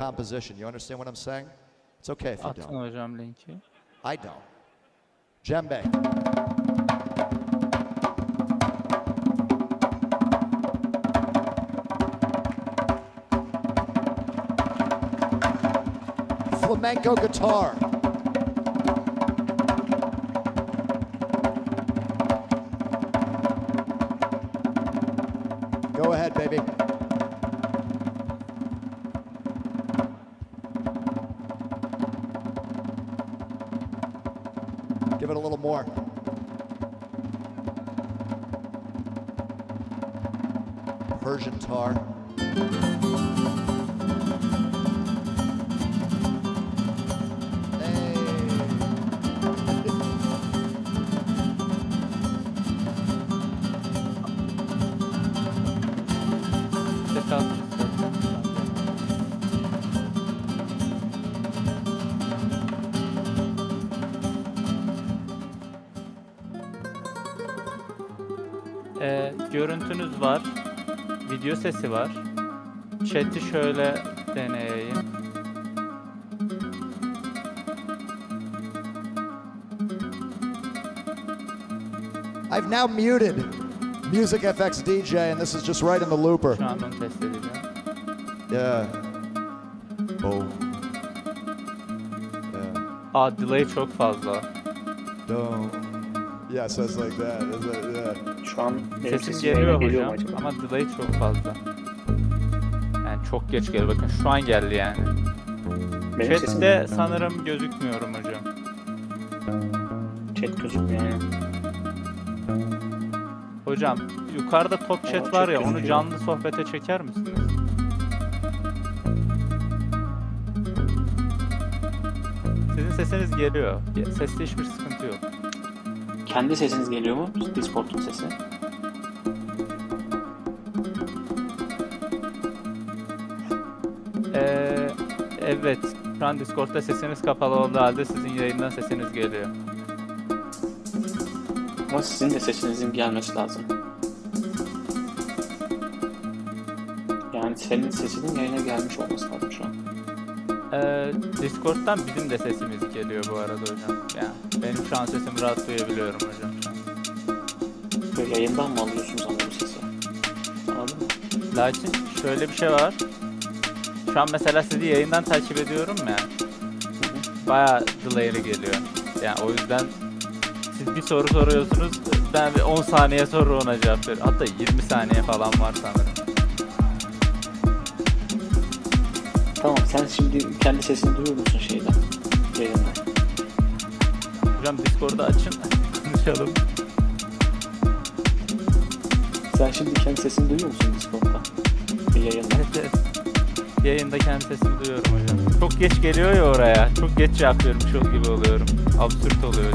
composition. You understand what I'm saying? It's okay if you Atın don't. hocam linki. I don't. Djembe. Flamenco guitar. Go ahead, baby. Give it a little more. Persian tar. Görüntünüz var, video sesi var. Chat'i şöyle deneyeyim. I've now muted Music FX DJ, and this is just right in the looper. Şu an onu test edeceğim. Yeah. Oh. Yeah. Delay çok fazla. Don't. Yeah, so it's like that. It's like, yeah. Şu an benim Sesim geliyor geliyor mu hocam acaba? ama delay çok fazla. Yani çok geç geliyor. Bakın şu an geldi yani. Benim sesim Chat'te geliyor. sanırım gözükmüyorum hocam. Chat gözükmüyor yani. Hocam yukarıda top chat Chat var ya, onu gözüküyor. canlı sohbete çeker misiniz? Sizin sesiniz geliyor. Seste hiçbir sıkıntı yok. Kendi sesiniz geliyor mu? Discord'un sesi. Evet. Şu an Discord'da sesiniz kapalı olduğu halde sizin yayından sesiniz geliyor. Ama sizin de sesinizin gelmesi lazım. Yani senin sesinin yayına gelmiş olması lazım şu an. Discord'dan bizim de sesimiz geliyor bu arada hocam. Yani benim şu an sesimi rahat duyabiliyorum hocam şu an. Böyle yayından mı alıyorsunuz ama bu sesi? Anladın mı? Lakin şöyle bir şey var. Şu an mesela sizi yayından takip ediyorum ya. Bayağı delay'li geliyor. Yani o yüzden siz bir soru soruyorsunuz, ben bir 10 saniye sonra ona cevap veriyorum. Hatta 20 saniye falan var sanırım. Tamam, sen şimdi kendi sesini duyuyor musun şeyden? Yayından. Hocam Discord'u açın, konuşalım. Sen şimdi kendi sesini duyuyor musun Discord'da? Yayında. Evet. Yayında kendi sesimi duyuyorum hocam. Çok geç geliyor ya oraya. Çok geç cevap vermiş gibi oluyorum. Absürt oluyor.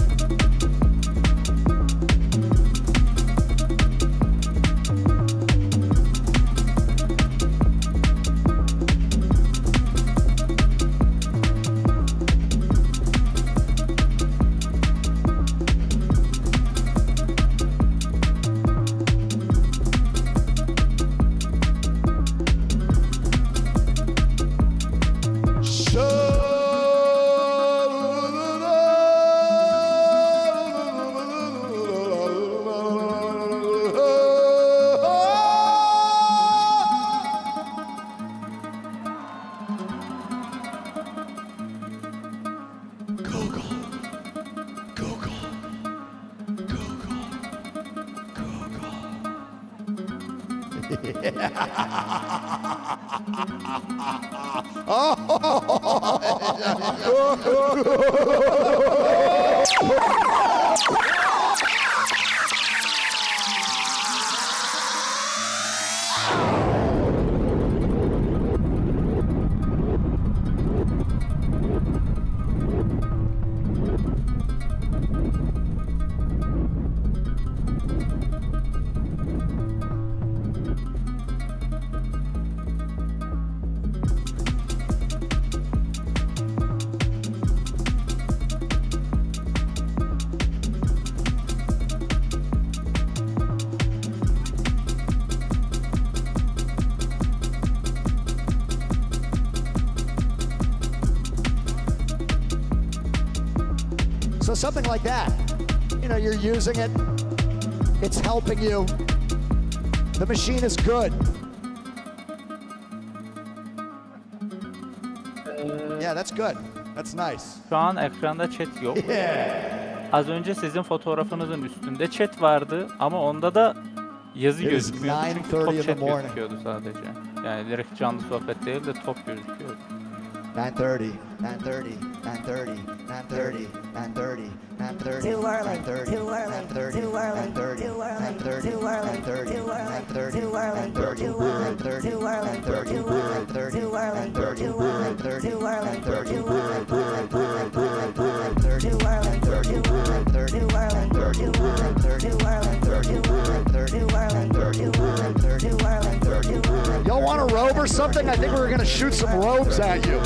So something like that. You know, you're using it. It's helping you. The machine is good. Yeah, that's good. That's nice. Şu an ekranda chat yok. Yeah. Az önce sizin fotoğrafınızın üstünde chat vardı ama onda da yazı It is gözükmüyordu çünkü 9:30 top in the chat morning. gözüküyordu sadece. Yani direkt canlı sohbet değil de top gözüküyordu. 9:30, 9:30, 9:30, 9:30, 9:30, 9:30. Too early, 9:30, too early, 9:30, too early, 9:30, too early, 9:30, too early, 9:30, too early, 9:30, too early, 9:30, too early, 9:30, too early, 9:30, too early, 9:30, too early, 9:30, too early, 9:30, too early, 9:30, too early, 9:30, 9:30, too early, 9:30, too early, 9:30, too early, 9:30, too early, 9:30, too early, 9:30, too early, 9:30, too early, 9:30, too early, 9:30, too early, 9:30. too early. Y'all want a robe or something? I think we were gonna shoot some robes at you.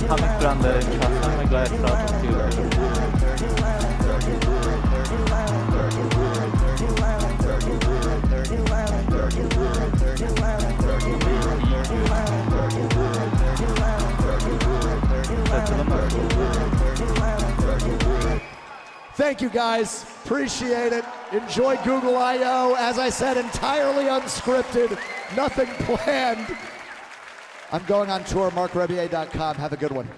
Tam ekranda şahsen ve gayet rahat okuyabiliyorum. Thank you guys. Appreciate it. Enjoy Google I.O. As I said, entirely unscripted, nothing planned. I'm going on tour, markrebier.com. Have a good one.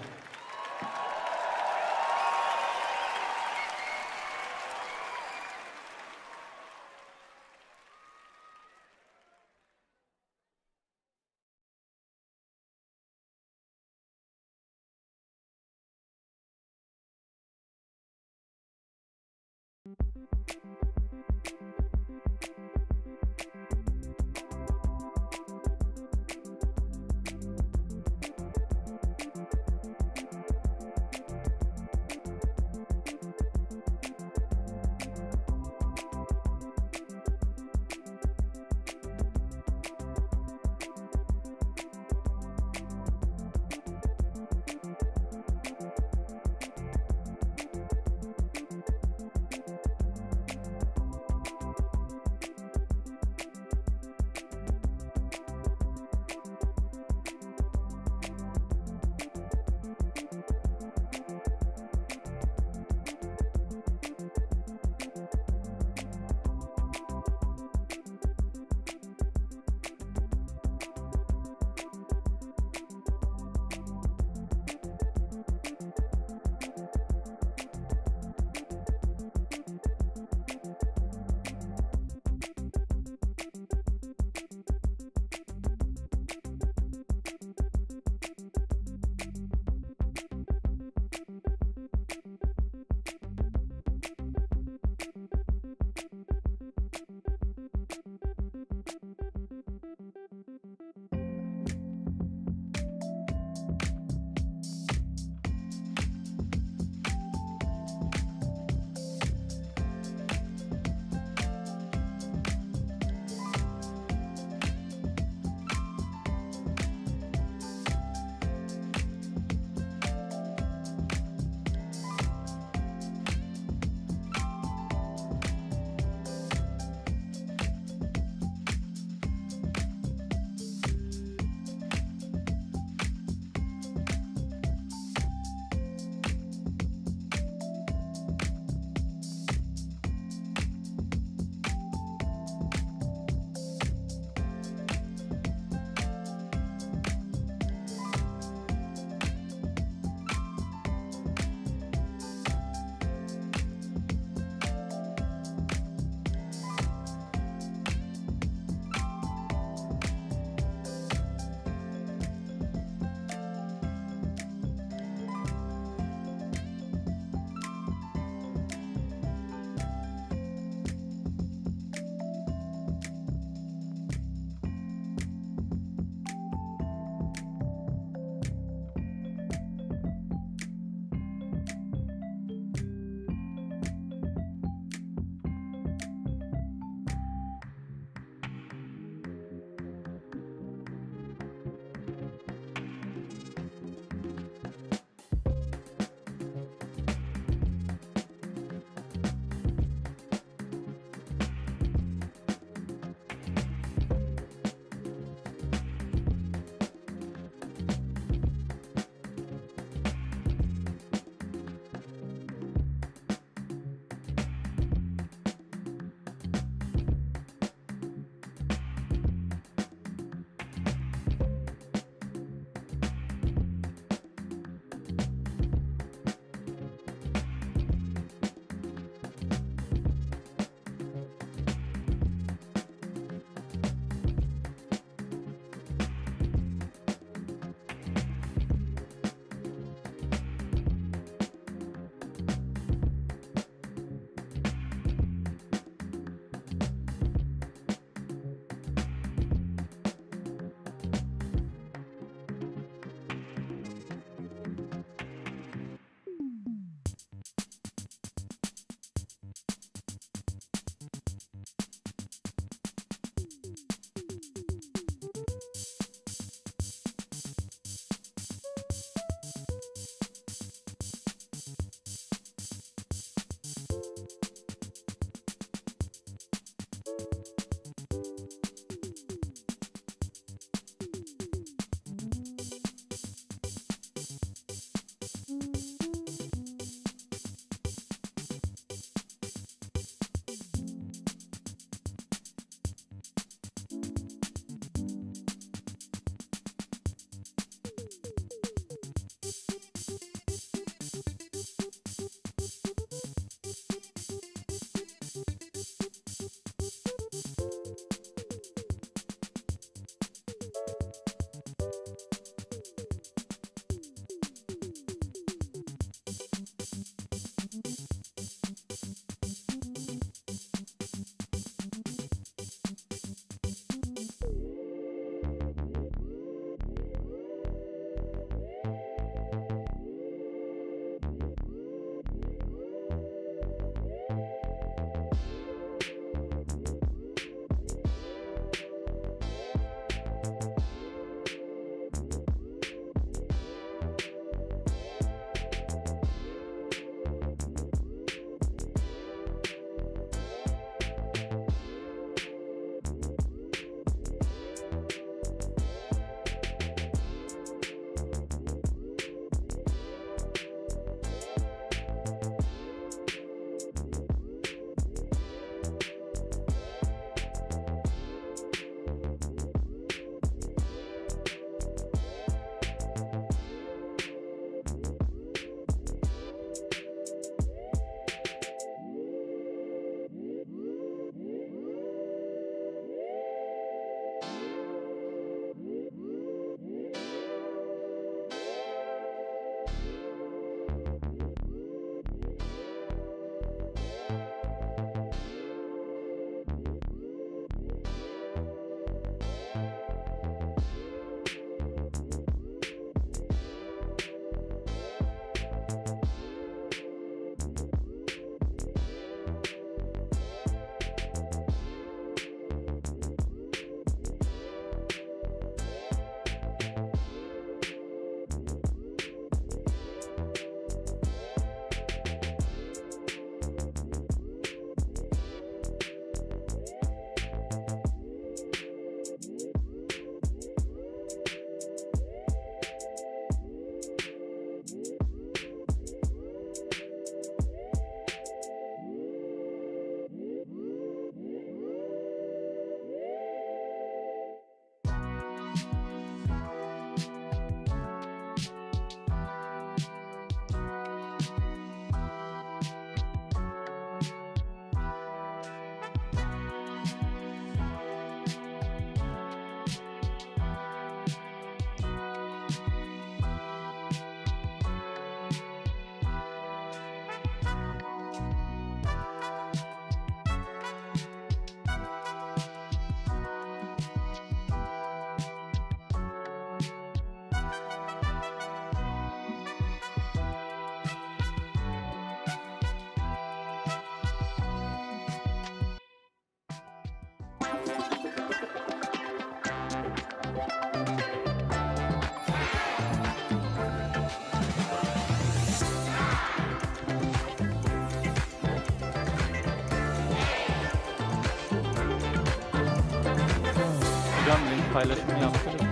paylaşımı yaptınız mı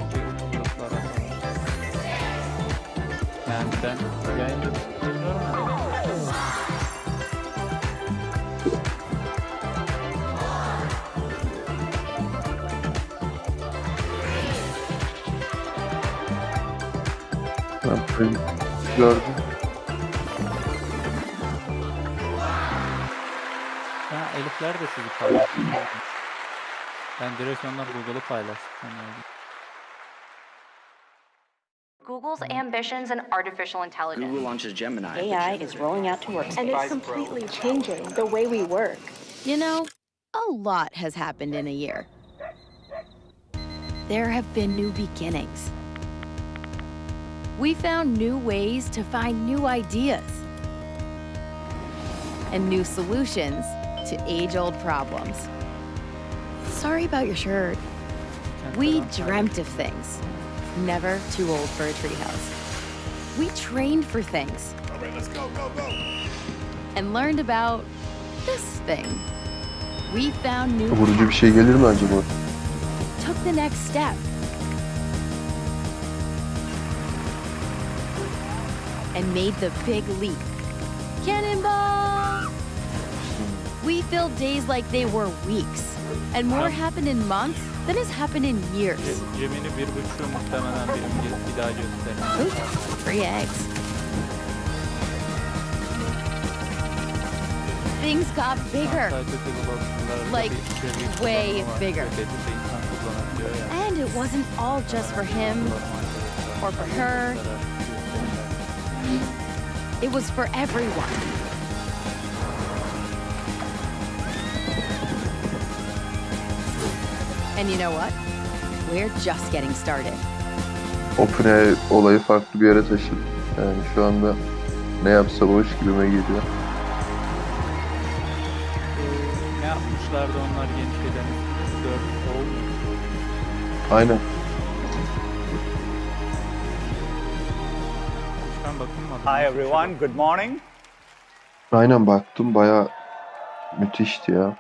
gruplara falan? Yani ben yayında bilmiyorum ama. Ben gördüm. Ha, Elifler de sizi paylaştı. Ben direkt onlar Google'ı paylaştım. Google's ambitions in artificial intelligence. Google launches Gemini. AI is rolling out to workspace. And it's completely changing the way we work. You know, a lot has happened in a year. There have been new beginnings. We found new ways to find new ideas and new solutions to age-old problems. Sorry about your shirt. We dreamt of things, never too old for a treehouse. We trained for things. All right, let's go, go, go. And learned about this thing. We found new Vurucu bir şey paths, gelir mi acaba? took the next step, and made the big leap. Cannonball! We filled days like they were weeks, and more happened in months than has happened in years. Gemini 1.5'ü muhtemelen bir daha gösterir. Ooh, free eggs. Things got bigger, like way bigger. And it wasn't all just for him or for her. It was for everyone. And you know what? We're just getting started. OpenAI olayı farklı bir yere taşıdı. Yani şu anda ne yapsa boş gibime geliyor. Ne yapmışlardı onlar yeni şeyden? 4 oldu. Aynen. Ben bakınmadım. Hi everyone, good morning. Aynen baktım, bayağı müthişti ya.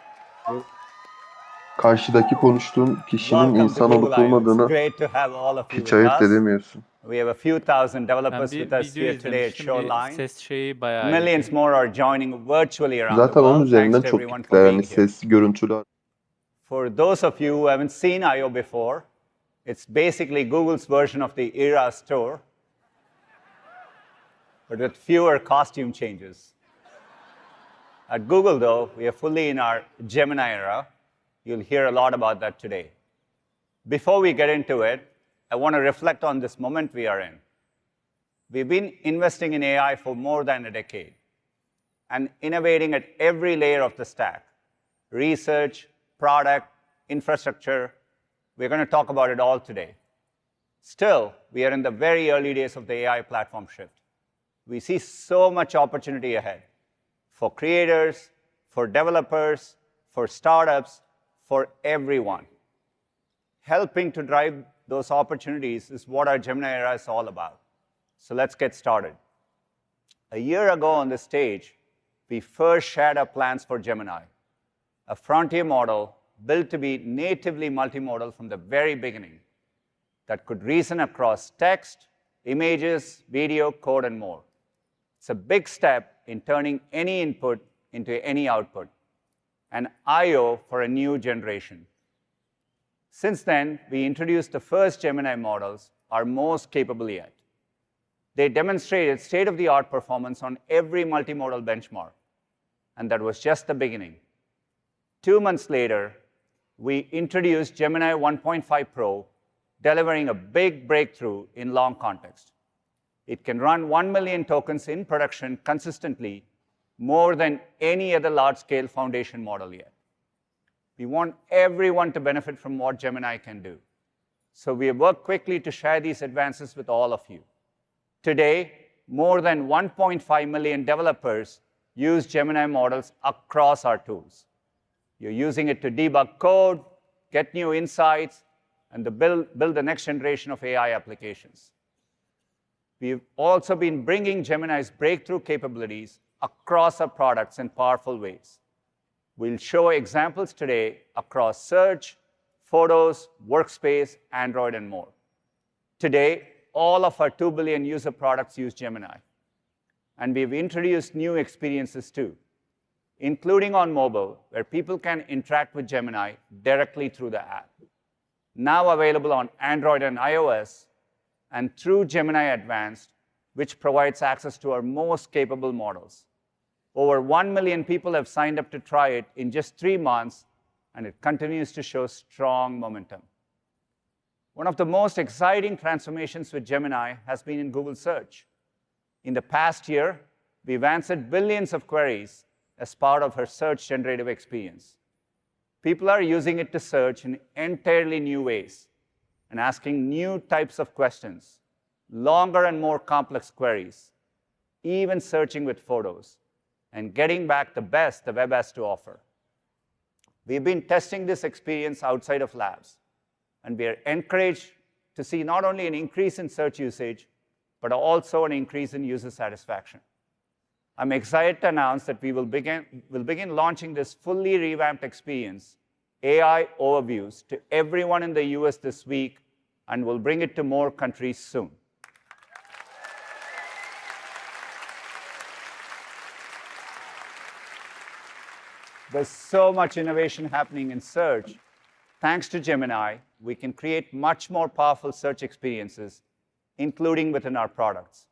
Karşıdaki konuştuğun kişinin Welcome to insan Google olup I/O. It's olmadığını great to have all of you hiç with ayırt us. edemiyorsun. We have a few thousand Ben developers bir with us video here today at izlemiştim. Shoreline. Ses şeyi bayağı Millions more are joining virtually around the Zaten onun world. üzerinden Thanks to çok everyone gittiler. for Yani being here. ses, görüntüler. For those of you who haven't seen I/O before, it's basically Google's version of the Era store, but with fewer costume changes. At Google, though, we are fully in our Gemini era. You'll hear a lot about that today. Before we get into it, I want to reflect on this moment we are in. We've been investing in AI for more than a decade and innovating at every layer of the stack: research, product, infrastructure. We're going to talk about it all today. Still, we are in the very early days of the AI platform shift. We see so much opportunity ahead for creators, for developers, for startups, for everyone. Helping to drive those opportunities is what our Gemini era is all about. So let's get started. A year ago on this stage, we first shared our plans for Gemini, a frontier model built to be natively multimodal from the very beginning, that could reason across text, images, video, code, and more. It's a big step in turning any input into any output, an I/O for a new generation. Since then, we introduced the first Gemini models, our most capable yet. They demonstrated state-of-the-art performance on every multimodal benchmark, and that was just the beginning. 2 months later, we introduced Gemini 1.5 Pro, delivering a big breakthrough in long context. It can run 1 million tokens in production consistently, more than any other large-scale foundation model yet. We want everyone to benefit from what Gemini can do. So we have worked quickly to share these advances with all of you. Today, more than 1.5 million developers use Gemini models across our tools. You're using it to debug code, get new insights, and to build the next generation of AI applications. We've also been bringing Gemini's breakthrough capabilities across our products in powerful ways. We'll show examples today across search, Photos, Workspace, Android, and more. Today, all of our 2 billion user products use Gemini. And we've introduced new experiences too, including on mobile, where people can interact with Gemini directly through the app. Now available on Android and iOS, and through Gemini Advanced, which provides access to our most capable models. Over 1 million people have signed up to try it in just 3 months, and it continues to show strong momentum. One of the most exciting transformations with Gemini has been in Google Search. In the past year, we've answered billions of queries as part of her search generative experience. People are using it to search in entirely new ways and asking new types of questions, longer and more complex queries, even searching with photos, and getting back the best the web has to offer. We've been testing this experience outside of labs, and we are encouraged to see not only an increase in search usage, but also an increase in user satisfaction. I'm excited to announce that we'll begin launching this fully revamped experience, AI Overviews, to everyone in the US this week, and we'll bring it to more countries soon. There's so much innovation happening in search. Thanks to Gemini, we can create much more powerful search experiences, including within our products.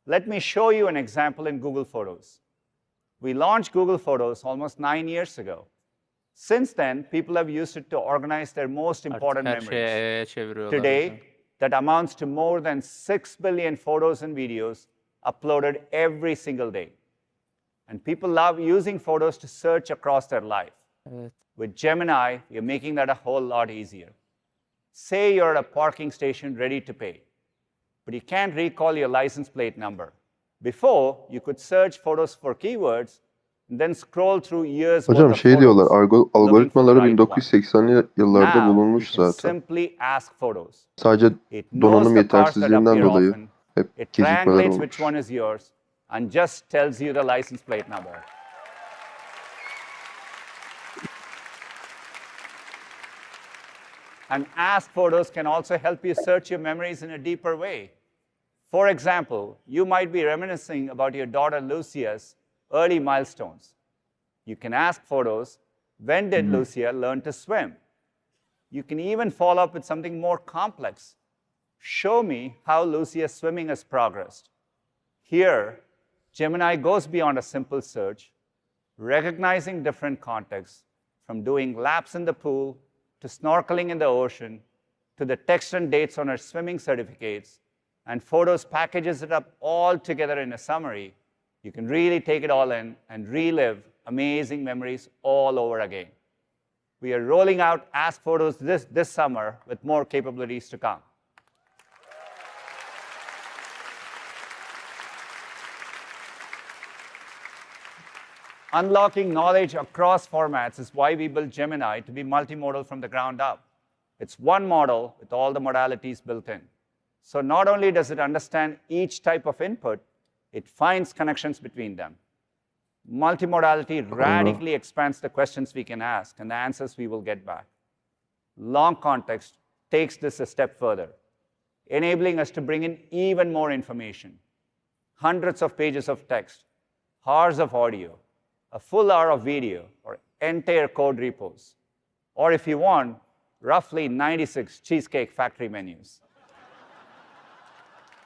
Let me show you an example in Google Photos. We launched Google Photos almost 9 years ago. Since then, people have used it to organize their most important memories. Today, that amounts to more than 6 billion photos and videos uploaded every single day. And people love using photos to search across their life. With Gemini, you're making that a whole lot easier. Say you're at a parking station ready to pay, but you can't recall your license plate number. Before, you could search photos for keywords and then scroll through years worth Hocam of şey diyorlar, photos, algoritmaları looking for the right 1980'li yıllarda Now, bulunmuş you can zaten. simply ask photos. Sadece It knows donanım the cars that yetersizliğinden appear dolayı often. hep It gecikmeler triangulates olmuş. which one is yours and just tells you the license plate number. And Ask Photos can also help you search your memories in a deeper way. For example, you might be reminiscing about your daughter Lucia's early milestones. You can ask Photos, when did Lucia learn to swim? You can even follow up with something more complex. Show me how Lucia's swimming has progressed. Here, Gemini goes beyond a simple search, recognizing different contexts, from doing laps in the pool, to snorkeling in the ocean, to the text and dates on her swimming certificates, and Photos packages it up all together in a summary. You can really take it all in and relive amazing memories all over again. We are rolling out Ask Photos this summer with more capabilities to come. Unlocking knowledge across formats is why we built Gemini to be multimodal from the ground up. It's one model with all the modalities built in. So not only does it understand each type of input, it finds connections between them. Multimodality radically expands the questions we can ask and the answers we will get back. Long context takes this a step further, enabling us to bring in even more information. Hundreds of pages of text, hours of audio, a full hour of video, or entire code repos. Or if you want, roughly 96 Cheesecake Factory menus.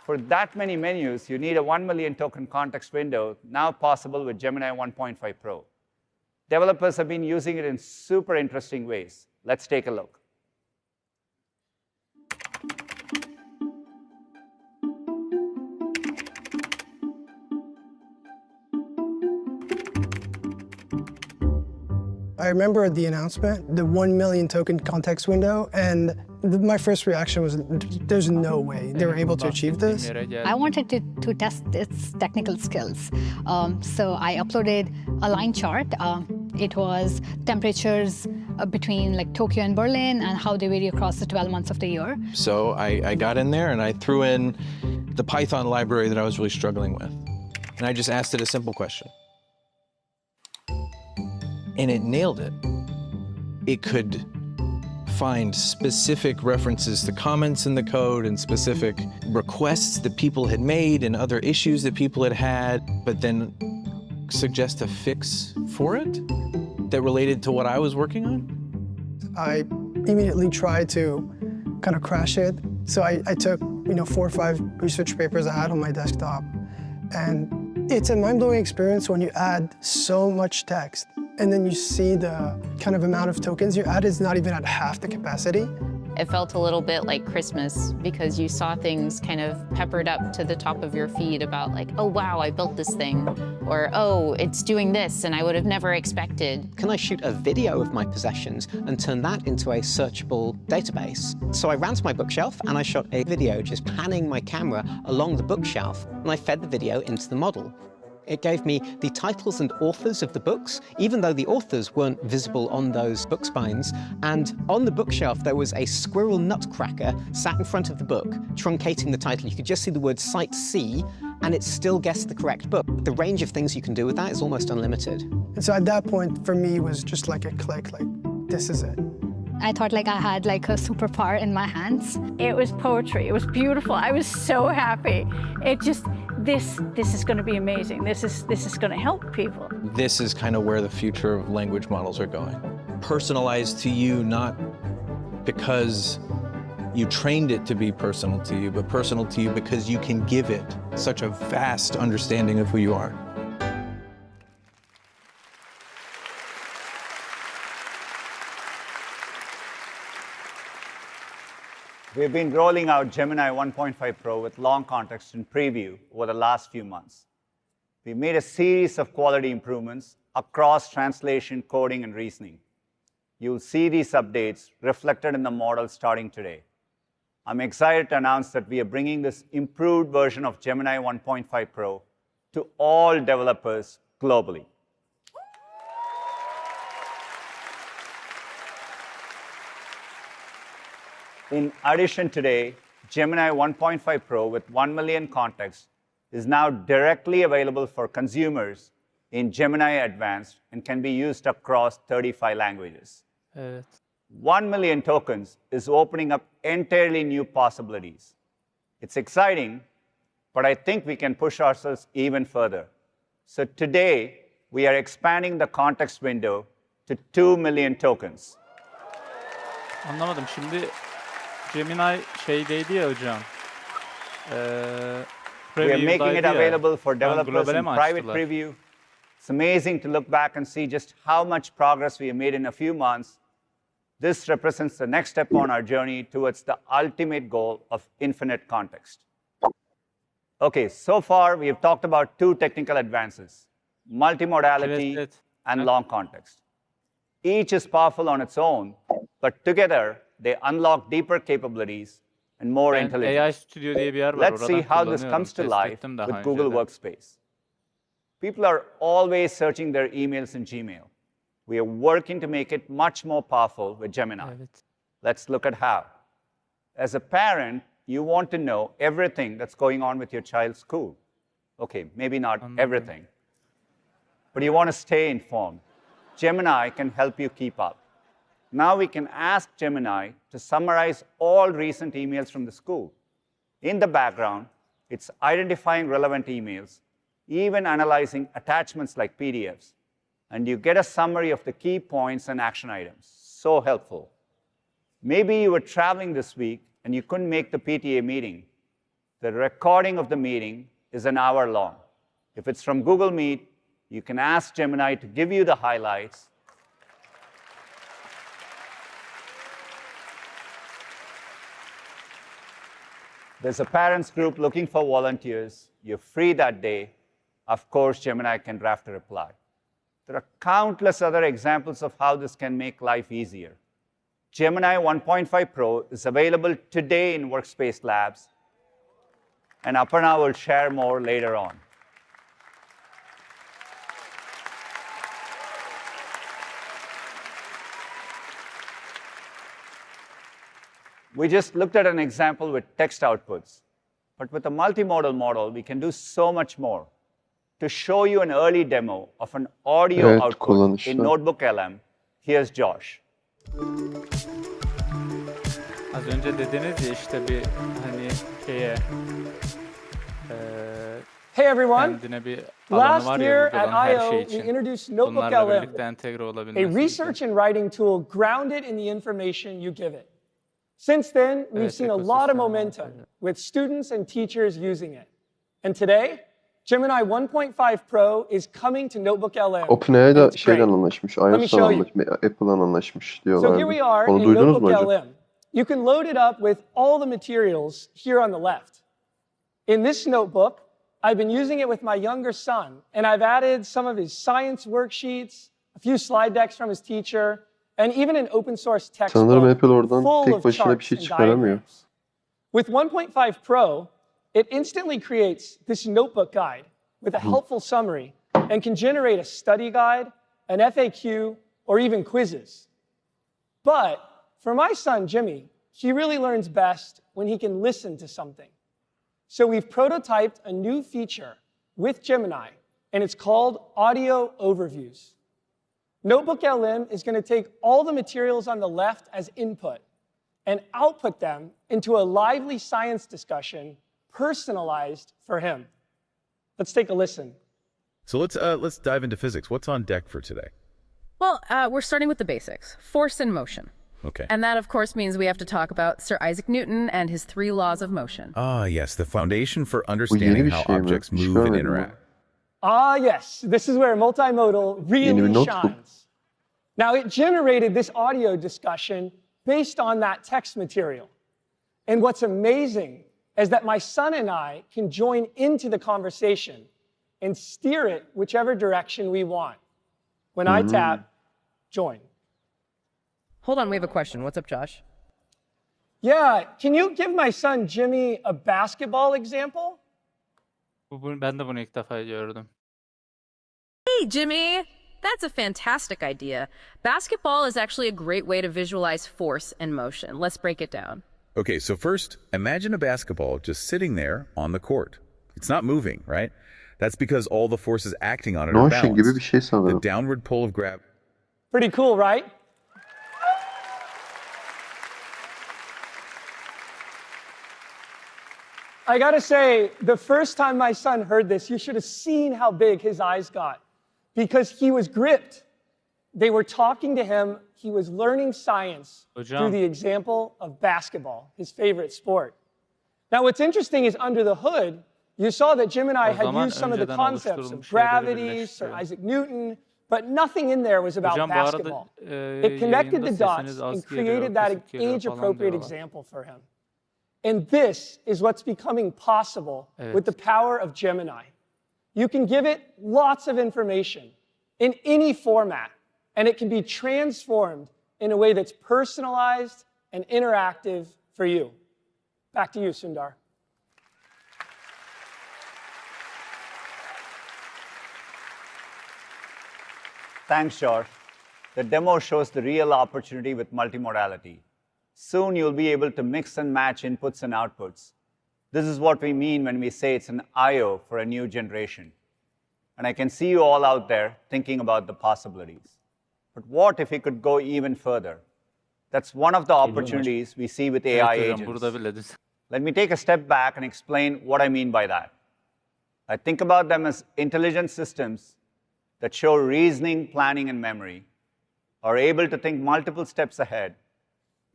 For that many menus, you need a 1 million token context window, now possible with Gemini 1.5 Pro. Developers have been using it in super interesting ways. Let's take a look. I remember the announcement, the 1 million token context window, and my first reaction was, there's no way they were able to achieve this. I wanted to test its technical skills. So I uploaded a line chart. It was temperatures between like Tokyo and Berlin and how they vary across the 12 months of the year. So I got in there and I threw in the Python library that I was really struggling with. And I just asked it a simple question. And it nailed it. It could find specific references to comments in the code and specific requests that people had made and other issues that people had had, but then suggest a fix for it that related to what I was working on? I immediately tried to kind of crash it. So I took, 4 or 5 research papers I had on my desktop. And it's a mind-blowing experience when you add so much text and then you see the kind of amount of tokens you add is not even at half the capacity. It felt a little bit like Christmas because you saw things kind of peppered up to the top of your feed about like, oh wow, I built this thing, or oh, it's doing this and I would have never expected. Can I shoot a video of my possessions and turn that into a searchable database? So I ran to my bookshelf and I shot a video just panning my camera along the bookshelf, and I fed the video into the model. It gave me the titles and authors of the books, even though the authors weren't visible on those book spines. And on the bookshelf, there was a squirrel nutcracker sat in front of the book, truncating the title. You could just see the word Site C, and it still guessed the correct book. The range of things you can do with that is almost unlimited. And so at that point, for me, it was just like a click, like, this is it. I thought like I had like a superpower in my hands. It was poetry. It was beautiful. I was so happy. It just, this is going to be amazing. This is going to help people. This is kind of where the future of language models are going. Personalized to you, not because you trained it to be personal to you, but personal to you because you can give it such a vast understanding of who you are. We've been rolling out Gemini 1.5 Pro with long context in preview over the last few months. We made a series of quality improvements across translation, coding, and reasoning. You'll see these updates reflected in the model starting today. I'm excited to announce that we are bringing this improved version of Gemini 1.5 Pro to all developers globally. In addition, today, Gemini 1.5 Pro with 1 million context is now directly available for consumers in Gemini Advanced and can be used across 35 languages. 1 million tokens is opening up entirely new possibilities. It's exciting, but I think we can push ourselves even further. So today, we are expanding the context window to 2 million tokens. Anlamadım. Şimdi Gemini şeydeydi ya hocam. We are making it available for developers in private preview. It's amazing to look back and see just how much progress we have made in a few months. This represents the next step on our journey towards the ultimate goal of infinite context. Okay, so far we have talked about 2 technical advances, multimodality and long context. Each is powerful on its own, but together they unlock deeper capabilities and more intelligence. Let's see how this comes to life with Google Workspace. People are always searching their emails in Gmail. We are working to make it much more powerful with Gemini. Let's look at how. As a parent, you want to know everything that's going on with your child's school. Okay, maybe not everything, but you want to stay informed. Gemini can help you keep up. Now we can ask Gemini to summarize all recent emails from the school. In the background, it's identifying relevant emails, even analyzing attachments like PDFs, and you get a summary of the key points and action items. So helpful. Maybe you were traveling this week and you couldn't make the PTA meeting. The recording of the meeting is an hour long. If it's from Google Meet, you can ask Gemini to give you the highlights. There's a parents group looking for volunteers. You're free that day. Of course, Gemini can draft a reply. There are countless other examples of how this can make life easier. Gemini 1.5 Pro is available today in Workspace Labs, and Aparna will share more later on. We just looked at an example with text outputs. But with a multimodal model, we can do so much more. To show you an early demo of an audio output in Notebook LM, here's Josh. Az önce dediniz ya işte bir hani şeye Hey everyone. kendine bir alanı Last var year ya burada at olan her I/O, şey we için. introduced Notebook Bunlarla LM, birlikte entegre a olabilmesi için. research and writing tool grounded in the information you give it. Since then, we've Evet, seen a lot of ekosistem momentum avantajı. with students and teachers using it. And today, Gemini 1.5 Pro is coming to Notebook LM. OpenAI and da it's great. şeyden anlaşmış, Let me iOS'tan show you. anlaşmış, Apple'dan anlaşmış So here diyorlardı. we are Onu in duydunuz mu Notebook hocam? LM. You can load it up with all the materials here on the left. In this notebook, I've been using it with my younger son, and I've added some of his science worksheets, a few slide decks from his teacher, and even an open source Sanırım textbook Apple oradan full tek of başına bir charts şey and çıkaramıyor. diagrams. With 1.5 Pro, it instantly creates this notebook guide with a helpful summary and can generate a study guide, an FAQ, or even quizzes. But for my son, Jimmy, he really learns best when he can listen to something. So we've prototyped a new feature with Gemini, and it's called Audio Overviews. Notebook LM is going to take all the materials on the left as input and output them into a lively science discussion personalized for him. Let's take a listen. So let's dive into physics. What's on deck for today? Well, we're starting with the basics, force and motion. Okay. And that, of course, means we have to talk about Sir Isaac Newton and his 3 laws of motion. Ah, yes, the foundation for Bu yeni understanding bir how şey mi? objects Hiç move and görmedim interact. bunu. Ah, yes, this is where multimodal Yeni bir really notebook. shines. Now, it generated this audio discussion based on that text material. And what's amazing is that my son and I can join into the conversation and steer it whichever direction we want. When I tap, join. Hold on, we have a question. What's up, Josh? Yeah, can you give my son Jimmy a basketball example? Ben de bunu ilk defa gördüm. Hey, Jimmy! That's a fantastic idea. Basketball is actually a great way to visualize force and motion. Let's break it down. Okay, so first, imagine a basketball just sitting there on the court. It's not moving, right? That's because all the forces acting on it are Notion gibi bir balanced. şey The sanırım. downward pull of gravity. Pretty cool, right? I gotta say, the first time my son heard this, you should have seen how big his eyes got because he was gripped. They were talking to him. He was learning science through the example of basketball, his favorite sport. Now, what's interesting is under the hood, you saw that Gemini had used some of the concepts of gravity, Sir Isaac Newton, but nothing in there was about basketball. It connected the dots and created that age-appropriate example for him. And this is what's becoming possible with the power of Gemini. You can give it lots of information in any format, and it can be transformed in a way that's personalized and interactive for you. Back to you, Sundar. Thanks, George. The demo shows the real opportunity with multimodality. Soon you'll be able to mix and match inputs and outputs. This is what we mean when we say it's an I/O for a new generation. And I can see you all out there thinking about the possibilities. But what if we could go even further? That's one of the opportunities we see with AI agents. Let me take a step back and explain what I mean by that. I think about them as intelligent systems that show reasoning, planning, and memory, are able to think multiple steps ahead,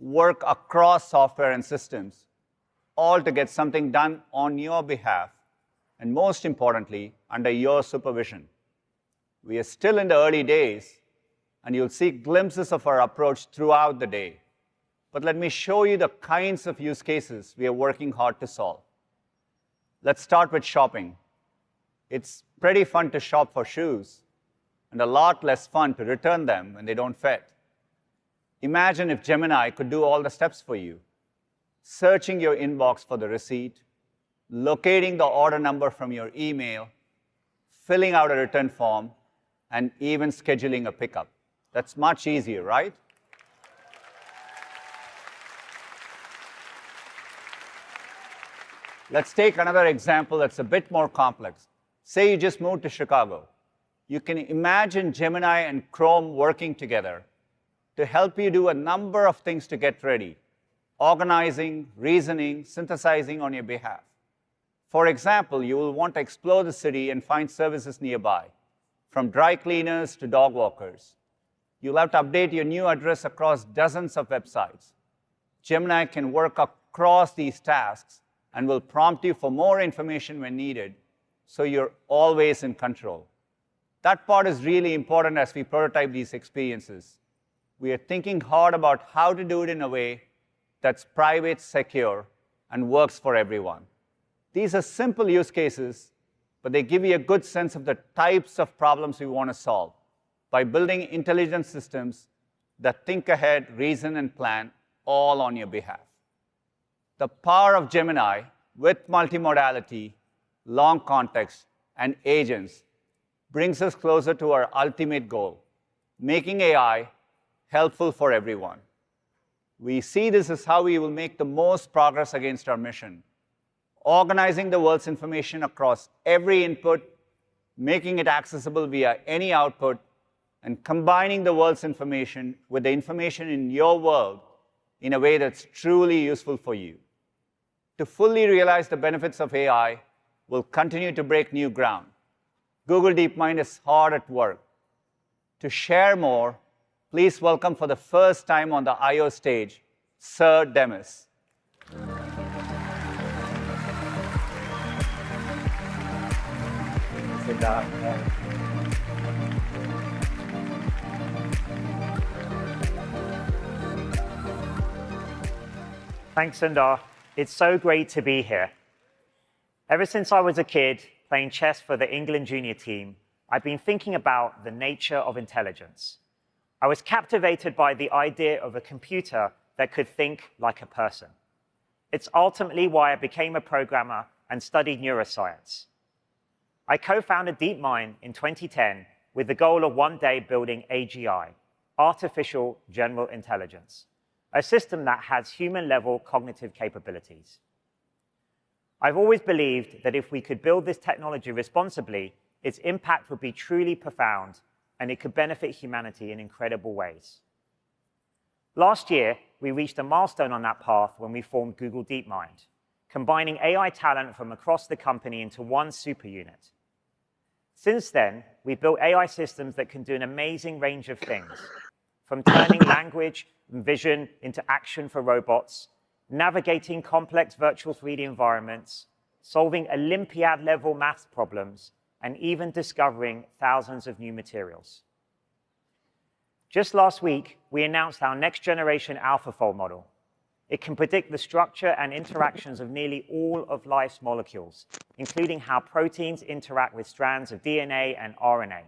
work across software and systems, all to get something done on your behalf, and most importantly, under your supervision. We are still in the early days, and you'll see glimpses of our approach throughout the day. But let me show you the kinds of use cases we are working hard to solve. Let's start with shopping. It's pretty fun to shop for shoes, and a lot less fun to return them when they don't fit. Imagine if Gemini could do all the steps for you, searching your inbox for the receipt, locating the order number from your email, filling out a return form, and even scheduling a pickup. That's much easier, right? Let's take another example that's a bit more complex. Say you just moved to Chicago. You can imagine Gemini and Chrome working together to help you do a number of things to get ready: organizing, reasoning, synthesizing on your behalf. For example, you will want to explore the city and find services nearby, from dry cleaners to dog walkers. You'll have to update your new address across dozens of websites. Gemini can work across these tasks and will prompt you for more information when needed, so you're always in control. That part is really important as we prototype these experiences. We are thinking hard about how to do it in a way that's private, secure, and works for everyone. These are simple use cases, but they give you a good sense of the types of problems we want to solve by building intelligent systems that think ahead, reason, and plan all on your behalf. The power of Gemini with multimodality, long context, and agents brings us closer to our ultimate goal: making AI helpful for everyone. We see this as how we will make the most progress against our mission: organizing the world's information across every input, making it accessible via any output, and combining the world's information with the information in your world in a way that's truly useful for you. To fully realize the benefits of AI, we'll continue to break new ground. Google DeepMind is hard at work. To share more, please welcome for the first time on the I/O stage, Sir Demis. Thanks, Sundar. It's so great to be here. Ever since I was a kid playing chess for the England junior team, I've been thinking about the nature of intelligence. I was captivated by the idea of a computer that could think like a person. It's ultimately why I became a programmer and studied neuroscience. I co-founded DeepMind in 2010 with the goal of one day building AGI, Artificial General Intelligence, a system that has human-level cognitive capabilities. I've always believed that if we could build this technology responsibly, its impact would be truly profound, and it could benefit humanity in incredible ways. Last year, we reached a milestone on that path when we formed Google DeepMind, combining AI talent from across the company into one super unit. Since then, we've built AI systems that can do an amazing range of things, from turning language and vision into action for robots, navigating complex virtual 3D environments, solving Olympiad-level math problems, and even discovering thousands of new materials. Just last week, we announced our next-generation AlphaFold model. It can predict the structure and interactions of nearly all of life's molecules, including how proteins interact with strands of DNA and RNA.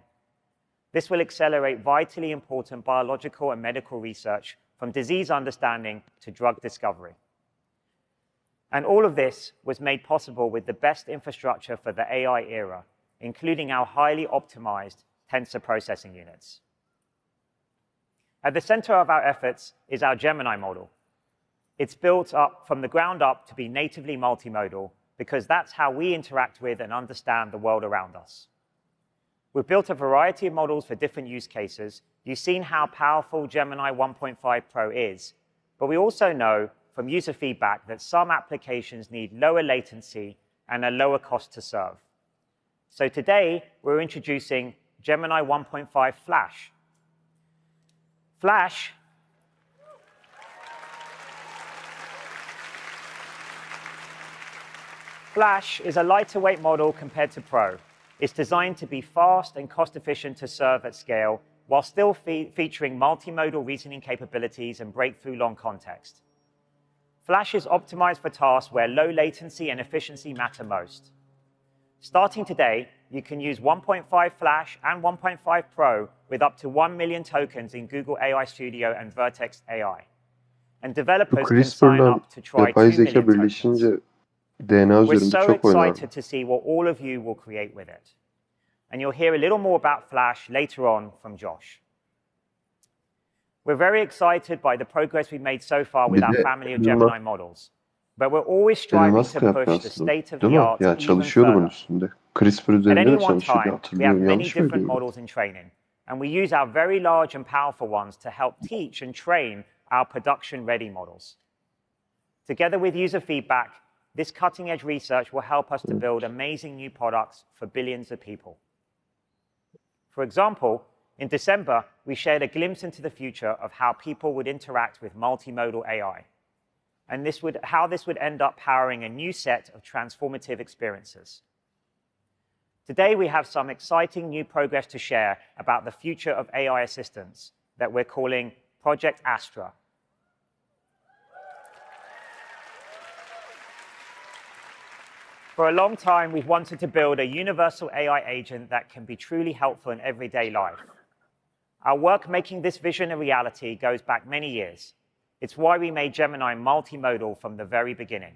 This will accelerate vitally important biological and medical research, from disease understanding to drug discovery. And all of this was made possible with the best infrastructure for the AI era, including our highly optimized tensor processing units. At the center of our efforts is our Gemini model. It's built up from the ground up to be natively multimodal, because that's how we interact with and understand the world around us. We've built a variety of models for different use cases. You've seen how powerful Gemini 1.5 Pro is, but we also know from user feedback that some applications need lower latency and a lower cost to serve. So today, we're introducing Gemini 1.5 Flash. Flash is a lighter weight model compared to Pro. It's designed to be fast and cost-efficient to serve at scale, while still featuring multimodal reasoning capabilities and breakthrough long context. Flash is optimized for tasks where low latency and efficiency matter most. Starting today, you can use 1.5 Flash and 1.5 Pro with up to 1 million tokens in Google AI Studio and Vertex AI. And developers can sign up to try 2 million tokens. We're so excited to see what all of you will create with it. And you'll hear a little more about Flash later on from Josh. We're very excited by the progress we've made so far with our family of Gemini models. But we're always striving to push the state of the art even further. At any one time, we have many different models in training, and we use our very large and powerful ones to help teach and train our production-ready models. Together with user feedback, this cutting-edge research will help us to build amazing new products for billions of people. For example, in December, we shared a glimpse into the future of how people would interact with multimodal AI, and how this would end up powering a new set of transformative experiences. Today, we have some exciting new progress to share about the future of AI assistants that we're calling Project Astra. For a long time, we've wanted to build a universal AI agent that can be truly helpful in everyday life. Our work making this vision a reality goes back many years. It's why we made Gemini multimodal from the very beginning.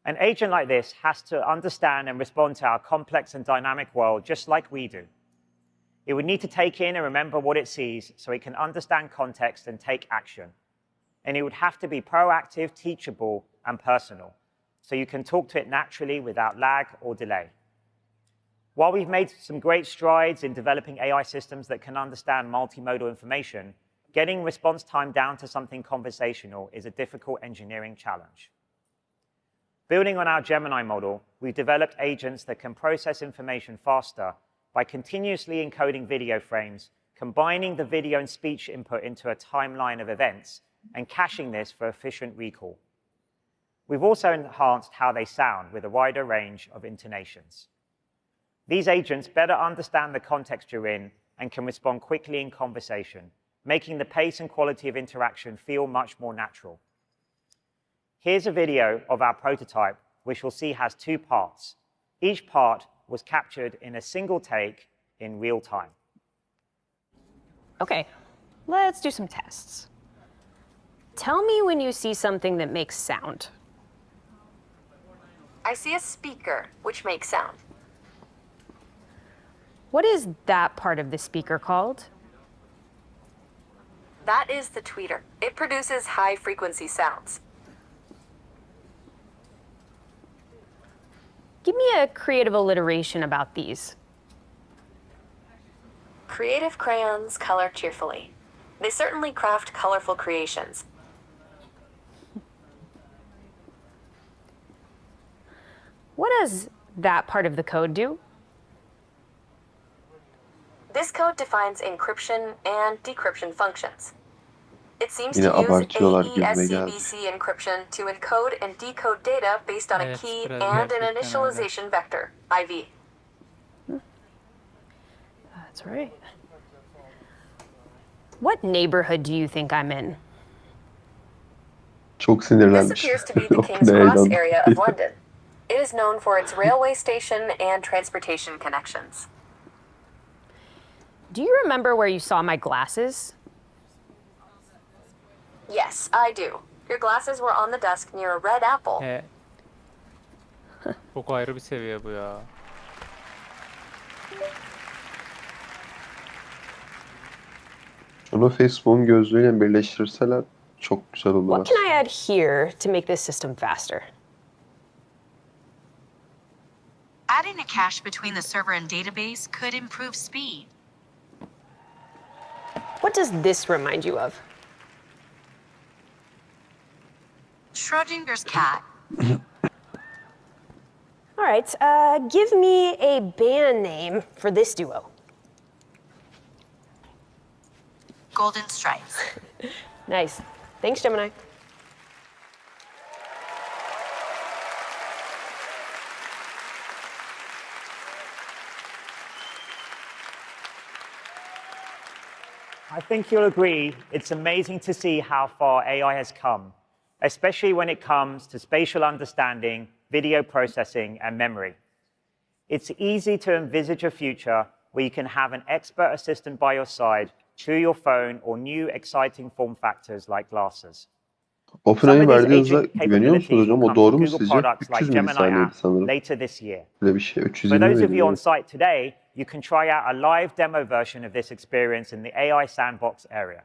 An agent like this has to understand and respond to our complex and dynamic world just like we do. It would need to take in and remember what it sees so it can understand context and take action. And it would have to be proactive, teachable, and personal, so you can talk to it naturally without lag or delay. While we've made some great strides in developing AI systems that can understand multimodal information, getting response time down to something conversational is a difficult engineering challenge. Building on our Gemini model, we've developed agents that can process information faster by continuously encoding video frames, combining the video and speech input into a timeline of events, and caching this for efficient recall. We've also enhanced how they sound with a wider range of intonations. These agents better understand the context you're in and can respond quickly in conversation, making the pace and quality of interaction feel much more natural. Here's a video of our prototype, which you'll see has two parts. Each part was captured in a single take in real time. Okay, let's do some tests. Tell me when you see something that makes sound. I see a speaker, which makes sound. What is that part of the speaker called? That is the tweeter. It produces high-frequency sounds. Give me a creative alliteration about these. Creative crayons color cheerfully. They certainly craft colorful creations. What does that part of the code do? This code defines encryption and decryption functions. It seems Yine to use abartıyorlar gibime geldi. AES-CBC encryption to encode and decode data based on a key and an initialization vector, IV. That's right. What neighborhood do you think I'm in? Çok This sinirlenmiş. appears to be the King's Cross area of London. It is known for its railway station and transportation connections. Do you remember where you saw my glasses? Yes, I do. Your glasses were on the desk near a red apple. Boku ayrı bir seviye bu ya. Onu Facebook'un gözlüğüyle birleştirseler çok güzel olur. What can I add here to make this system faster? Adding a cache between the server and database could improve speed. What does this remind you of? Schrodinger's cat. All right, give me a band name for this duo. Golden Stripes. Nice. Thanks, Gemini. I think you'll agree it's amazing to see how far AI has come, especially when it comes to spatial understanding, video processing, and memory. It's easy to envisage a future where you can have an expert assistant by your side through your phone or new exciting form factors like glasses. OpenAI'nin verdiği hıza güveniyor musunuz hocam? O doğru mu sizce? 300 milisaniyeydi sanırım. Later this year. Böyle bir şey. For 320 those of you on milyon. site today, you can try out a live demo version of this experience in the AI sandbox area.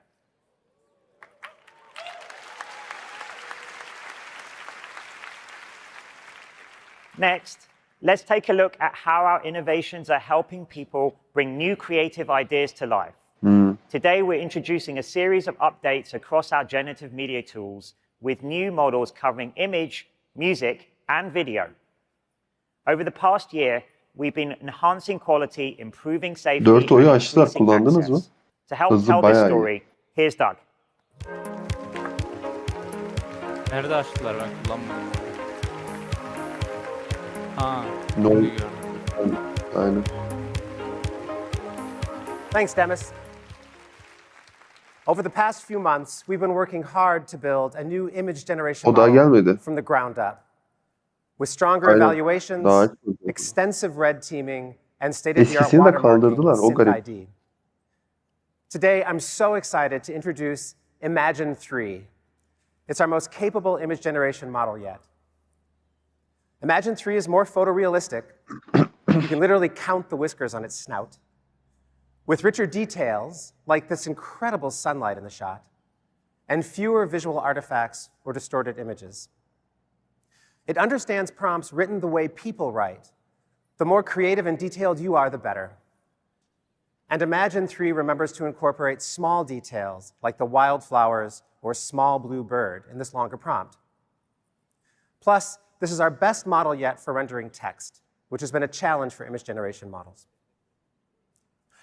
Next, let's take a look at how our innovations are helping people bring new creative ideas to life. Today, we're introducing a series of updates across our generative media tools with new models covering image, music, and video. Over the past year, we've been enhancing quality, improving safety, 4 oyu and açtılar. increasing Kullandınız mı? access. To help Hızı tell this bayağı iyi. story, here's Doug. Nerede açtılar, ben kullanmadım. Ha. Ne oldu? gördüm. Aynen. Thanks, Demis. Over the past few months, we've been working hard to build a new image generation O daha model gelmedi. from the ground up. With stronger Aynen. evaluations, Daha açmadı. extensive red teaming, and state-of-the-art Eskisini de watermarking kaldırdılar, with o garip. Sync ID. Today, I'm so excited to introduce Imagine 3. It's our most capable image generation model yet. Imagine 3 is more photorealistic. You can literally count the whiskers on its snout. With richer details, like this incredible sunlight in the shot, and fewer visual artifacts or distorted images. It understands prompts written the way people write. The more creative and detailed you are, the better. And Imagine 3 remembers to incorporate small details, like the wildflowers or small blue bird, in this longer prompt. Plus, this is our best model yet for rendering text, which has been a challenge for image generation models.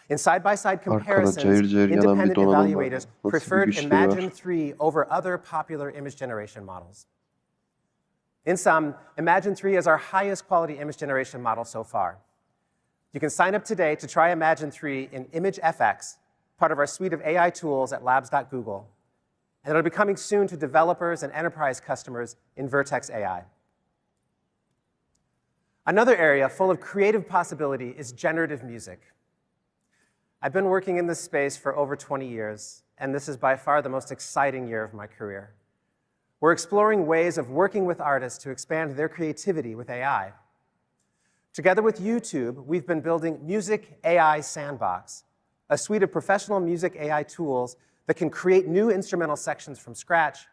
In side-by-side comparisons, cayır cayır yanan bir independent donanım var. evaluators Nasıl bir preferred güçleri var? Imagine 3 over other popular image generation models. In sum, Imagine 3 is our highest quality image generation model so far. You can sign up today to try Imagine 3 in ImageFX, part of our suite of AI tools at labs.google. And it'll be coming soon to developers and enterprise customers in Vertex AI. Another area full of creative possibility is generative music. I've been working in this space for over 20 years, and this is by far the most exciting year of my career. We're exploring ways of working with artists to expand their creativity with AI. Together with YouTube, we've been building Music AI Sandbox, a suite of professional music AI tools that can create new instrumental sections from scratch,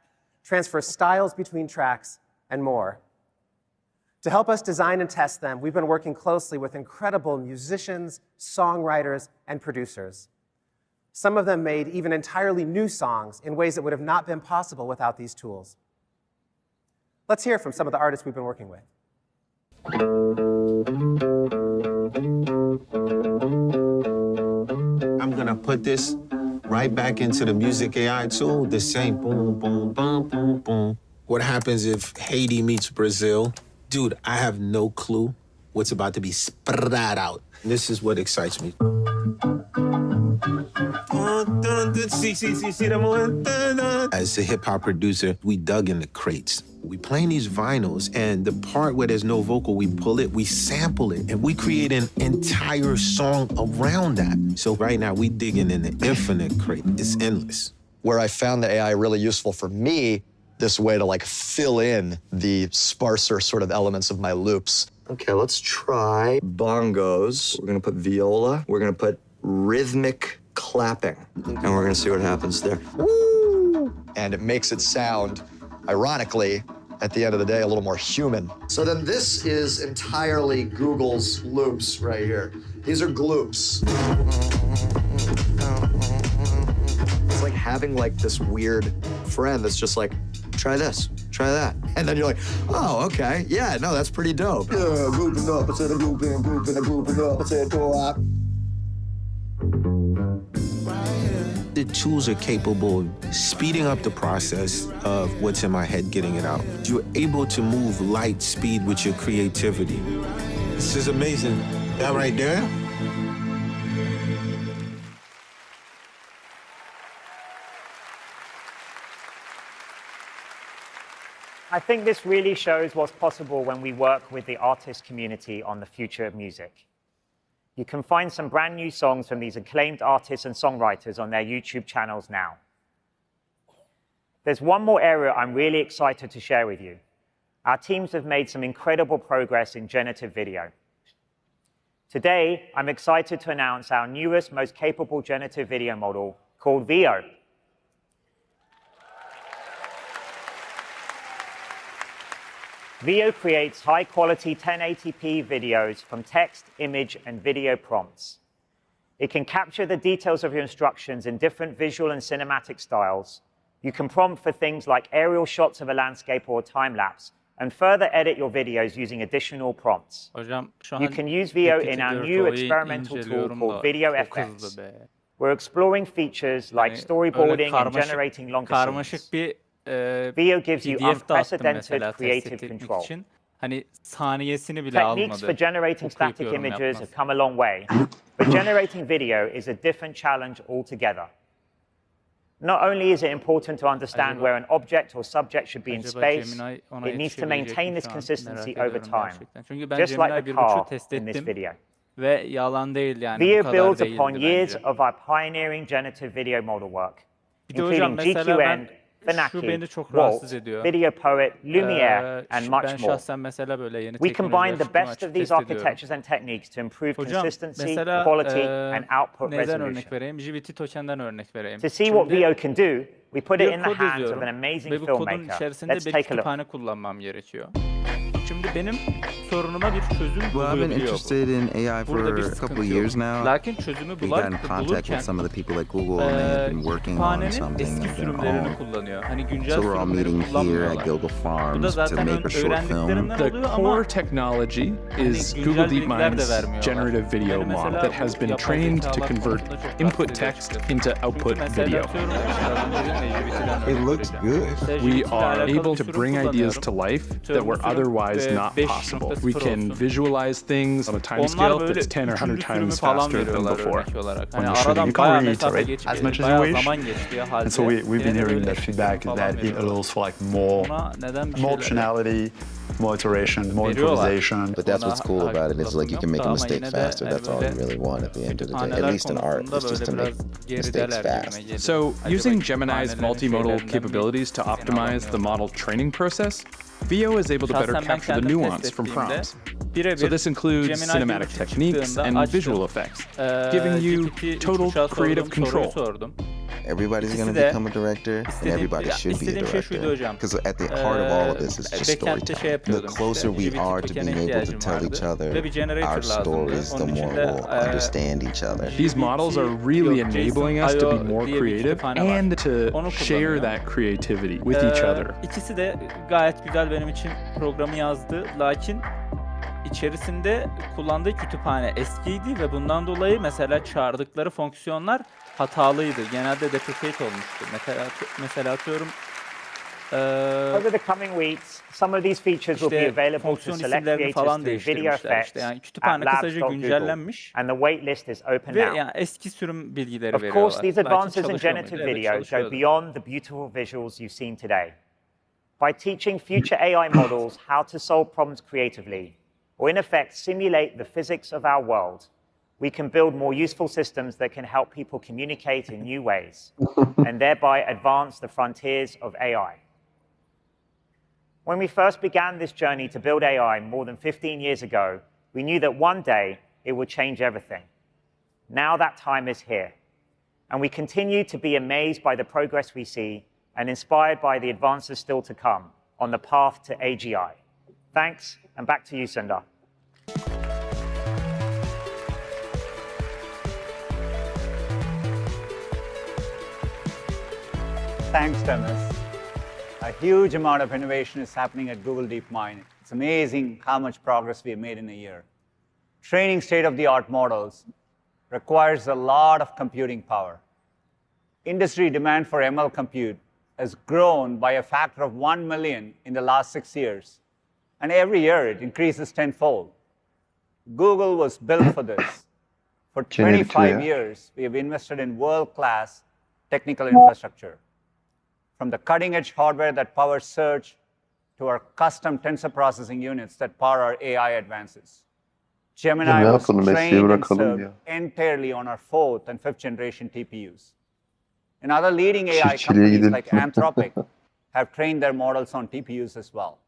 transfer styles between tracks, and more. To help us design and test them, we've been working closely with incredible musicians, songwriters, and producers. Some of them made even entirely new songs in ways that would have not been possible without these tools. Let's hear from some of the artists we've been working with. I'm gonna put this right back into the Music AI tool, the same boom, boom, boom, boom, boom. What happens if Haiti meets Brazil? Dude, I have no clue what's about to be spread out. This is what excites me. As a hip-hop producer, we dug in the crates. We playing these vinyls, and the part where there's no vocal, we pull it, we sample it, and we create an entire song around that. So right now, we digging in the infinite crate. It's endless. Where I found the AI really useful for me, this way to like fill in the sparser sort of elements of my loops. Okay, let's try bongos. We're gonna put viola. We're gonna put rhythmic clapping. And we're gonna see what happens there. Woo! And it makes it sound, ironically, at the end of the day, a little more human. So then this is entirely Google's loops right here. These are gloops. It's like having like this weird friend that's just like, try this, try that. And then you're like, oh, okay, yeah, no, that's pretty dope. Yeah, grouping up, instead of grouping up, instead of go up. The tools are capable of speeding up the process of what's in my head, getting it out. You're able to move light speed with your creativity. This is amazing. That right there? I think this really shows what's possible when we work with the artist community on the future of music. You can find some brand new songs from these acclaimed artists and songwriters on their YouTube channels now. There's one more area I'm really excited to share with you. Our teams have made some incredible progress in generative video. Today, I'm excited to announce our newest, most capable generative video model called VO. Veo creates high-quality 1080p videos from text, image, and video prompts. It can capture the details of your instructions in different visual and cinematic styles. You can prompt for things like aerial shots of a landscape or a time-lapse, and further edit your videos using additional prompts. You can use Veo in our new experimental tool called Video FX. We're exploring features like storyboarding and generating longer scenes. Veo gives you unprecedented creative control. Hani saniyesini bile Techniques for generating static images have come a long way, but generating video is a different challenge altogether. Not only is it important to understand where an object or subject should be in space, it needs to maintain this consistency over time, just like the car in this video. Ve yalan değil yani. Veo builds upon years of our pioneering generative video model work, including GQN, Fenaki, Walt, Video Poet, Lumiere, and much more. We combine the best of these architectures and techniques to improve consistency, quality, and output resolution. To see what Veo can do, we put it in the hands of an amazing filmmaker. Let's take a look. Şimdi benim sorunuma bir çözüm Well, I've been interested in AI for a couple of years now. Lakin çözümü We got in contact with some of the people at Google and they have been working on something of their own. So we're all meeting here at Google Farms to make a short film. The core technology is Google DeepMind's generative video model that has been trained to convert input text into output video. It looks good. We are able to bring ideas to life that were otherwise not possible. We can visualize things on a timescale that's 10 or 100 times faster than before. When you're shooting, you can't really iterate as much as you wish. And so we've been hearing that feedback is that it allows for like more optionality, more iteration, more improvisation. But that's what's cool about it, is like you can make a mistake faster. That's all you really want at the end of the day. At least in art, it's just to make mistakes fast. So using Gemini's multimodal capabilities to optimize the model training process, Veo is able to better capture the nuance from prompts. So this includes cinematic techniques and visual effects, giving you total creative control. Everybody's going to become a director, and everybody should be a director. Because at the heart of all of this is just storytelling. The closer we are to being able to tell each other our stories, the more we'll understand each other. These models are really enabling us to be more creative and to share that creativity with each other. İkisi de gayet güzel benim için programı yazdı. Lakin içerisinde kullandığı kütüphane eskiydi ve bundan dolayı mesela çağırdıkları fonksiyonlar hatalıydı. Genelde deprecate olmuştu. Mesela atıyorum over the coming weeks, some of these features will be available to select creators through Video Effects at labs.google, and the waitlist is open now. Of course, these advances in generative video go beyond the beautiful visuals you've seen today. By teaching future AI models how to solve problems creatively, or in effect simulate the physics of our world, we can build more useful systems that can help people communicate in new ways, and thereby advance the frontiers of AI. When we first began this journey to build AI more than 15 years ago, we knew that one day it would change everything. Now that time is here, and we continue to be amazed by the progress we see and inspired by the advances still to come on the path to AGI. Thanks, and back to you, Sundar. Thanks, Dennis. A huge amount of innovation is happening at Google DeepMind. It's amazing how much progress we have made in a year. Training state-of-the-art models requires a lot of computing power. Industry demand for ML compute has grown by a factor of 1 million in the last 6 years. And every year it increases tenfold. Google was built for this. For 25 years, we have invested in world-class technical infrastructure. From the cutting-edge hardware that powers search to our custom tensor processing units that power our AI advances. Gemini was trained and served entirely on our 4th and 5th generation TPUs. And other leading AI companies like Anthropic have trained their models on TPUs as well.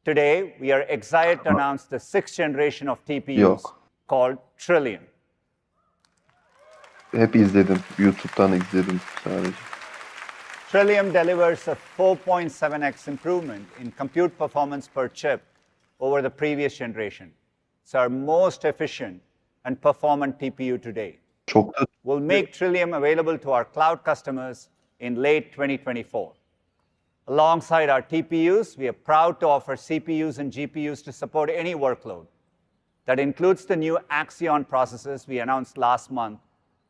Today, we are excited to announce the 6th generation of TPUs called Trillion. Hep izledim. YouTube'dan izledim sadece. Trillium delivers a 4.7x improvement in compute performance per chip over the previous generation. It's our most efficient and performant TPU today. We'll make Trillium available to our cloud customers in late 2024. Alongside our TPUs, we are proud to offer CPUs and GPUs to support any workload. That includes the new Axion processors we announced last month,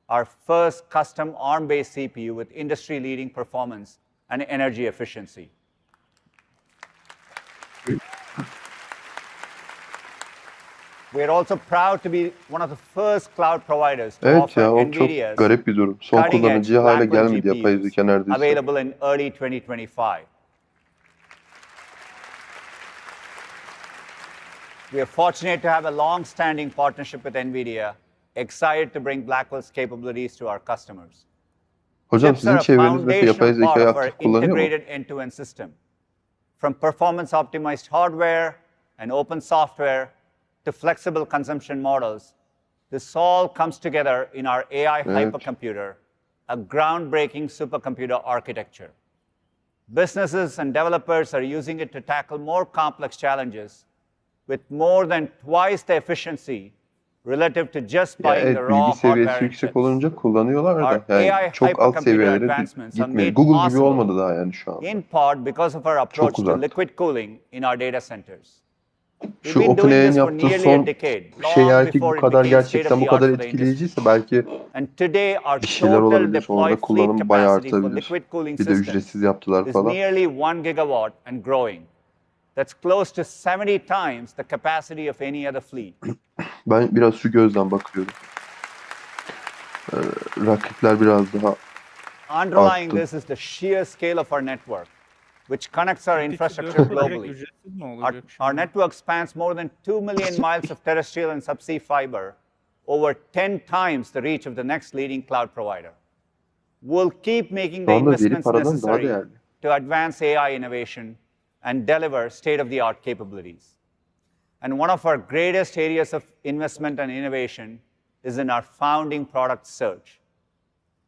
our first custom ARM-based CPU with industry-leading performance and energy efficiency. We're also proud to be one of the first cloud providers to offer NVIDIA's garip bir durum. Son kullanıcıya hale gelmedi yapay zeka neredeyse. Available in early 2025. We are fortunate to have a long-standing partnership with NVIDIA, excited to bring Blackwell's capabilities to our customers. Hocam sizin çevrenizde yapay zekayı aktif kullanıyor mu? Integrated end-to-end system. From performance-optimized hardware and open software to flexible consumption models, this all comes together in our AI hypercomputer, a groundbreaking supercomputer architecture. Businesses and developers are using it to tackle more complex challenges with more than twice the efficiency relative to just buying the raw bilgi seviyesi hardware. yüksek olunca kullanıyorlar da yani çok alt seviyelere gitmedi. Google gibi olmadı daha yani şu an. In part because of our approach to liquid cooling in our data centers. Şu OpenAI'nin yaptığı son şey eğer ki bu kadar gerçekten bu kadar etkileyiciyse belki bir şeyler olabilir. Sonra da kullanım bayağı artabilir. Bir de ücretsiz yaptılar falan. Nearly 1 gigawatt and growing. That's close to 70 times the capacity of any other fleet. Ben biraz şu gözden bakıyorum. Rakipler biraz daha Underlying this is the sheer scale of our network, which connects our infrastructure globally. Our network spans more than 2 million miles of terrestrial and subsea fiber, over 10 times the reach of the next leading cloud provider. We'll keep making the investments necessary to advance AI innovation and deliver state-of-the-art capabilities. And one of our greatest areas of investment and innovation is in our founding product, Search.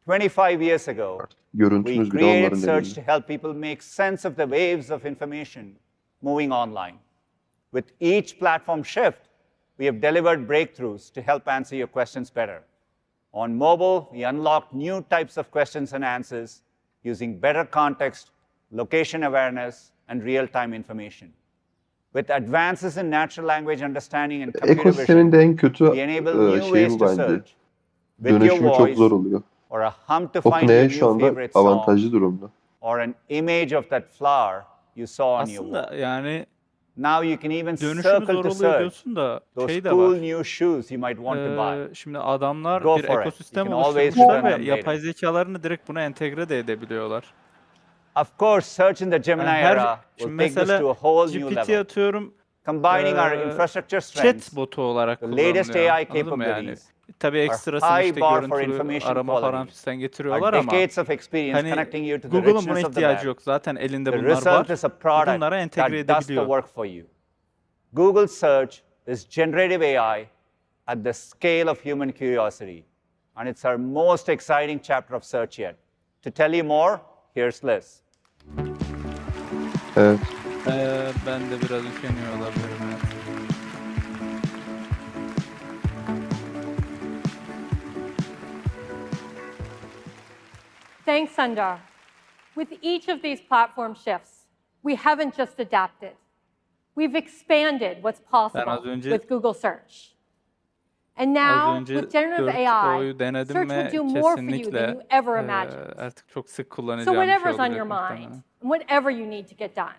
25 years ago, we created Search to help people make sense of the waves of information moving online. With each platform shift, we have delivered breakthroughs to help answer your questions better. On mobile, we unlocked new types of questions and answers using better context, location awareness, and real-time information. With advances in natural language understanding and computer vision, we enable new ways to search with your voice, or a hum to find your new favorite song, or an image of that flower you saw on your wall. Now you can even circle to search those cool new shoes you might want to buy. Şimdi adamlar Go bir for it. ekosistem You can always oluşturmuşlar return ve them yapay later. zekalarını direkt buna entegre de edebiliyorlar. Of course, search in the Gemini era will take this to a whole new GPT level. atıyorum, Combining our infrastructure strengths, chat botu olarak the latest kullanılıyor. AI Anladın mı yani? capabilities, Tabii ekstrasını high işte bar for görüntülü information arama falan quality, fistan getiriyorlar our ama decades of experience connecting you to the Google'ın buna richness of the ihtiyacı web. yok. Zaten elinde The bunlar var. result is a product Bunlara entegre that does the edebiliyor. work for you. Google Search is generative AI at the scale of human curiosity, and it's our most exciting chapter of search yet. To tell you more, here's Liz. Evet. Ben de biraz üşeniyor olabilirim. Evet. Thanks, Sundar. With each of these platform shifts, we haven't just adapted. We've expanded what's possible with Google Search. And now, with generative AI, Search will do more for you than you ever imagined. Artık çok sık kullanacağım So bir şey whatever's on olacak your muhtemelen. mind, and whatever you need to get done,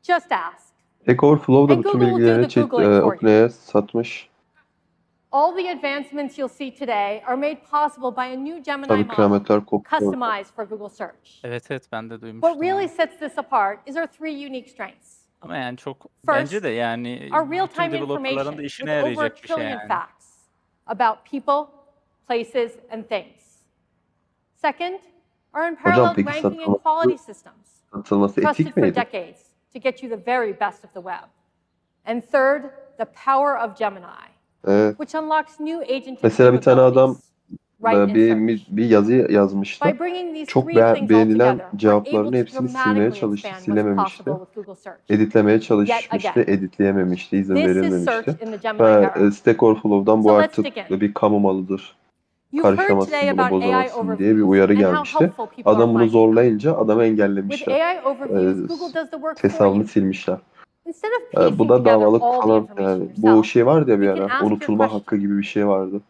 just ask. Stack Overflow da And bütün Google will do bilgilerini the Googling for you. OpenAI'ye satmış. All the advancements you'll see today are made possible by a new Gemini Tabii model kıyametler koptu. customized for Google Search. Evet ben de duymuştum. What really sets this apart is our three unique strengths. Ama yani çok First, bence de yani our bütün real-time developerların information da with işine over a yarayacak bir şey trillion yani. facts about people, places, and things. Second, our unparalleled peki ranking and quality systems, Satılması trusted etik for miydi? decades to get you the very best of the web. And third, the power of Gemini, Evet. which unlocks new agentic Mesela bir tane adam capabilities bir yazı yazmıştı. Çok beğenilen cevapların hepsini silmeye çalıştı, silememişti. Editlemeye çalışmıştı, editleyememişti, izin verilmemişti. Ve Stack Overflow'dan bu artık bir kamu malıdır, karışamazsın, bunu bozamazsın diye bir uyarı gelmişti. Adam bunu zorlayınca adamı engellemişler. Hesabını silmişler. Bu da davalık falan, yani bu şey vardı ya bir ara, unutulma hakkı gibi bir şey vardı.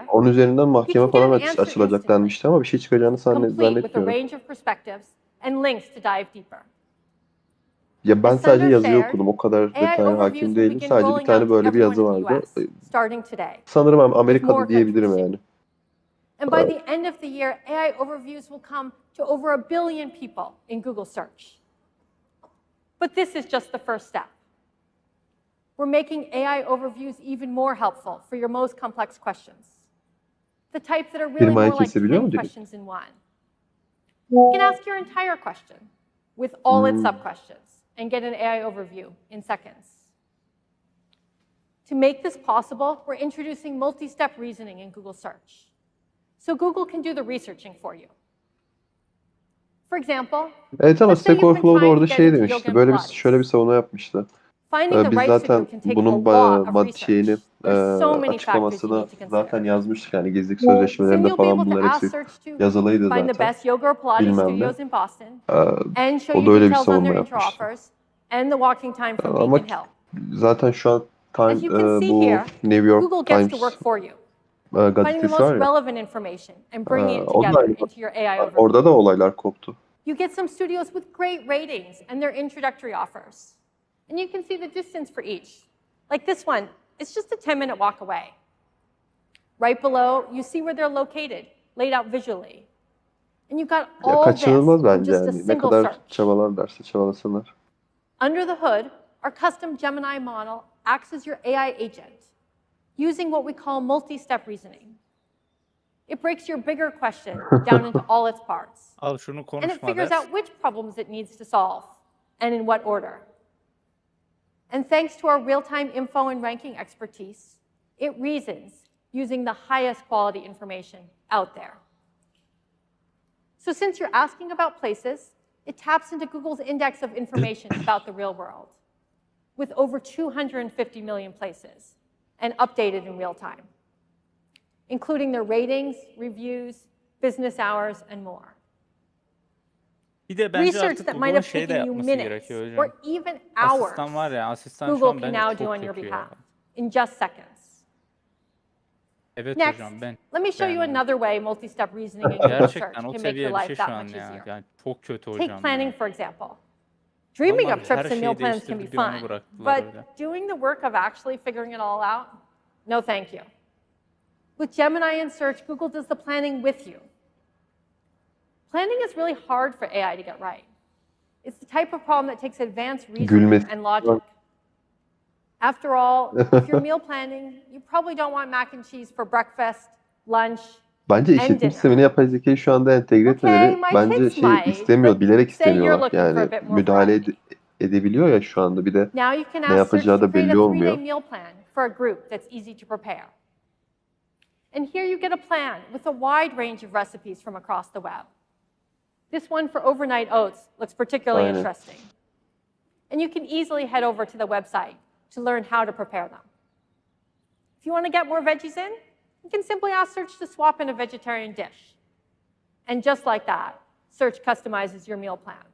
Onun üzerinden mahkeme falan açılacak denmişti ama bir şey çıkacağını zannetmiyorum. Ya ben sadece yazıyı okudum, o kadar detaya hakim değilim. Sadece bir tane böyle bir yazı vardı. Sanırım Amerika'da diyebilirim yani. And by the end of the year, AI overviews will come to over 1 billion people in Google search. But this is just the first step. We're making AI overviews even more helpful for your most complex questions. The type that are really more like 10 questions in one. You can ask your entire question with all its sub-questions and get an AI overview in seconds. To make this possible, we're introducing multi-step reasoning in Google search. So Google can do the researching for you. For example, evet ama Stack Overflow'da orada şey demişti, şöyle bir savunma yapmıştı. Biz zaten bunun şeyini, açıklamasını zaten yazmıştık, yani gizlilik sözleşmelerinde falan bunlar hepsi yazılıydı zaten. Bilmem ne. O da öyle bir savunma yapmıştı. Ama zaten şu an bu New York Times gazetesi var ya, orada da olaylar koptu. You get some studios with great ratings and their introductory offers. And you can see the distance for each. Like this one, it's just a 10-minute walk away. Right below, you see where they're located, laid out visually. And you've got all this in just a single search. Çabalarlarsa çabalasınlar. Under the hood, our custom Gemini model acts as your AI agent, using what we call multi-step reasoning. It breaks your bigger question down into all its parts. And it figures out which problems it needs to solve, and in what order. And thanks to our real-time info and ranking expertise, it reasons using the highest quality information out there. So since you're asking about places, it taps into Google's index of information about the real world, with over 250 million places, and updated in real time, including their ratings, reviews, business hours, and more. Research that might have taken you minutes or even hours, Google can now do on your behalf in just seconds. Next, let me show you another way multi-step reasoning in Google search can make your life that much easier. Take planning, for example. Dreaming up trips and meal plans can be fun, but doing the work of actually figuring it all out, no thank you. With Gemini and Search, Google does the planning with you. Planning is really hard for AI to get right. It's the type of problem that takes advanced reasoning and logic. After all, if you're meal planning, you probably don't want mac and cheese for breakfast, lunch, Bence işletim sistemini yapay zekayı şu anda entegre etmeleri bence istemiyor, bilerek istemiyorlar. Yani müdahale edebiliyor ya şu anda, bir de ne yapacağı da belli olmuyor. And here you get a plan with a wide range of recipes from across the web. This one for overnight oats looks particularly interesting. And you can easily head over to the website to learn how to prepare them. If you want to get more veggies in, you can simply ask Search to swap in a vegetarian dish. And just like that, Search customizes your meal plan.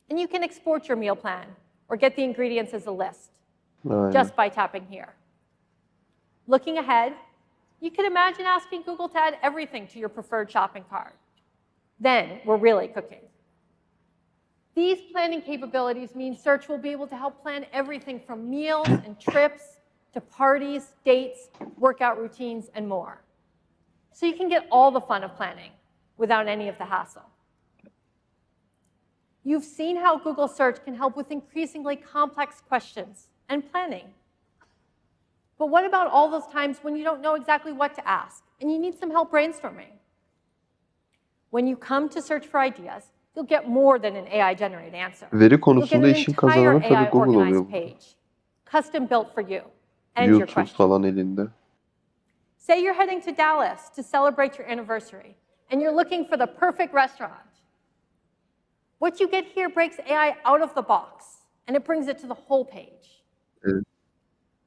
And you can export your meal plan or get the ingredients as a list just by tapping here. Looking ahead, you can imagine asking Google to add everything to your preferred shopping cart. Then we're really cooking. These planning capabilities mean Search will be able to help plan everything from meals and trips to parties, dates, workout routines, and more. So you can get all the fun of planning without any of the hassle. You've seen how Google Search can help with increasingly complex questions and planning. But what about all those times when you don't know exactly what to ask and you need some help brainstorming? When you come to search for ideas, you'll get more than an AI-generated answer. Veri konusunda işin kazananı tabii Google oluyor. Custom built for you and your YouTube falan elinde. Say you're heading to Dallas to celebrate your anniversary, and you're looking for the perfect restaurant. What you get here breaks AI out of the box, and it brings it to the whole page.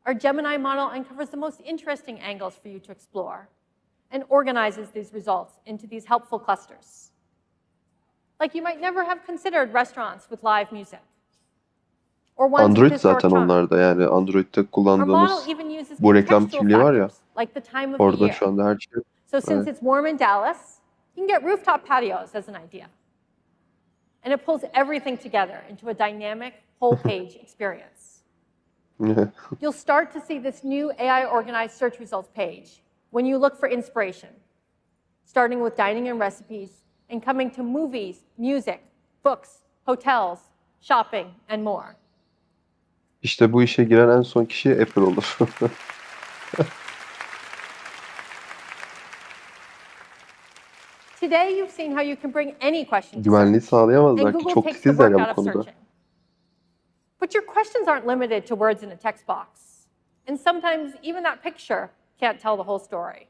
Our Gemini model uncovers the most interesting angles for you to explore and organizes these results into these helpful clusters. Like you might never have considered restaurants with live music. Or ones Android with historic zaten charm. onlarda, yani Android'de Our kullandığımız model even uses bu reklam contextual kimliği var ya, factors, like the time of the orada year. şu anda her şey. So since Evet. it's warm in Dallas, you can get rooftop patios as an idea. And it pulls everything together into a dynamic, whole-page experience. You'll start to see this new AI-organized search results page when you look for inspiration, starting with dining and recipes and coming to movies, music, books, hotels, shopping, and more. İşte bu işe giren en son kişi Apple olur. Today, you've seen how you can bring any question to Güvenliği search, sağlayamazlar and ki Google çok takes the titizler work ya out bu of konuda. searching. But your questions aren't limited to words in a text box. And sometimes even that picture can't tell the whole story.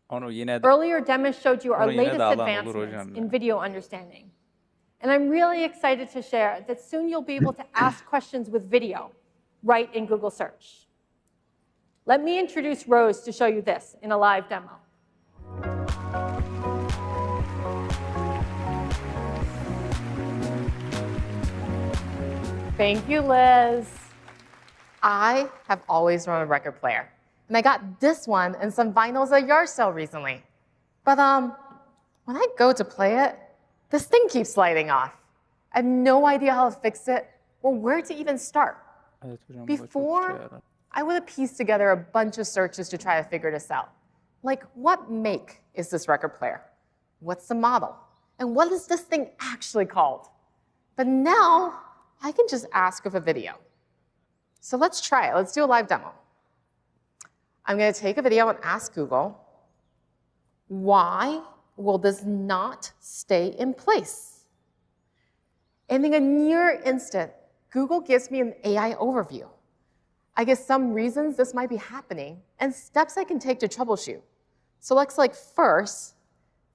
Onu yine de Earlier, Demis showed you our Onu yine de latest alan olur advancements hocam in ya. video understanding. And I'm really excited to share that soon you'll be able to ask questions with video right in Google Search. Let me introduce Rose to show you this in a live demo. Thank you, Liz. I have always run a record player, and I got this one and some vinyls at a yard sale recently. But when I go to play it, this thing keeps sliding off. I have no idea how to fix it or where to even start. Before, I would have pieced together a bunch of searches to try to figure this out. Like, what make is this record player? What's the model? And what is this thing actually called? But now, I can just ask of a video. So let's try it. Let's do a live demo. I'm going to take a video and ask Google, why will this not stay in place? And in a near instant, Google gives me an AI overview. I get some reasons this might be happening and steps I can take to troubleshoot. So looks like first,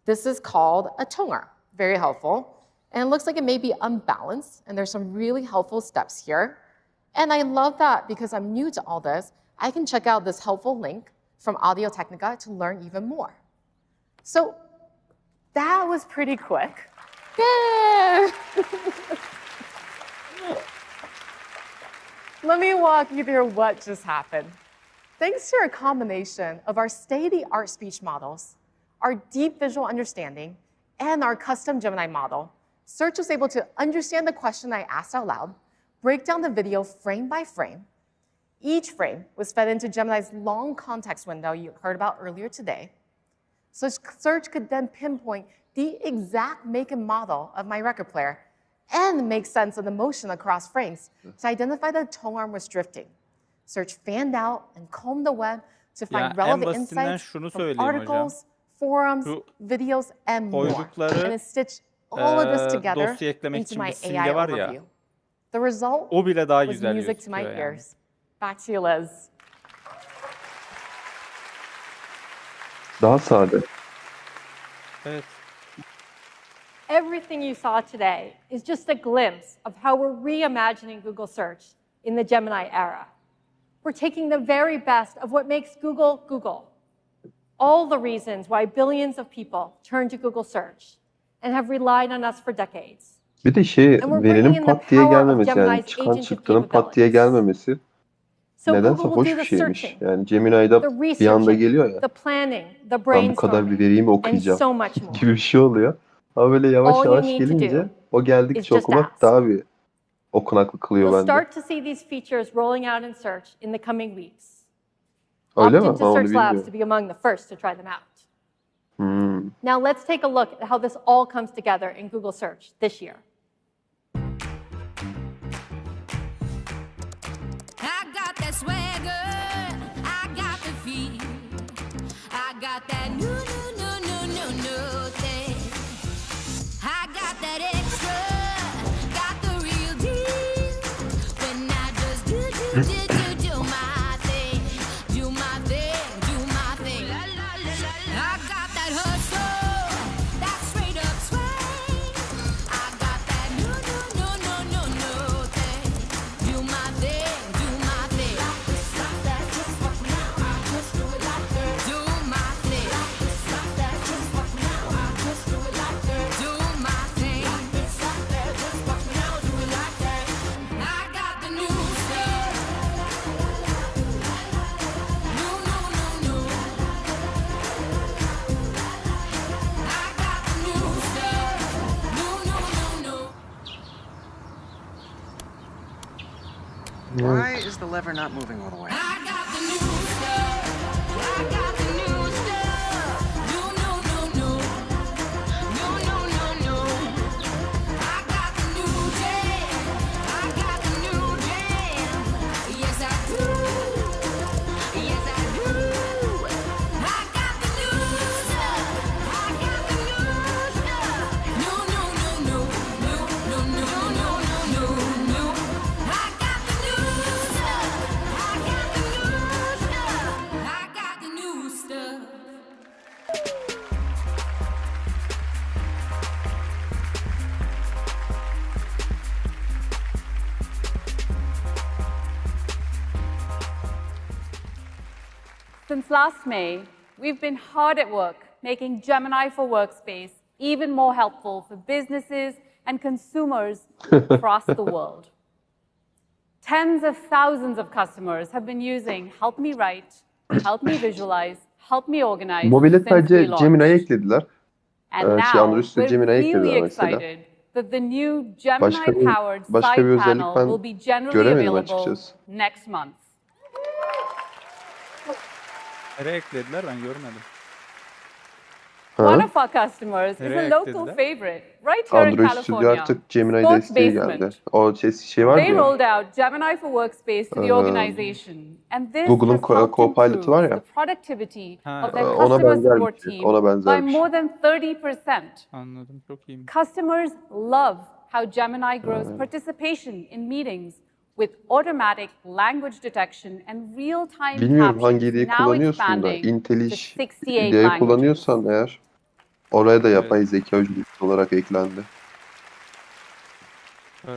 this is called a tone arm. Very helpful. And it looks like it may be unbalanced, and there's some really helpful steps here. And I love that because I'm new to all this, I can check out this helpful link from Audio Technica to learn even more. So that was pretty quick. Yeah. Let me walk you through what just happened. Thanks to a combination of our state-of-the-art speech models, our deep visual understanding, and our custom Gemini model, Search was able to understand the question I asked out loud, break down the video frame by frame. Each frame was fed into Gemini's long context window you heard about earlier today. So Search could then pinpoint the exact make and model of my record player and make sense of the motion across frames to identify that the tone arm was drifting. Search fanned out and combed the web to find relevant insights from articles, forums, videos, and more. And it stitched all of this together into my AI overview. The result was music to my ears. Back to you, Liz. Daha sade. Evet. Everything you saw today is just a glimpse of how we're reimagining Google Search in the Gemini era. We're taking the very best of what makes Google, Google. All the reasons why billions of people turn to Google Search and have relied on us for decades. Bir de verinin pat diye gelmemesi, yani çıkan çıktının pat diye gelmemesi nedense hoş bir şeymiş. Yani Gemini'de bir anda geliyor ya, ben bu kadar bir veriyi mi okuyacağım gibi bir şey oluyor. Ama böyle yavaş yavaş gelince o geldikçe okumak daha bir okunaklı kılıyor bende. Start to see these features rolling out in Search in the coming weeks. Öyle mi? Opt into Search Labs to be among the first to try them out. Now let's take a look at how this all comes together in Google Search this year. I got that swagger, I got the feel, I got that new thing. I got that extra, got the real deal. When I just do my thing, do my thing, do my thing. Why is the lever not moving all the way? Since last May, we've been hard at work making Gemini for Workspace even more helpful for businesses and consumers across the world. Tens of thousands of customers have been using Help Me Write, Help Me Visualize, Help Me Organize Mobile since we sadece launched. Gemini'yi eklediler. And now Android üstüne we're Gemini'yi really eklediler mesela. excited that the new Başka Gemini-powered bir side özellik panel ben will be generally göremedim available açıkçası. next month. Nereye eklediler ben görmedim. One of our customers is Nereye a local eklediler? favorite right here in Android Studio California. artık Gemini Sports desteği Basement. geldi. O şey var They ya. rolled out Gemini for Workspace to the organization, and this Google'ın has helped co-pilot'ı var improve ya. the productivity Ha, of their ona customer benzer support bir şey. team Ona by benzer bir şey. more than 30%. Anladım çok iyiymiş. Customers love how Gemini grows participation in meetings with automatic language detection and real-time Bilmiyorum hangi captions IDE'yi now kullanıyorsun da. expanding to IntelliJ 68 IDE'yi languages. kullanıyorsan eğer oraya da yapay zeka ücreti olarak eklendi.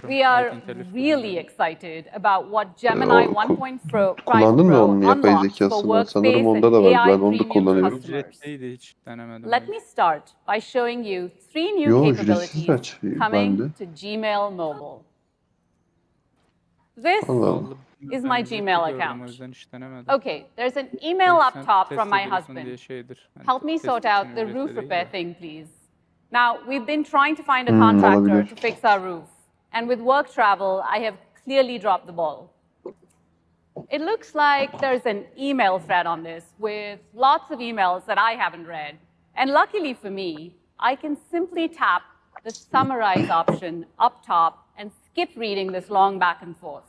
We are really excited about what Gemini 1.0 Kullandın mı onun yapay unlocks for zekasını? Sanırım Workspace onda and da var. AI Ben onu da premium kullanıyorum. customers. Ücretliydi hiç denemedim. Let me start by showing you 3 new Yo, ücretsiz capabilities bende. coming to Gmail Mobile. This Allah Allah. is my Gmail O account. yüzden hiç denemedim. Okay, there's an email up Sen top test from my ediyorsun husband. diye şeydir. Yani Help me test sort için out the ücretli roof değil repair de. thing, please. Now, we've been trying to find a contractor olabilir. to fix our roof. And with work travel, I have clearly dropped the ball. It looks like there's an email thread on this with lots of emails that I haven't read. And luckily for me, I can simply tap the summarize option up top and skip reading this long back and forth.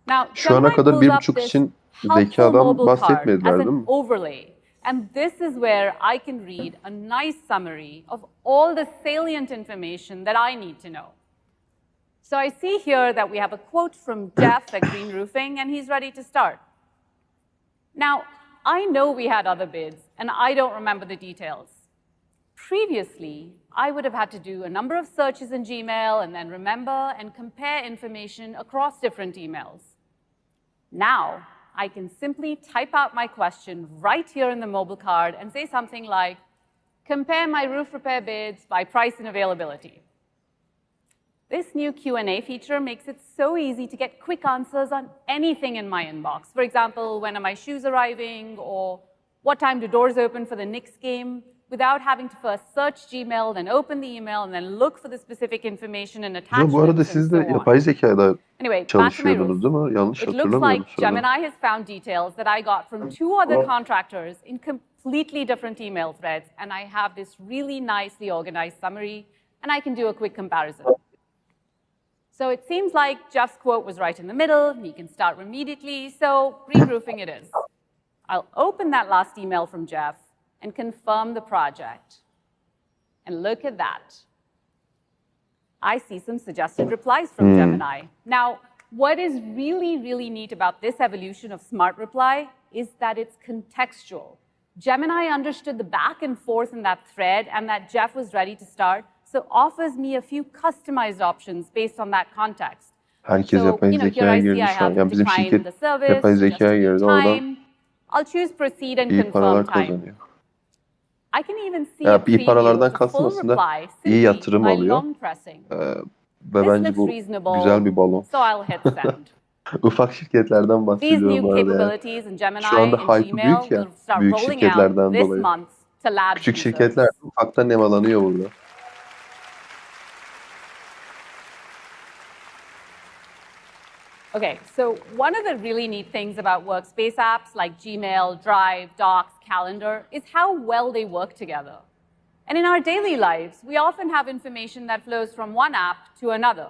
Now, Şu ana Gemini kadar pulls up 1,5 this için helpful zekadan mobile card bahsetmediler as değil an mi? overlay. And this is where I can read a nice summary of all the salient information that I need to know. So I see here that we have a quote from Jeff at Green Roofing, and he's ready to start. Now, I know we had other bids, and I don't remember the details. Previously, I would have had to do a number of searches in Gmail and then remember and compare information across different emails. Now, I can simply type out my question right here in the mobile card and say something like, compare my roof repair bids by price and availability. This new Q&A feature makes it so easy to get quick answers on anything in my inbox. For example, when are my shoes arriving, or what time do doors open for the Knicks game, without having to first search Gmail, then open the email, and then look for the specific information and Ya attachments bu arada and siz so de on. yapay zekada Anyway, back to my roof. çalışıyordunuz değil mi? Yanlış It looks hatırlamıyorum like sanırım. Gemini has found details that I got from 2 other contractors in completely different email threads, and I have this really nicely organized summary, and I can do a quick comparison. So it seems like Jeff's quote was right in the middle, and he can start immediately, so green roofing it is. I'll open that last email from Jeff and confirm the project. And look at that. I see some suggested replies from Gemini. Now, what is really, really neat about this evolution of Smart Reply is that it's contextual. Gemini understood the back and forth in that thread and that Jeff was ready to start, so offers me a few customized options based on that context. Herkes So, yapay here zekaya I see girdi I şu an. have Yani bizim declined şirket the service, yapay zekaya just girdi. Oradan time. I'll choose proceed and iyi confirm paralar time. kazanıyor. I can even see Ya a iyi preview paralardan of the kastım full aslında reply iyi simply yatırım by alıyor. long pressing. Ve This bence looks bu reasonable, güzel bir balon. so I'll hit send. Ufak şirketlerden These bahsediyorum new bu arada ya. capabilities in Gemini Şu anda and hype'ı Gmail büyük ya. will start Büyük rolling out şirketlerden this dolayı. month to lab Küçük users. şirketler ufaktan nemalanıyor burada. Okay, so one of the really neat things about workspace apps like Gmail, Drive, Docs, Calendar is how well they work together. And in our daily lives, we often have information that flows from one app to another,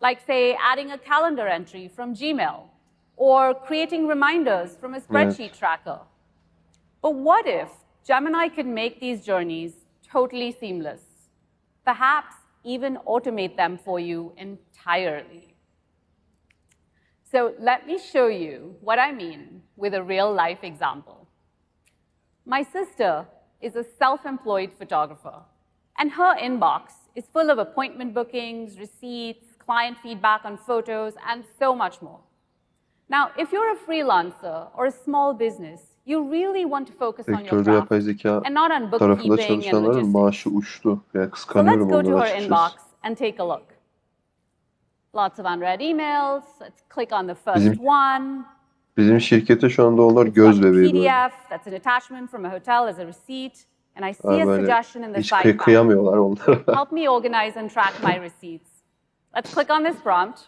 like, say, adding a calendar entry from Gmail or creating reminders from a spreadsheet tracker. But what if Gemini could make these journeys totally seamless? Perhaps even automate them for you entirely. So let me show you what I mean with a real-life example. My sister is a self-employed photographer, and her inbox is full of appointment bookings, receipts, client feedback on photos, and so much more. Now, if you're a freelancer or a small business, you really want to focus on your Sektörde yapay craft zeka and not on tarafında bookkeeping and çalışanların logistics. maaşı uçtu. Yani So let's kıskanıyorum go to onları her açıkçası. inbox and take a look. Lots of unread emails. Let's click on the first Bizim one. bizim şirkete şu anda onlar göz bebeği böyle. PDF, that's an attachment from a hotel as a receipt. And I see a Böyle suggestion in the hiç side panel. kıyamıyorlar onlara. Help me organize and track my receipts. Let's click on this prompt.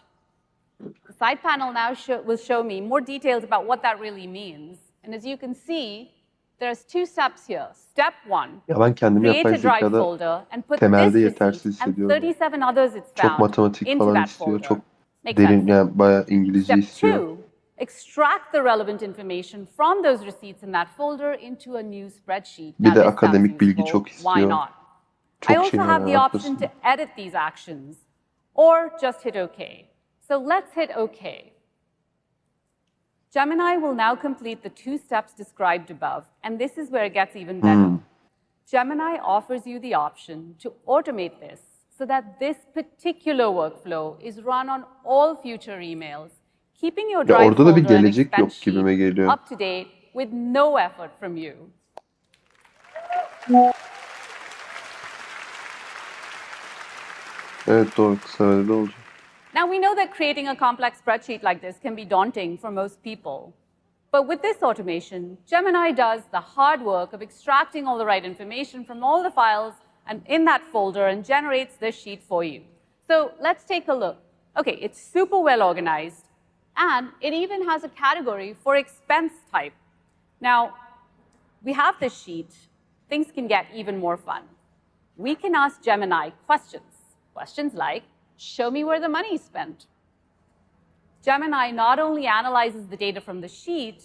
The side panel now will show me more details about what that really means. And as you can see, there's two steps here. Step one, Ya ben kendimi create yapay a drive zekada folder and put this temelde receipt yetersiz and hissediyorum. 37 others it's Çok found matematik into falan that istiyor. folder. Çok Makes derin sense. yani bayağı İngilizce Step istiyor. two, extract the relevant information from those receipts in that folder into a new spreadsheet. Bir Now, de this akademik sounds bilgi useful. çok Why istiyor. not? I Çok also şey have var, the option haklısın. to edit these actions or just hit OK. So let's hit OK. Gemini will now complete the two steps described above, and this is where it gets even better. Gemini offers you the option to automate this so that this particular workflow is run on all future emails, keeping your Ya drive orada da bir folder and gelecek expense yok gibime sheet geliyor. up to date with no effort from you. Evet doğru, kısa vadede olacak. Now, we know that creating a complex spreadsheet like this can be daunting for most people. But with this automation, Gemini does the hard work of extracting all the right information from all the files and in that folder and generates this sheet for you. So let's take a look. Okay, it's super well organized, and it even has a category for expense type. Now, we have this sheet. Things can get even more fun. We can ask Gemini questions. Questions like, show me where the money is spent. Gemini not only analyzes the data from the sheet,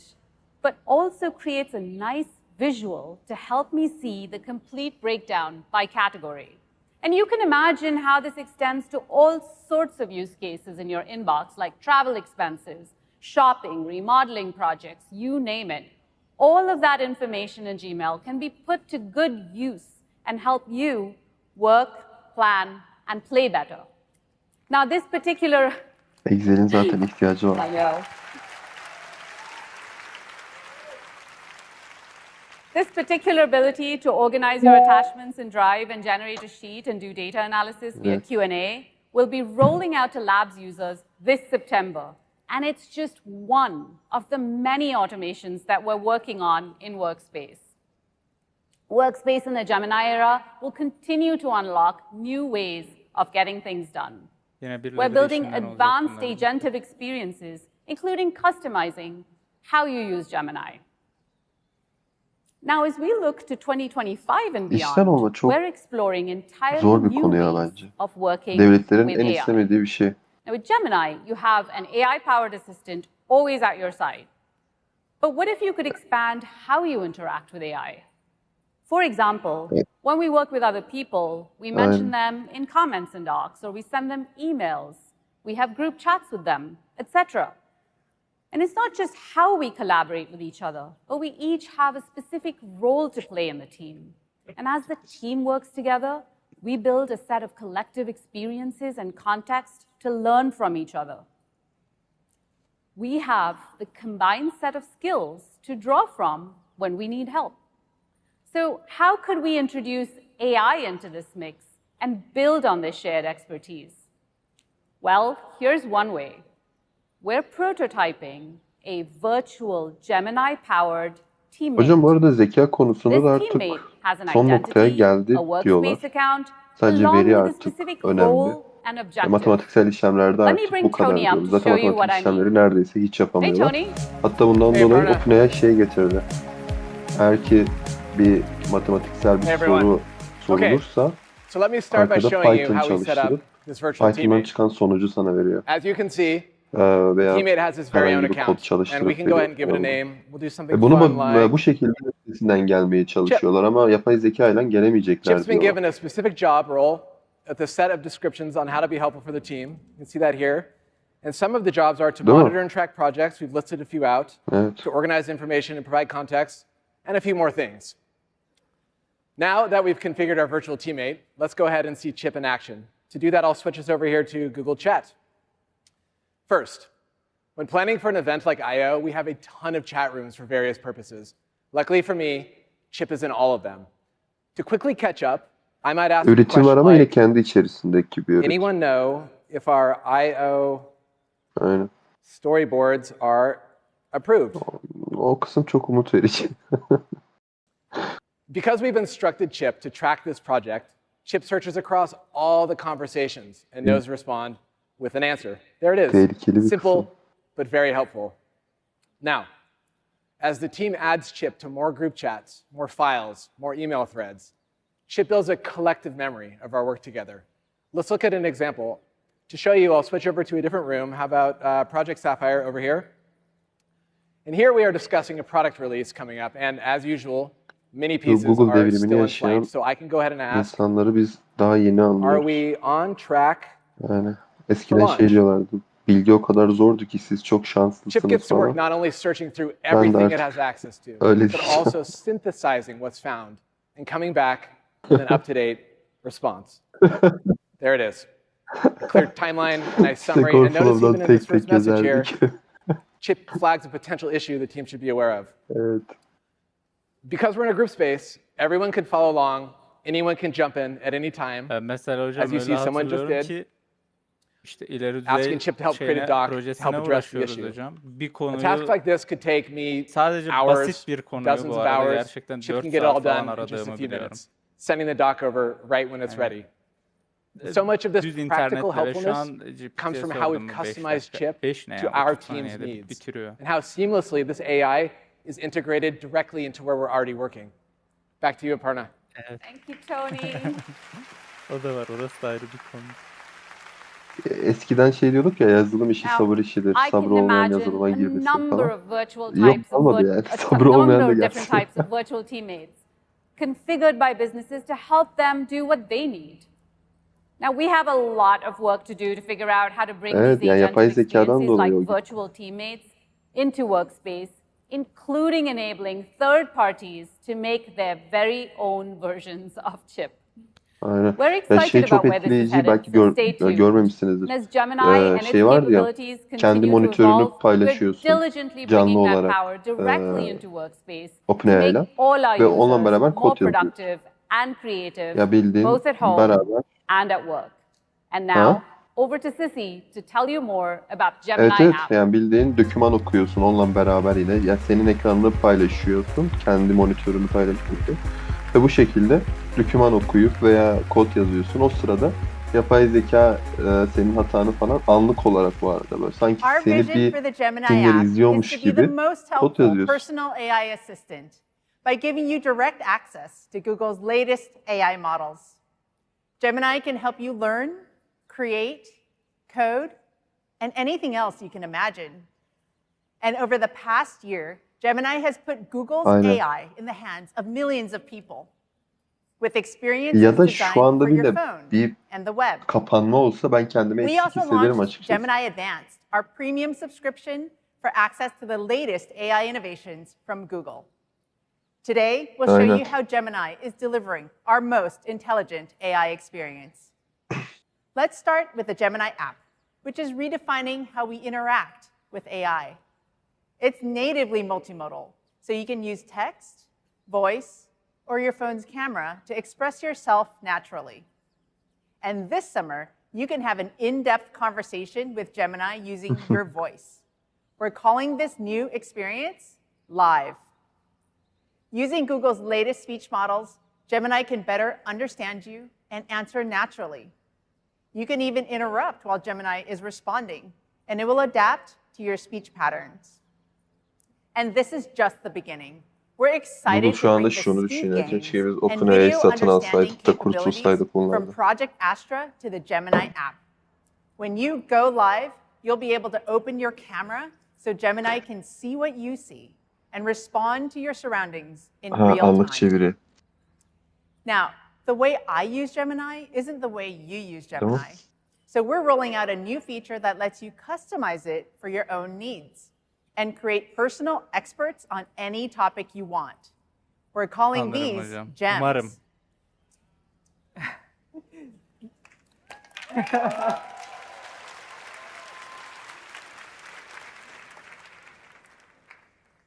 but also creates a nice visual to help me see the complete breakdown by category. And you can imagine how this extends to all sorts of use cases in your inbox, like travel expenses, shopping, remodeling projects, you name it. All of that information in Gmail can be put to good use and help you work, plan, and play better. Now, this particular Excel'in zaten ihtiyacı var. I know. This particular ability to organize your attachments in Drive and generate a sheet and do data analysis via Q&A will be rolling out to Labs users this September. And it's just one of the many automations that we're working on in Workspace. Workspace in the Gemini era will continue to unlock new ways of getting things done. We're building advanced agentive experiences, including customizing how you use Gemini. Now, as we look to 2025 and İşten olma beyond, çok we're exploring entirely zor bir new konu ya ways bence. of working Devletlerin with en AI. istemediği bir şey. Now, with Gemini, you have an AI-powered assistant always at your side. But what if you could expand how you interact with AI? For example, when we work with other people, we mention them in comments in docs, or we send them emails, we have group chats with them, etc. And it's not just how we collaborate with each other, but we each have a specific role to play in the team. And as the team works together, we build a set of collective experiences and context to learn from each other. We have the combined set of skills to draw from when we need help. So how could we introduce AI into this mix and build on this shared expertise? Well, here's one way. We're prototyping a virtual Gemini-powered teammate. Hocam bu arada zeka konusunda da This artık teammate has an son noktaya identity, geldi a diyorlar. workspace account, Sadece along veri with a artık specific önemli. role and objective. Matematiksel işlemlerde Let me artık bring bu kadar Tony up diyoruz. to Zaten show you what matematik I mean. işlemleri neredeyse hiç Hey yapamıyorlar. Tony. Hatta bundan Hey, dolayı Barna. OpenAI şey getirdi. Eğer ki bir matematiksel bir Hey, everyone. soru sorulursa So let me start by arkada showing you Python how we set up çalıştırıp this virtual Python'dan teammate. çıkan sonucu sana veriyor. As you can see, Veya teammate has its very own herhangi bir kod account, and çalıştırıp we can go ahead and give it a veriyor. name. We'll do something Bunu fun like bu şekilde üstesinden gelmeye çalışıyorlar ama yapay zeka ile gelemeyecekler Chip's been diyorlar. given a specific job role with a set of descriptions on how to be helpful for the team. You can see that here. And some of the jobs are to Değil mi? monitor and track projects. We've listed a few out. Evet. To organize information and provide context, and a few more things. Now that we've configured our virtual teammate, let's go ahead and see Chip in action. To do that, I'll switch us over here to Google Chat. First, when planning for an event like I.O., we have a ton of chat rooms for various purposes. Luckily for me, Chip is in all of them. To quickly catch up, I might ask a Üretim var question ama yine like, kendi içerisindeki bir üretim. anyone know if our I.O. Aynen. storyboards are approved? O kısım çok umut verici. Because we've instructed Chip to track this project, Chip searches across all the conversations and knows to respond with an answer. There it Tehlikeli bir is. Simple, kısım. but very helpful. Now, as the team adds Chip to more group chats, more files, more email threads, Chip builds a collective memory of our work together. Let's look at an example. To show you, I'll switch over to a different room. How about Project Sapphire over here? And here we are discussing a product release coming up, and as usual, many pieces Google are devrimini still in yaşayan flight. So I can go ahead and ask, insanları biz daha yeni are anlıyoruz. we on track? Yani eskiden şey diyorlardı. Bilgi o kadar zordu ki siz çok Chip şanslısınız gets to work falan. not only searching through Ben de everything it artık has access to, öyle but diyeceğim. also synthesizing what's found and coming back with an up-to-date response. There it is. A clear timeline, a nice summary, Stack and notice Overflow'dan even in this tek first tek message here, yazardık. Chip flags a potential issue the team should be aware of. Evet. Because we're in a group space, everyone can follow along, anyone can jump in at any time. Mesela hocam As you öyle see, someone just hatırlıyorum did. ki işte ileri Asking düzey Chip to help create a doc to projesine help address the uğraşıyoruz issue. hocam. Bir A konuyu task like this could take me sadece hours, basit bir konuyu dozens bu of arada hours. gerçekten Chip 4 can get it all saat falan done in just a aradığımı few biliyorum. minutes, sending the doc over right when it's ready. So much of this Düz practical internetle ve şu helpfulness an comes from GPT'ye how we've sordum 5 customized dakika. Chip 5 ne to ya? our 30 team's saniyede needs, bitiriyor. and how seamlessly this AI is integrated directly into where we're already working. Back to you, Aparna. Evet. Thank you, Tony. O da var, orası da ayrı bir konu. Eskiden şey diyorduk ya, yazılım işi Now, sabır işidir. I Sabrı can olmayan imagine yazılıma a girmesin number falan. of virtual Yok types of olmadı yani. a Sabrı olmayan da number of different gelsin. types of virtual teammates configured by businesses to help them do what they need. Now we have a lot of work to do to figure out how to bring Evet, these yani yapay agentic zekadan experiences dolayı like o. virtual teammates into workspace, including enabling third parties to make their very own versions of Chip. Aynen. We're Ya excited şey çok about where this is etkileyici, headed, belki so stay tuned. görmemişsinizdir. As Gemini and its Şey vardı ya, capabilities kendi continue to monitörünü evolve, we're paylaşıyorsun diligently canlı bringing that olarak power directly into workspace to OpenAI'la make all our ve onunla users beraber more kod yazıyorsun. productive and creative, Ya bildiğin both at home beraber. and at work. And now, Ha? over to Sissy to tell you more about Gemini Evet evet, app. yani bildiğin doküman okuyorsun onunla beraber yine. Ya senin ekranını paylaşıyorsun, kendi monitörünü paylaşıyorsun. Ve bu şekilde doküman okuyup veya kod yazıyorsun. O sırada yapay zeka senin hatanı falan anlık olarak bu arada böyle sanki Our seni vision bir for the Gemini dinler app izliyormuş is to be the gibi most kod helpful yazıyorsun. personal AI assistant by giving you direct access to Google's latest AI models. Gemini can help you learn, create, code, and anything else you can imagine. And over the past year, Gemini has put Google's Aynen. AI in the hands of millions of people with experiences Ya da designed şu anda for your bile phone bir and the web. kapanma olsa ben kendimi We eksik also hissederim launched açıkçası. Gemini Advanced, our premium subscription for access to the latest AI innovations from Google. Today, we'll show Aynen. you how Gemini is delivering our most intelligent AI experience. Let's start with the Gemini app, which is redefining how we interact with AI. It's natively multimodal, so you can use text, voice, or your phone's camera to express yourself naturally. And this summer, you can have an in-depth conversation with Gemini using your voice. We're calling this new experience Live. Using Google's latest speech models, Gemini can better understand you and answer naturally. You can even interrupt while Gemini is responding, and it will adapt to your speech patterns. And this is just the beginning. We're excited Google şu to anda bring the şunu speed düşünüyor. gains Keşke biz and OpenAI'yi video satın understanding alsaydık da capabilities kurtulsaydık from bunlardan. Project Astra to the Gemini app. When you go live, you'll be able to open your camera so Gemini can see what you see and respond to your surroundings in real Anlık time. çeviri. Now, the way I use Gemini isn't the way you use Gemini. Tamam. So we're rolling out a new feature that lets you customize it for your own needs and create personal experts on any topic you want. We're calling Anlarım these hocam. gems. Umarım.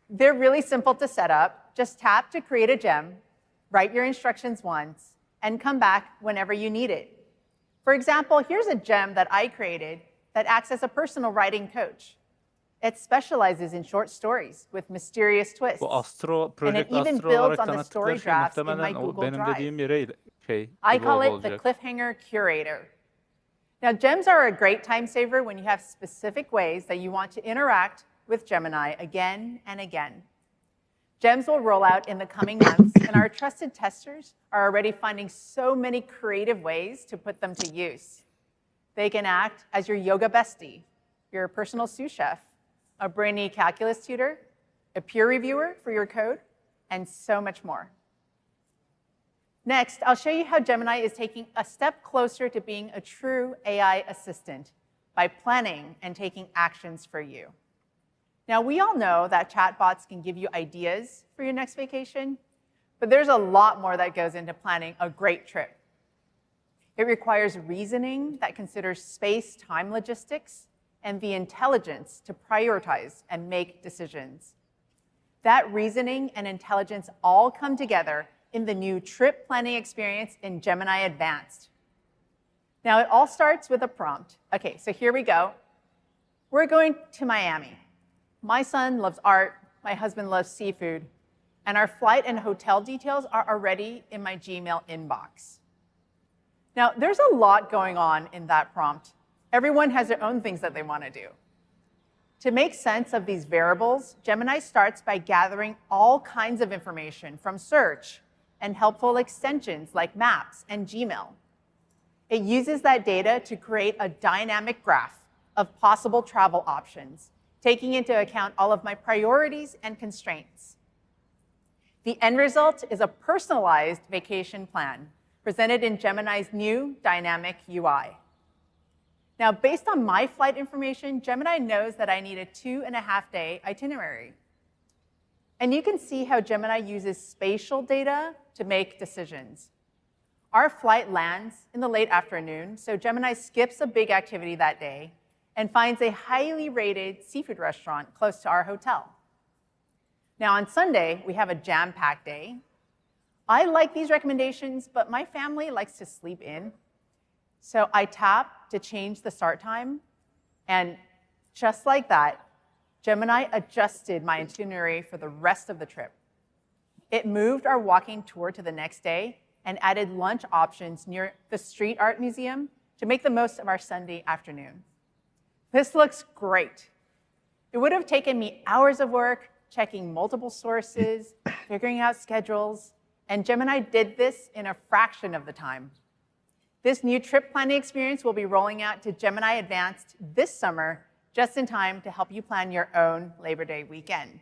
They're really simple to set up. Just tap to create a gem, write your instructions once, and come back whenever you need it. For example, here's a gem that I created that acts as a personal writing coach. It specializes in short stories with mysterious twists. Bu Astro, and it Project even Astro builds olarak on the story tanıttıkları şey drafts in my muhtemelen o Google benim Drive. dediğim yere I gibi call it the olacak. cliffhanger curator. Now, gems are a great time saver when you have specific ways that you want to interact with Gemini again and again. Gems will roll out in the coming months, and our trusted testers are already finding so many creative ways to put them to use. They can act as your yoga bestie, your personal sous chef, a brainy calculus tutor, a peer reviewer for your code, and so much more. Next, I'll show you how Gemini is taking a step closer to being a true AI assistant by planning and taking actions for you. Now, we all know that chatbots can give you ideas for your next vacation, but there's a lot more that goes into planning a great trip. It requires reasoning that considers space-time logistics and the intelligence to prioritize and make decisions. That reasoning and intelligence all come together in the new trip planning experience in Gemini Advanced. Now, it all starts with a prompt. Okay, so here we go. We're going to Miami. My son loves art, my husband loves seafood, and our flight and hotel details are already in my Gmail inbox. Now, there's a lot going on in that prompt. Everyone has their own things that they want to do. To make sense of these variables, Gemini starts by gathering all kinds of information from search and helpful extensions like Maps and Gmail. It uses that data to create a dynamic graph of possible travel options, taking into account all of my priorities and constraints. The end result is a personalized vacation plan presented in Gemini's new dynamic UI. Now, based on my flight information, Gemini knows that I need a 2.5-day itinerary. And you can see how Gemini uses spatial data to make decisions. Our flight lands in the late afternoon, so Gemini skips a big activity that day and finds a highly rated seafood restaurant close to our hotel. Now, on Sunday, we have a jam-packed day. I like these recommendations, but my family likes to sleep in. So I tap to change the start time, and just like that, Gemini adjusted my itinerary for the rest of the trip. It moved our walking tour to the next day and added lunch options near the Street Art Museum to make the most of our Sunday afternoon. This looks great. It would have taken me hours of work, checking multiple sources, figuring out schedules, and Gemini did this in a fraction of the time. This new trip planning experience will be rolling out to Gemini Advanced this summer, just in time to help you plan your own Labor Day weekend.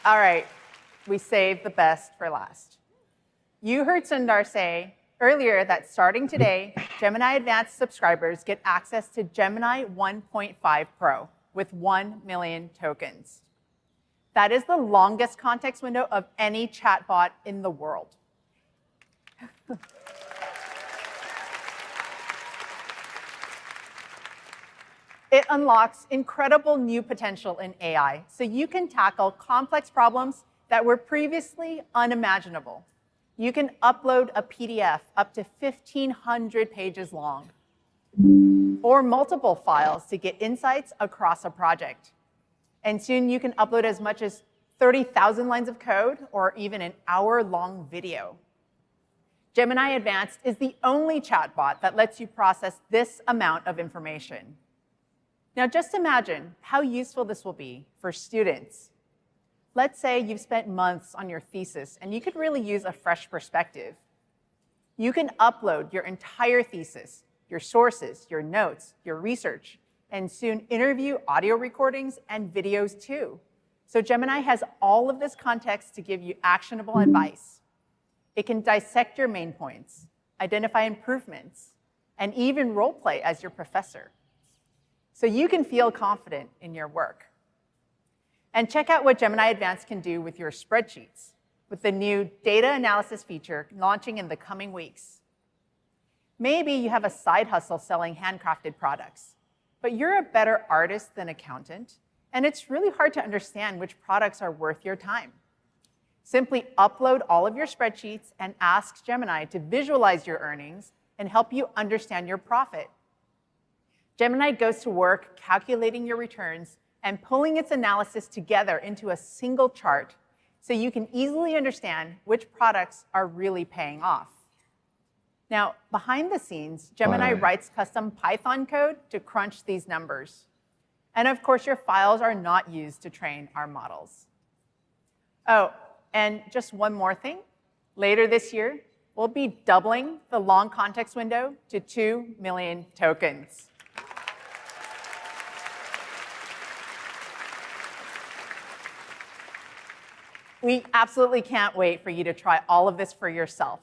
All right, we saved the best for last. You heard Sundar say earlier that starting today, Gemini Advanced subscribers get access to Gemini 1.5 Pro with 1 million tokens. That is the longest context window of any chatbot in the world. It unlocks incredible new potential in AI, so you can tackle complex problems that were previously unimaginable. You can upload a PDF up to 1,500 pages long, or multiple files to get insights across a project. And soon you can upload as much as 30,000 lines of code, or even an hour-long video. Gemini Advanced is the only chatbot that lets you process this amount of information. Now just imagine how useful this will be for students. Let's say you've spent months on your thesis and you could really use a fresh perspective. You can upload your entire thesis, your sources, your notes, your research, and soon interview audio recordings and videos too. So Gemini has all of this context to give you actionable advice. It can dissect your main points, identify improvements, and even role play as your professor. So you can feel confident in your work. And check out what Gemini Advanced can do with your spreadsheets, with the new data analysis feature launching in the coming weeks. Maybe you have a side hustle selling handcrafted products, but you're a better artist than accountant, and it's really hard to understand which products are worth your time. Simply upload all of your spreadsheets and ask Gemini to visualize your earnings and help you understand your profit. Gemini goes to work calculating your returns and pulling its analysis together into a single chart so you can easily understand which products are really paying off. Now, behind the scenes, Gemini writes custom Python code to crunch these numbers. And of course, your files are not used to train our models. Oh, and just one more thing. Later this year, we'll be doubling the long context window to 2 million tokens. We absolutely can't wait for you to try all of this for yourself.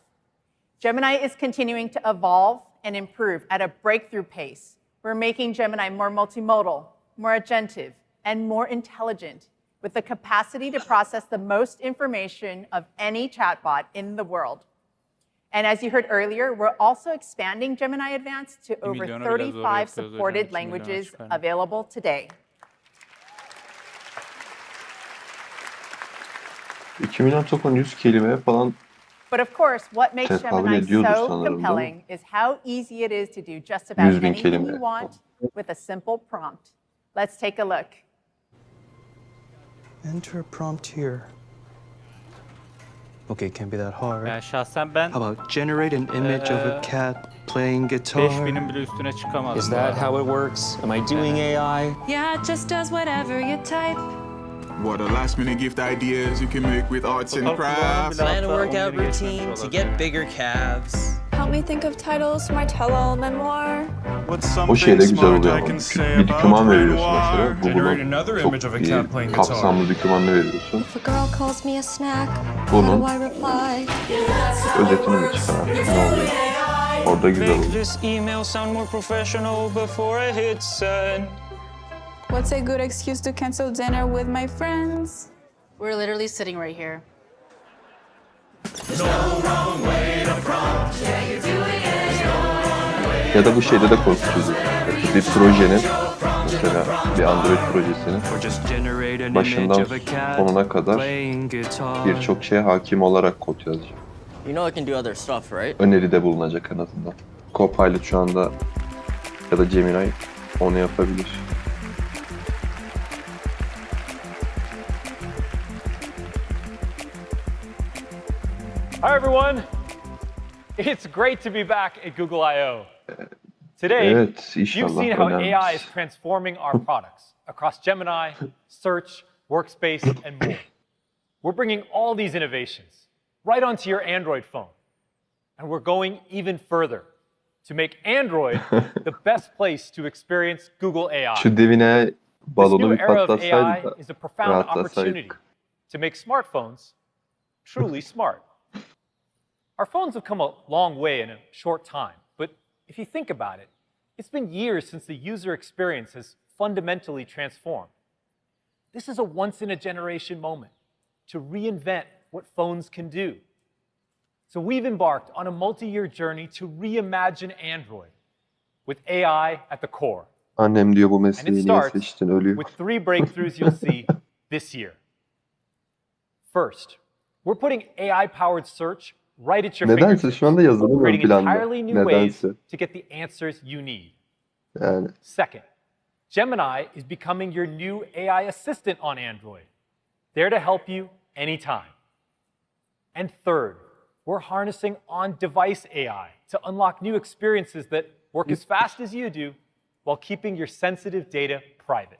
Gemini is continuing to evolve and improve at a breakthrough pace. We're making Gemini more multimodal, more agentive, and more intelligent, with the capacity to process the most information of any chatbot in the world. And as you heard earlier, we're also expanding Gemini Advanced to over 35 supported languages available today. 2 milyon token 100 kelimeye falan. But of course, what makes Gemini so compelling is how easy it is to do just about anything you want with a simple prompt. Let's take a look. Enter a prompt here. Okay, can't be that hard. Yani şahsen ben How about generate an image of a cat playing guitar? 5000'in bile üstüne çıkamadım. Is that how it works? Am I doing AI? Yeah, it just does whatever you type. What are last-minute gift ideas you can make with arts and crafts? Plan a workout routine to get bigger calves. Help me think of titles for my tell-all memoir. O şey de güzel oluyor ama. Bir doküman veriyorsun mesela. Google'a çok iyi, kapsamlı dokümanını veriyorsun. If a girl calls me a snack, Bunun how do I reply? özetini mi çıkar? Ne oluyor? Orada güzel oluyor. This email sound more professional before I hit send. What's a good excuse to cancel dinner with my friends? We're literally sitting right here. Ya da bu şeyde de korkutucu. Bir projenin, mesela bir Android projesinin başından sonuna kadar birçok şeye hakim olarak kod yazacak. You know I can do other stuff, right? Öneride bulunacak en azından. Copilot şu anda ya da Gemini onu yapabilir. Hi everyone! It's great to be back at Google I/O. Today, you've seen how AI is transforming our products across Gemini, Search, Workspace, and more. We're bringing all these innovations right onto your Android phone. And we're going even further to make Android the best place to experience Google AI. Şu devine balonu bir This new era of AI patlatsaydı da is a profound opportunity rahatlasaydık. to make smartphones truly smart. Our phones have come a long way in a short time, but if you think about it, it's been years since the user experience has fundamentally transformed. This is a once-in-a-generation moment to reinvent what phones can do. So we've embarked on a multi-year journey to reimagine Android with AI at the core. Annem diyor bu And it mesleği niye starts seçtin ölüyor. with 3 breakthroughs you'll see this year. First, we're putting AI-powered search right at your Nedense fingertips, şu anda yazılım ön creating planda. entirely new ways Nedense. to get the answers you need. Yani Second, Gemini is becoming your new AI assistant on Android. there to help you anytime. And third, we're harnessing on-device AI to unlock new experiences that work as fast as you do while keeping your sensitive data private.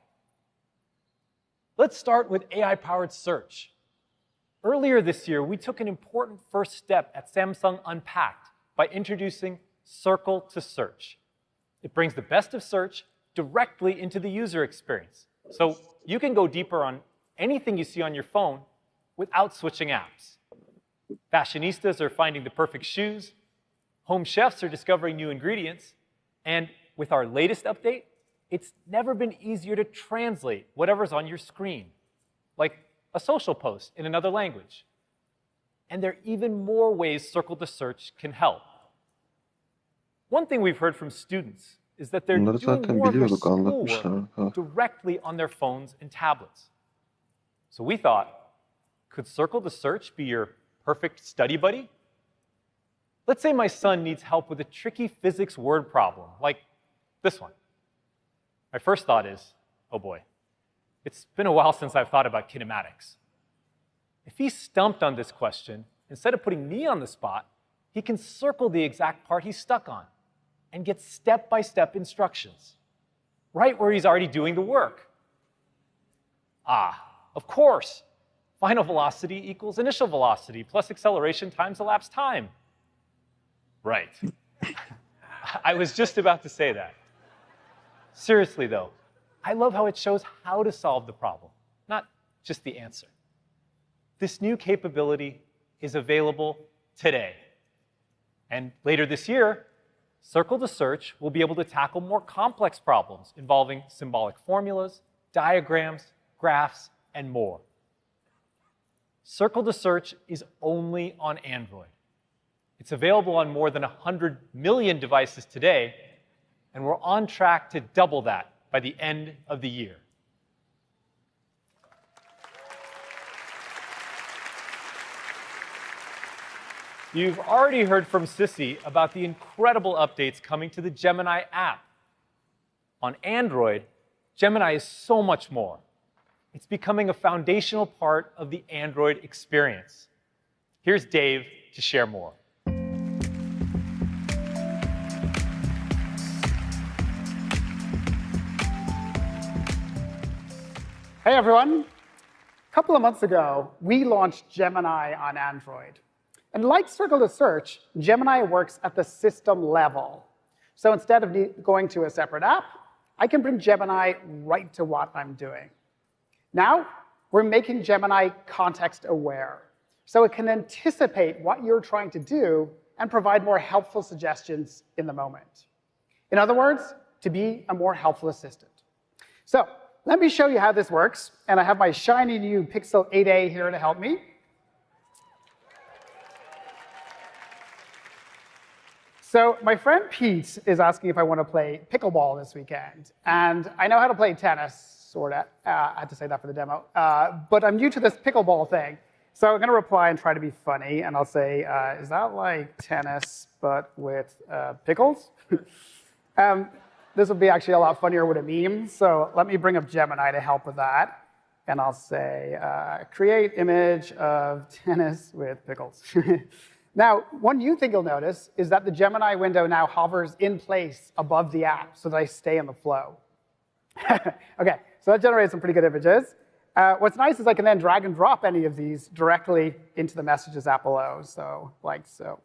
Let's start with AI-powered search. Earlier this year, we took an important first step at Samsung Unpacked by introducing Circle to Search. It brings the best of search directly into the user experience, so you can go deeper on anything you see on your phone without switching apps. Fashionistas are finding the perfect shoes, home chefs are discovering new ingredients, and with our latest update, it's never been easier to translate whatever's on your screen, like a social post in another language. And there are even more ways Circle to Search can help. One thing we've heard from students is that they're Bunları doing zaten more of their biliyorduk, schoolwork anlatmışlar. directly on their phones and tablets. So we thought, could Circle to Search be your perfect study buddy? Let's say my son needs help with a tricky physics word problem, like this one. My first thought is, oh boy, it's been a while since I've thought about kinematics. If he's stumped on this question, instead of putting me on the spot, he can circle the exact part he's stuck on and get step-by-step instructions, right where he's already doing the work. Ah, of course, final velocity equals initial velocity plus acceleration times elapsed time. Right. I was just about to say that. Seriously, though, I love how it shows how to solve the problem, not just the answer. This new capability is available today. And later this year, Circle to Search will be able to tackle more complex problems involving symbolic formulas, diagrams, graphs, and more. Circle to Search is only on Android. It's available on more than 100 million devices today, and we're on track to double that by the end of the year. You've already heard from Sissy about the incredible updates coming to the Gemini app. On Android, Gemini is so much more. It's becoming a foundational part of the Android experience. Here's Dave to share more. Hey everyone. A couple of months ago, we launched Gemini on Android. And like Circle to Search, Gemini works at the system level. So instead of going to a separate app, I can bring Gemini right to what I'm doing. Now, we're making Gemini context aware, so it can anticipate what you're trying to do and provide more helpful suggestions in the moment. In other words, to be a more helpful assistant. So let me show you how this works, and I have my shiny new Pixel 8a here to help me. So my friend Pete is asking if I want to play pickleball this weekend. And I know how to play tennis, sort of. I had to say that for the demo. But I'm new to this pickleball thing. So I'm going to reply and try to be funny. And I'll say, is that like tennis, but with pickles? This would be actually a lot funnier with a meme. So let me bring up Gemini to help with that. And I'll say, create image of tennis with pickles. Now, one new thing you'll notice is that the Gemini window now hovers in place above the app so that I stay in the flow. OK, so that generates some pretty good images. What's nice is I can then drag and drop any of these directly into the Messages app below. So like so.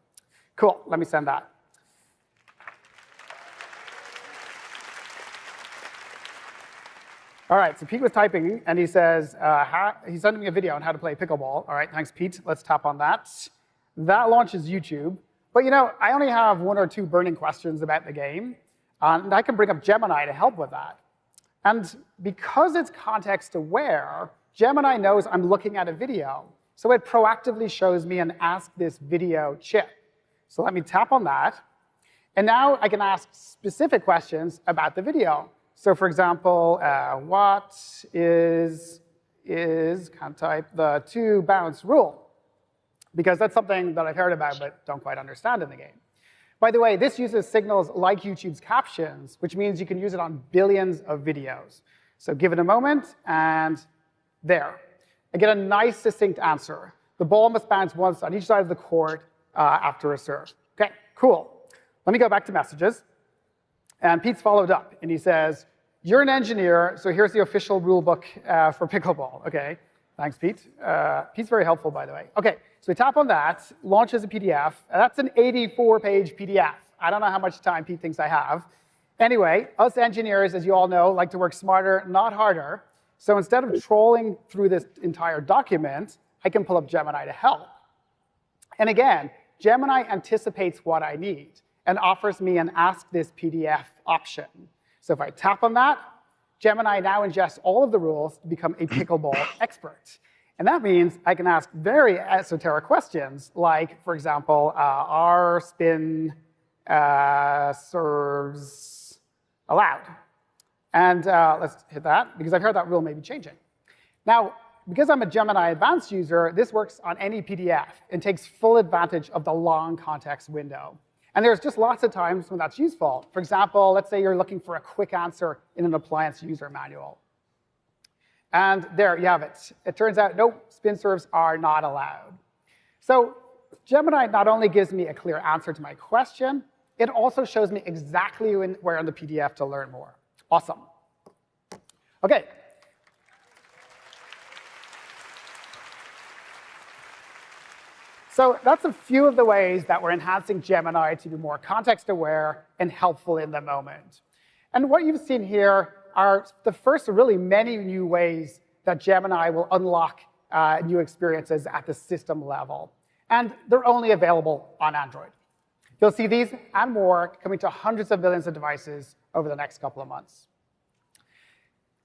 Cool, let me send that. All right, so Pete was typing, and he says, he's sending me a video on how to play pickleball. All right, thanks, Pete. Let's tap on that. That launches YouTube. But you know, I only have 1 or 2 burning questions about the game, and I can bring up Gemini to help with that. And because it's context aware, Gemini knows I'm looking at a video, so it proactively shows me an Ask This Video chip. So let me tap on that, and now I can ask specific questions about the video. So for example, what is can't type, the 2 bounce rule? Because that's something that I've heard about but don't quite understand in the game. By the way, this uses signals like YouTube's captions, which means you can use it on billions of videos. So give it a moment, and there. I get a nice, succinct answer. The ball must bounce once on each side of the court after a serve. OK, cool. Let me go back to messages. And Pete's followed up, and he says, you're an engineer, so here's the official rule book for pickleball. OK, thanks, Pete. Pete's very helpful, by the way. OK, so we tap on that, launches a PDF. That's an 84-page PDF. I don't know how much time Pete thinks I have. Anyway, us engineers, as you all know, like to work smarter, not harder. So instead of trolling through this entire document, I can pull up Gemini to help. And again, Gemini anticipates what I need and offers me an Ask This PDF option. So if I tap on that, Gemini now ingests all of the rules to become a pickleball expert. And that means I can ask very esoteric questions, like, for example, are spin serves allowed? And let's hit that, because I've heard that rule may be changing. Now, because I'm a Gemini Advanced user, this works on any PDF and takes full advantage of the long context window. And there's just lots of times when that's useful. For example, let's say you're looking for a quick answer in an appliance user manual. And there you have it. It turns out, nope, spin serves are not allowed. So Gemini not only gives me a clear answer to my question, it also shows me exactly where in the PDF to learn more. Awesome. OK. So that's a few of the ways that we're enhancing Gemini to be more context-aware and helpful in the moment. And what you've seen here are the first of really many new ways that Gemini will unlock new experiences at the system level. And they're only available on Android. You'll see these and more coming to hundreds of millions of devices over the next couple of months.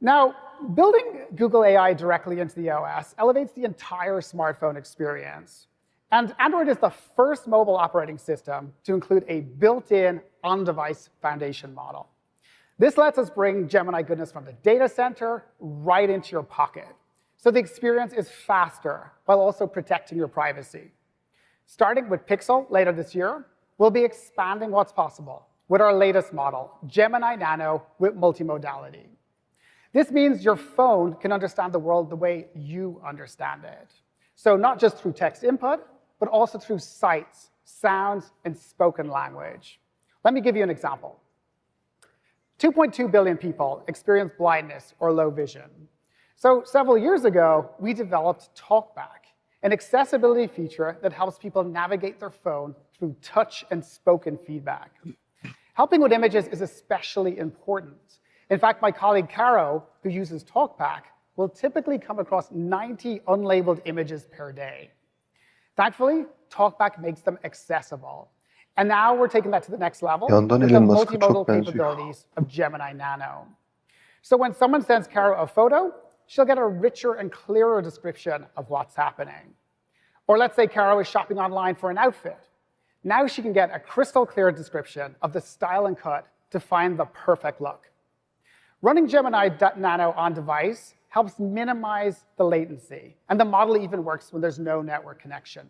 Now, building Google AI directly into the OS elevates the entire smartphone experience. And Android is the first mobile operating system to include a built-in on-device foundation model. This lets us bring Gemini goodness from the data center right into your pocket. So the experience is faster while also protecting your privacy. Starting with Pixel later this year, we'll be expanding what's possible with our latest model, Gemini Nano with multimodality. This means your phone can understand the world the way you understand it. So not just through text input, but also through sights, sounds, and spoken language. Let me give you an example. 2.2 billion people experience blindness or low vision. So several years ago, we developed TalkBack, an accessibility feature that helps people navigate their phone through touch and spoken feedback. Helping with images is especially important. In fact, my colleague Caro, who uses TalkBack, will typically come across 90 unlabeled images per day. Thankfully, TalkBack makes them accessible. And now we're taking that to the next level with the multimodal capabilities of Gemini Nano. So when someone sends Caro a photo, she'll get a richer and clearer description of what's happening. Or let's say Caro is shopping online for an outfit. Now she can get a crystal clear description of the style and cut to find the perfect look. Running Gemini Nano on device helps minimize the latency, and the model even works when there's no network connection.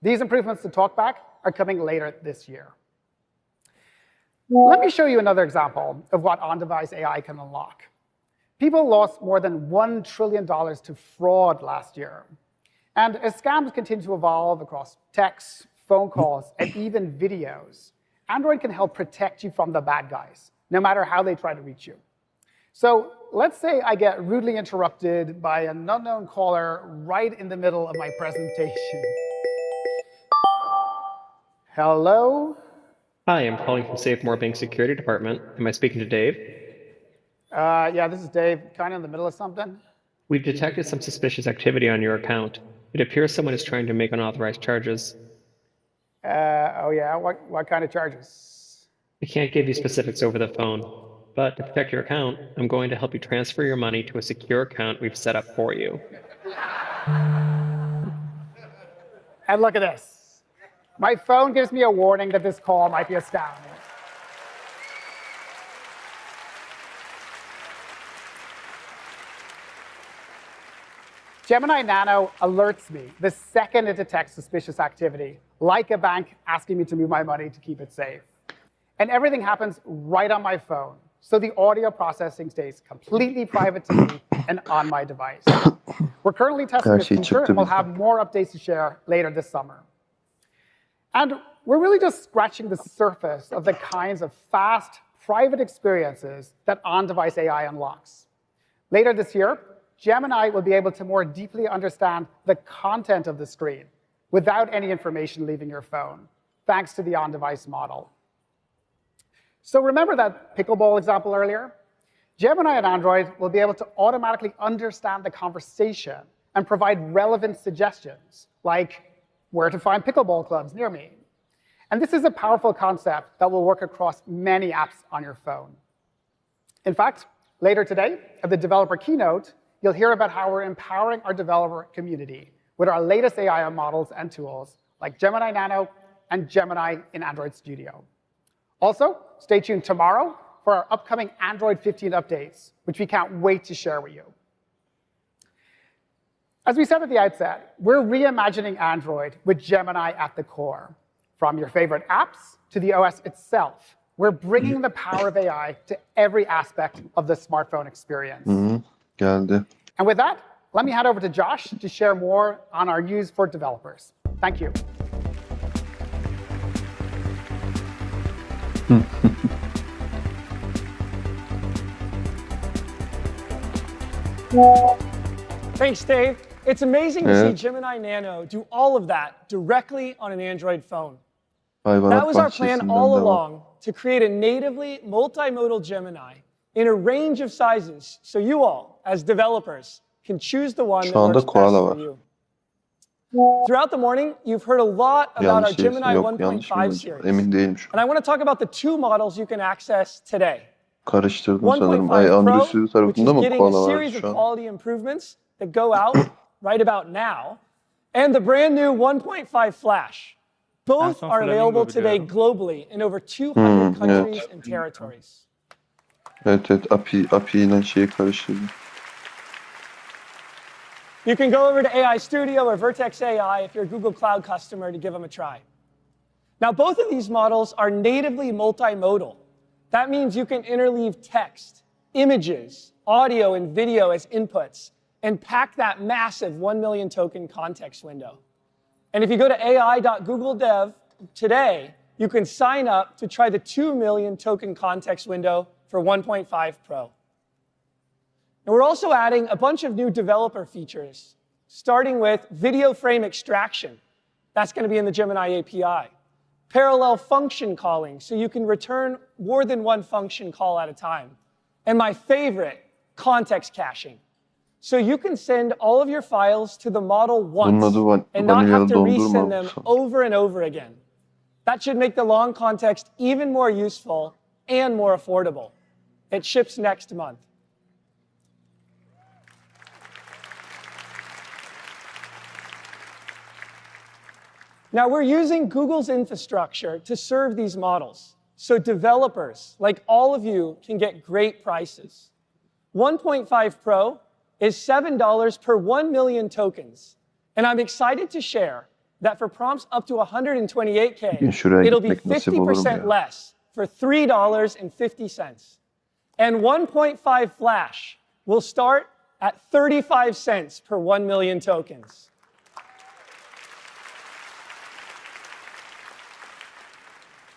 These improvements to TalkBack are coming later this year. Let me show you another example of what on-device AI can unlock. People lost more than $1 trillion to fraud last year. And as scams continue to evolve across texts, phone calls, and even videos, Android can help protect you from the bad guys, no matter how they try to reach you. So let's say I get rudely interrupted by an unknown caller right in the middle of my presentation. Hello? Hi, I'm calling from Safemore Bank Security Department. Am I speaking to Dave? Yeah, this is Dave, kind of in the middle of something. We've detected some suspicious activity on your account. It appears someone is trying to make unauthorized charges. Oh yeah, what kind of charges? I can't give you specifics over the phone, but to protect your account, I'm going to help you transfer your money to a secure account we've set up for you. And look at this. My phone gives me a warning that this call might be a scam. Gemini Nano alerts me the second it detects suspicious activity, like a bank asking me to move my money to keep it safe. And everything happens right on my phone, so the audio processing stays completely private to me and on my device. We're currently testing this feature, and we'll have more updates to share later this summer. And we're really just scratching the surface of the kinds of fast, private experiences that on-device AI unlocks. Later this year, Gemini will be able to more deeply understand the content of the screen without any information leaving your phone, thanks to the on-device model. So remember that pickleball example earlier? Gemini and Android will be able to automatically understand the conversation and provide relevant suggestions, like where to find pickleball clubs near me. And this is a powerful concept that will work across many apps on your phone. In fact, later today, at the developer keynote, you'll hear about how we're empowering our developer community with our latest AI models and tools, like Gemini Nano and Gemini in Android Studio. Also, stay tuned tomorrow for our upcoming Android 15 updates, which we can't wait to share with you. As we said at the outset, we're reimagining Android with Gemini at the core. From your favorite apps to the OS itself, we're bringing the power of AI to every aspect of the smartphone experience. Geldi. And with that, let me hand over to Josh to share more on our news for developers. Thank you. Thanks, Dave. It's amazing to see Gemini Nano do all of that directly on an Android phone. That was our plan all along, to create a natively multimodal Gemini in a range of sizes, so you all, as developers, can choose the one that works best for you. Throughout the morning, you've heard a lot about our Gemini 1.5 series. And I want to talk about the two models you can access today. Karıştırdım sanırım. Android tarafında mı getting a series of quality improvements that go out right about now, and the brand new 1.5 Flash. Both are available today globally in over 200 countries and territories. Evet, API ile şeyi karıştırdım. You can go over to AI Studio or Vertex AI if you're a Google Cloud customer to give them a try. Now, both of these models are natively multimodal. That means you can interleave text, images, audio, and video as inputs and pack that massive 1 million token context window. And if you go to ai.google.dev today, you can sign up to try the 2 million token context window for 1.5 Pro. And we're also adding a bunch of new developer features, starting with video frame extraction. That's going to be in the Gemini API. Parallel function calling, so you can return more than one function call at a time. And my favorite, context caching. So you can send all of your files to the model once and not have to resend them over and over again. That should make the long context even more useful and more affordable. It ships next month. Now, we're using Google's infrastructure to serve these models, so developers, like all of you, can get great prices. 1.5 Pro is $7 per 1 million tokens, and I'm excited to share that for prompts up to 128K, it'll be 50% less for $3.50. And 1.5 Flash will start at 35 cents per 1 million tokens.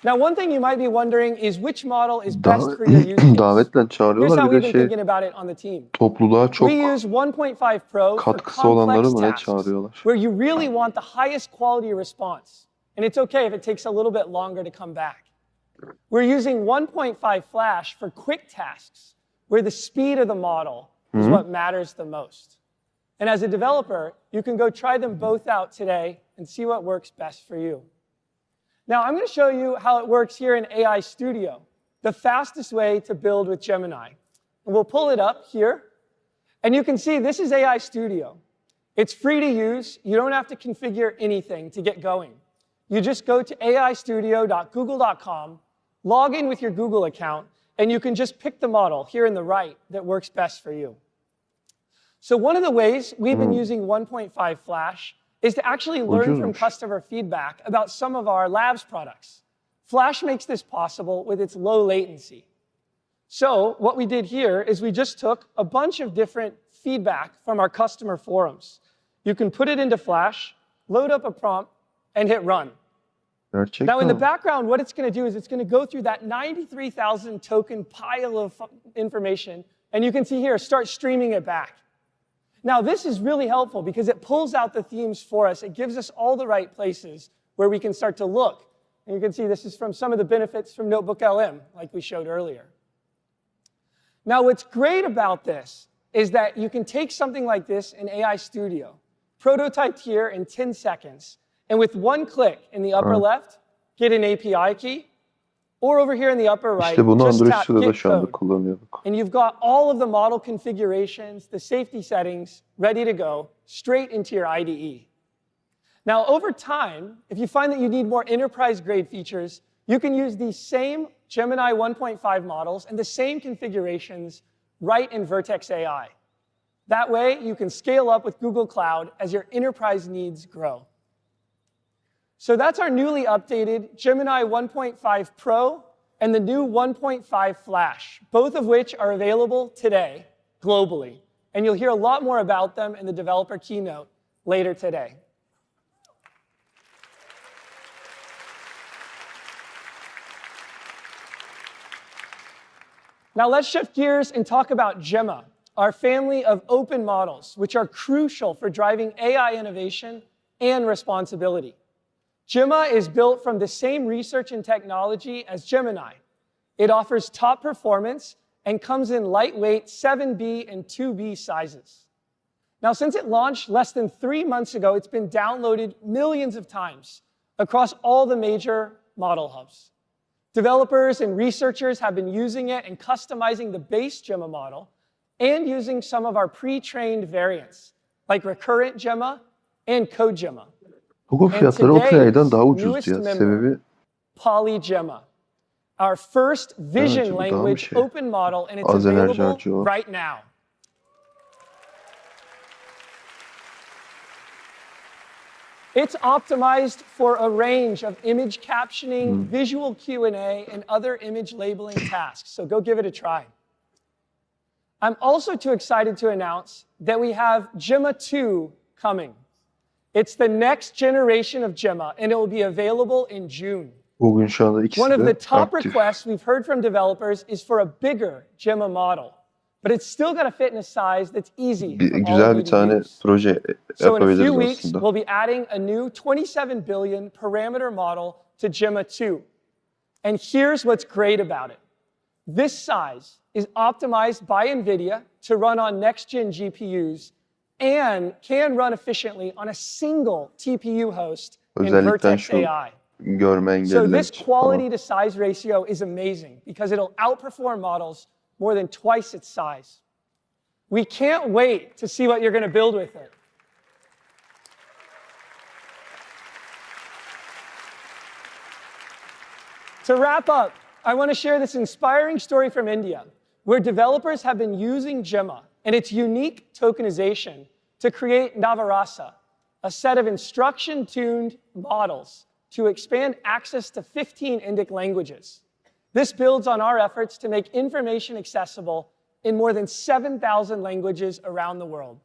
Now, one thing you might be wondering is which model is best for your use case. Davetle çağırıyorlar. Here's how Bir we've de been thinking about it on the team. Topluluğa çok We use 1.5 Pro for katkısı olanları complex mı ne tasks çağırıyorlar? where you really want the highest quality response. And it's okay if it takes a little bit longer to come back. We're using 1.5 Flash for quick tasks where the speed of the model is what matters the most. And as a developer, you can go try them both out today and see what works best for you. Now, I'm going to show you how it works here in AI Studio, the fastest way to build with Gemini. And we'll pull it up here. And you can see this is AI Studio. It's free to use. You don't have to configure anything to get going. You just go to aistudio.google.com, log in with your Google account, and you can just pick the model here in the right that works best for you. So one of the ways we've been using 1.5 Flash is to actually learn from customer feedback about some of our labs products. Flash makes this possible with its low latency. So what we did here is we just took a bunch of different feedback from our customer forums. You can put it into Flash, load up a prompt, and hit run. Now, in the background, what it's going to do is it's going to go through that 93,000 token pile of information, and you can see here, start streaming it back. Now, this is really helpful because it pulls out the themes for us. It gives us all the right places where we can start to look. And you can see this is from some of the benefits from Notebook LM, like we showed earlier. Now, what's great about this is that you can take something like this in AI Studio, prototyped here in 10 seconds, and with one click in the upper left, get an API key, or over here in the upper right, İşte bunu just Android tap Studio'da Git şu anda code. kullanıyorduk. And you've got all of the model configurations, the safety settings, ready to go, straight into your IDE. Now, over time, if you find that you need more enterprise-grade features, you can use these same Gemini 1.5 models and the same configurations right in Vertex AI. That way, you can scale up with Google Cloud as your enterprise needs grow. So that's our newly updated Gemini 1.5 Pro and the new 1.5 Flash, both of which are available today globally. And you'll hear a lot more about them in the developer keynote later today. Now let's shift gears and talk about Gemma, our family of open models, which are crucial for driving AI innovation and responsibility. Gemma is built from the same research and technology as Gemini. It offers top performance and comes in lightweight 7B and 2B sizes. Now, since it launched less than 3 months ago, it's been downloaded millions of times across all the major model hubs. Developers and researchers have been using it and customizing the base Gemma model and using some of our pre-trained variants, like recurrent Gemma and code Gemma. Google fiyatları OpenAI'dan daha ucuz ya. Sebebi PolyGemma, our first vision language open model, and it's available right now. It's optimized for a range of image captioning, visual Q&A, and other image labeling tasks, so go give it a try. I'm also too excited to announce that we have Gemma 2 coming. It's the next generation of Gemma, and it will be available in June. bugün şu anda ikisi One of the de top aktif. requests we've heard from developers is for a bigger Gemma model, but it's still got to fit in a size that's easy for all Güzel of bir you to tane use. proje So in a yapabiliriz few weeks, aslında. we'll be adding a new 27 billion parameter model to Gemma 2. And here's what's great about it. This size is optimized by NVIDIA to run on next-gen GPUs and can run efficiently on a single TPU host in Özellikle Vertex şu AI. görme So engelliler this için quality falan. to size ratio is amazing because it'll outperform models more than twice its size. We can't wait to see what you're going to build with it. To wrap up, I want to share this inspiring story from India, where developers have been using Gemma and its unique tokenization to create Navarasa, a set of instruction-tuned models to expand access to 15 Indic languages. This builds on our efforts to make information accessible in more than 7,000 languages around the world.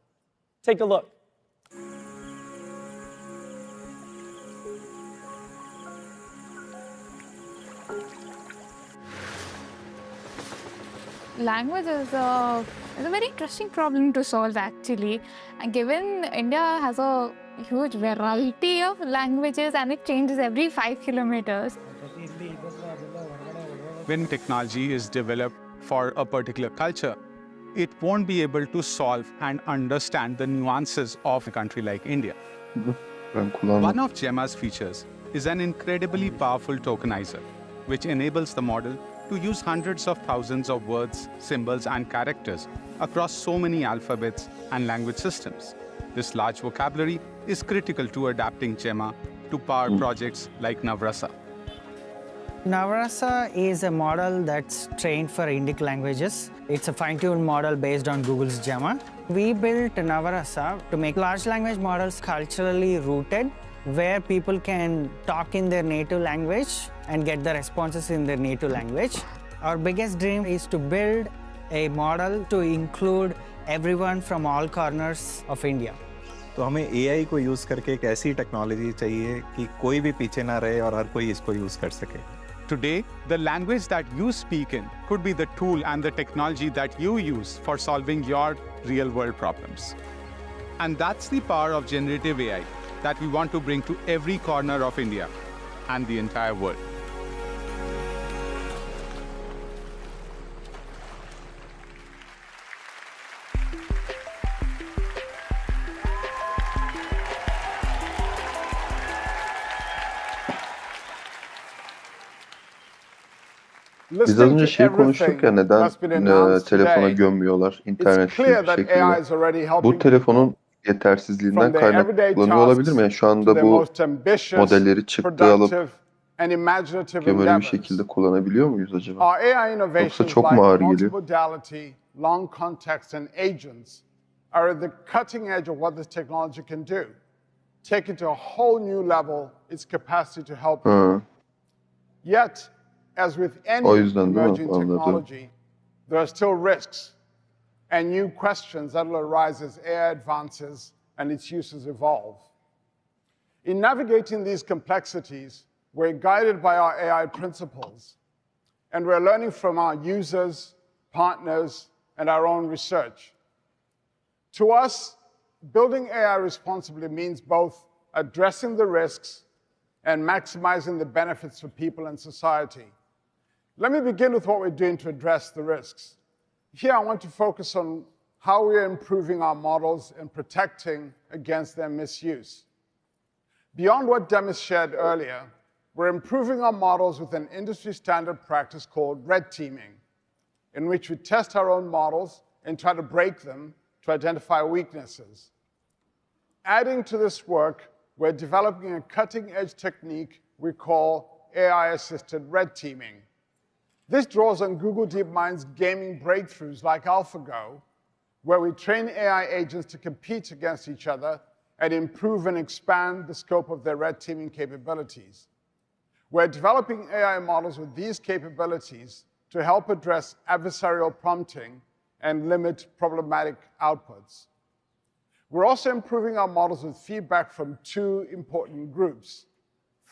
Take a look. Language is a very interesting problem to solve, actually. And given India has a huge variety of languages and it changes every 5 kilometers. When technology is developed for a particular culture, it won't be able to solve and understand the nuances of a country like India. One of Gemma's features is an incredibly powerful tokenizer, which enables the model to use hundreds of thousands of words, symbols, and characters across so many alphabets and language systems. This large vocabulary is critical to adapting Gemma to power projects like Navrasa. Navrasa is a model that's trained for Indic languages. It's a fine-tuned model based on Google's Gemma. We built Navrasa to make large language models culturally rooted, where people can talk in their native language and get the responses in their native language. Our biggest dream is to build a model to include everyone from all corners of India. तो हमें AI को use करके एक ऐसी technology चाहिए कि कोई भी पीछे ना रहे और हर कोई इसको यूज कर सके. Today, the language that you speak in could be the tool and the technology that you use for solving your real-world problems. And that's the power of generative AI that we want to bring to every corner of India and the entire world. Biz az önce şey konuştuk ya, neden telefona gömmüyorlar internetsiz bir şekilde. Bu telefonun yetersizliğinden kaynaklanıyor olabilir mi? Yani şu anda bu modelleri çıktı alıp gömülü bir şekilde kullanabiliyor muyuz acaba? Yoksa çok mu ağır geliyor? Long context and agents are at the cutting edge of what this technology can do. Take it to a whole new level, its capacity to help people. Yet, as with any emerging technology, there are still risks and new questions that will arise as AI advances and its uses evolve. In navigating these complexities, we're guided by our AI principles, and we're learning from our users, partners, and our own research. To us, building AI responsibly means both addressing the risks and maximizing the benefits for people and society. Let me begin with what we're doing to address the risks. Here, I want to focus on how we are improving our models and protecting against their misuse. Beyond what Demis shared earlier, we're improving our models with an industry standard practice called red teaming, in which we test our own models and try to break them to identify weaknesses. Adding to this work, we're developing a cutting-edge technique we call AI-assisted red teaming. This draws on Google DeepMind's gaming breakthroughs like AlphaGo, where we train AI agents to compete against each other and improve and expand the scope of their red teaming capabilities. We're developing AI models with these capabilities to help address adversarial prompting and limit problematic outputs. We're also improving our models with feedback from two important groups: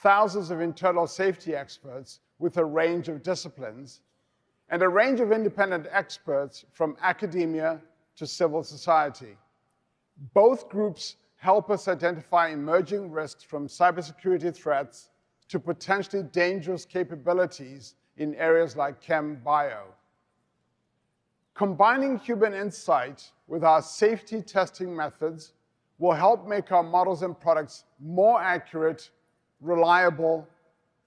thousands of internal safety experts with a range of disciplines, and a range of independent experts from academia to civil society. Both groups help us identify emerging risks from cybersecurity threats to potentially dangerous capabilities in areas like chem-bio. Combining human insight with our safety testing methods will help make our models and products more accurate, reliable,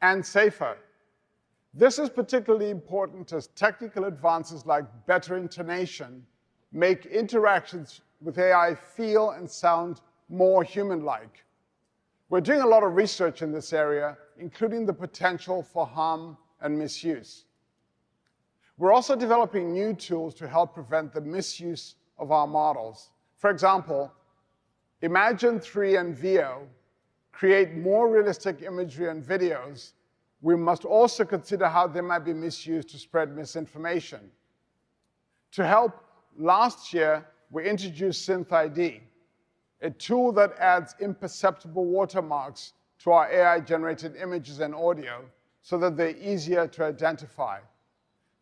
and safer. This is particularly important as technical advances like better intonation make interactions with AI feel and sound more human-like. We're doing a lot of research in this area, including the potential for harm and misuse. We're also developing new tools to help prevent the misuse of our models. For example, Imagen 3 and Veo create more realistic imagery and videos. We must also consider how they might be misused to spread misinformation. To help, last year, we introduced SynthID, a tool that adds imperceptible watermarks to our AI-generated images and audio so that they're easier to identify.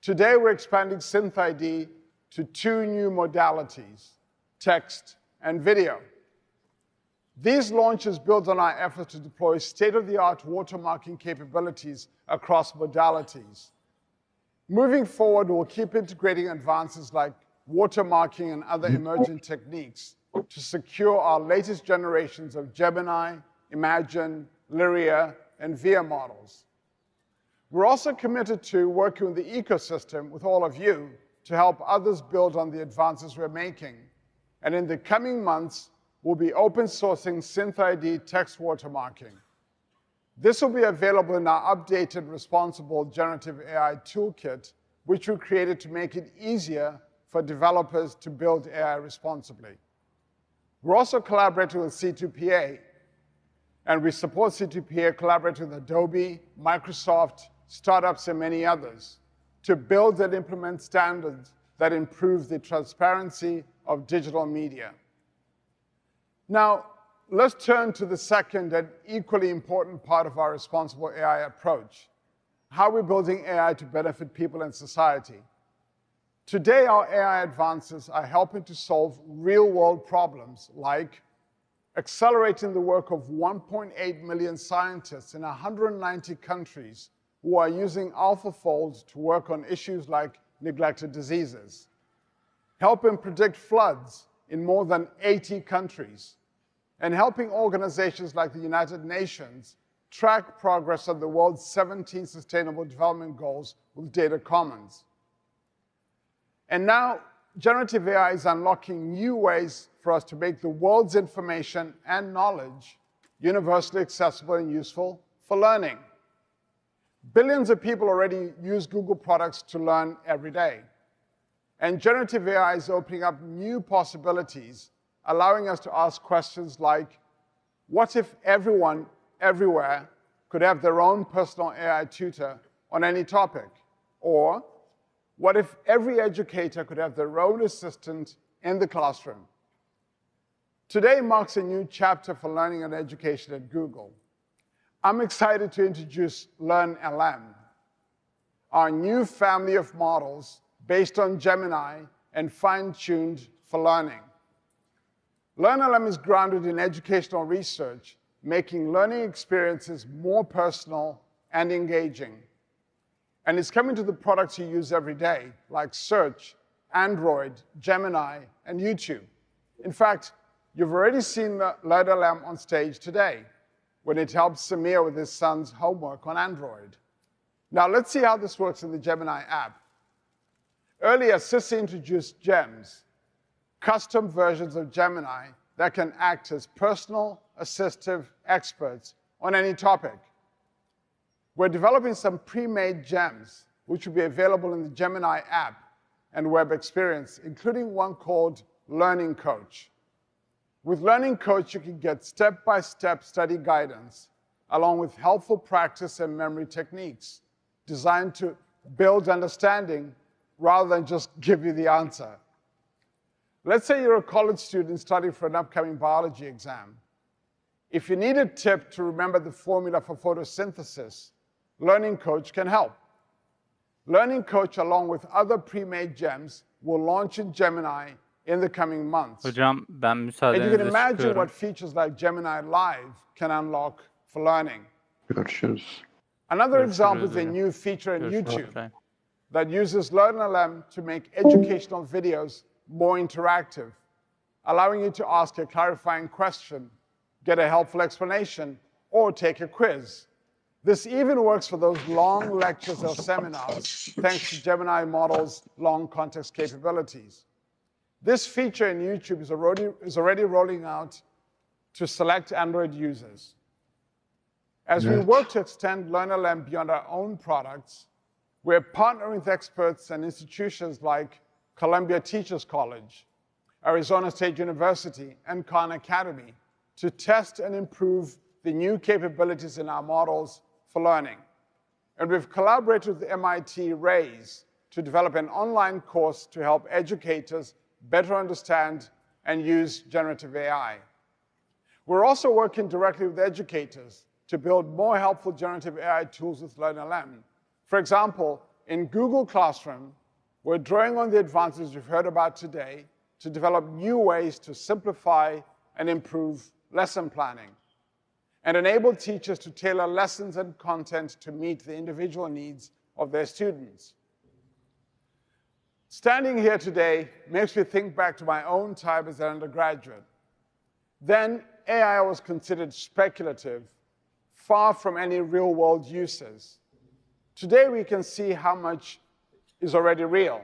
Today, we're expanding SynthID to two new modalities: text and video. These launches build on our efforts to deploy state-of-the-art watermarking capabilities across modalities. Moving forward, we'll keep integrating advances like watermarking and other emerging techniques to secure our latest generations of Gemini, Imagen, Lyria, and Via models. We're also committed to working with the ecosystem, with all of you, to help others build on the advances we're making. And in the coming months, we'll be open sourcing SynthID text watermarking. This will be available in our updated responsible generative AI toolkit, which we created to make it easier for developers to build AI responsibly. We're also collaborating with C2PA, and we support C2PA collaborating with Adobe, Microsoft, startups, and many others to build and implement standards that improve the transparency of digital media. Now, let's turn to the second and equally important part of our responsible AI approach, how we're building AI to benefit people and society. Today, our AI advances are helping to solve real-world problems like accelerating the work of 1.8 million scientists in 190 countries who are using AlphaFold to work on issues like neglected diseases, helping predict floods in more than 80 countries, and helping organizations like the United Nations track progress on the world's 17 Sustainable Development Goals with data commons. And now, generative AI is unlocking new ways for us to make the world's information and knowledge universally accessible and useful for learning. Billions of people already use Google products to learn every day. And generative AI is opening up new possibilities, allowing us to ask questions like, what if everyone, everywhere, could have their own personal AI tutor on any topic? Or, what if every educator could have their own assistant in the classroom? Today marks a new chapter for learning and education at Google. I'm excited to introduce LearnLM, our new family of models based on Gemini and fine-tuned for learning. LearnLM is grounded in educational research, making learning experiences more personal and engaging. And it's coming to the products you use every day, like Search, Android, Gemini, and YouTube. In fact, you've already seen LearnLM on stage today, when it helps Samir with his son's homework on Android. Now let's see how this works in the Gemini app. Earlier, Sissy introduced Gems, custom versions of Gemini that can act as personal assistive experts on any topic. We're developing some pre-made gems, which will be available in the Gemini app and web experience, including one called Learning Coach. With Learning Coach, you can get step-by-step study guidance, along with helpful practice and memory techniques designed to build understanding rather than just give you the answer. Let's say you're a college student studying for an upcoming biology exam. If you need a tip to remember the formula for photosynthesis, Learning Coach can help. Learning Coach, along with other pre-made gems, will launch in Gemini in the coming months. Hocam ben And you müsaadenizle can imagine çıkıyorum. what features like Gemini Live can unlock for learning. Görüşürüz. Another example is a hocam. new feature in Görüşmek YouTube üzere. that uses LearnLM to make educational videos more interactive, allowing you to ask a clarifying question, get a helpful explanation, or take a quiz. This even works for those long lectures or seminars, thanks to Gemini model's long context capabilities. This feature in YouTube is already rolling out to select Android users. As we work to extend LearnLM beyond our own products, we're partnering with experts and institutions like Columbia Teachers College, Arizona State University, and Khan Academy to test and improve the new capabilities in our models for learning. And we've collaborated with MIT Raise to develop an online course to help educators better understand and use generative AI. We're also working directly with educators to build more helpful generative AI tools with LearnLM. For example, in Google Classroom, we're drawing on the advances we've heard about today to develop new ways to simplify and improve lesson planning and enable teachers to tailor lessons and content to meet the individual needs of their students. Standing here today makes me think back to my own time as an undergraduate. Then, AI was considered speculative, far from any real-world uses. Today, we can see how much is already real,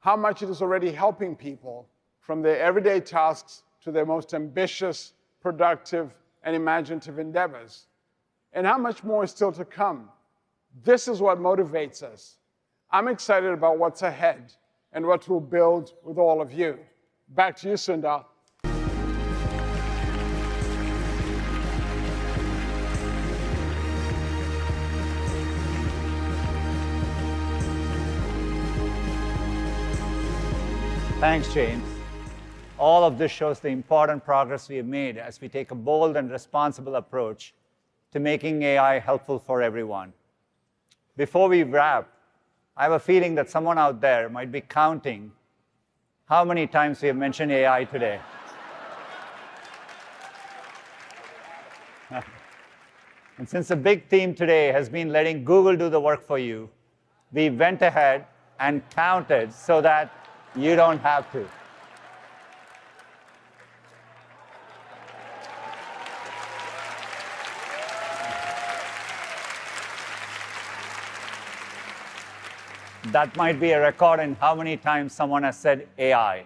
how much it is already helping people from their everyday tasks to their most ambitious, productive, and imaginative endeavors, and how much more is still to come. This is what motivates us. I'm excited about what's ahead and what we'll build with all of you. Back to you, Sundar. Thanks, James. All of this shows the important progress we have made as we take a bold and responsible approach to making AI helpful for everyone. Before we wrap, I have a feeling that someone out there might be counting how many times we have mentioned AI today. And since the big theme today has been letting Google do the work for you, we went ahead and counted so that you don't have to. That might be a record in how many times someone has said AI.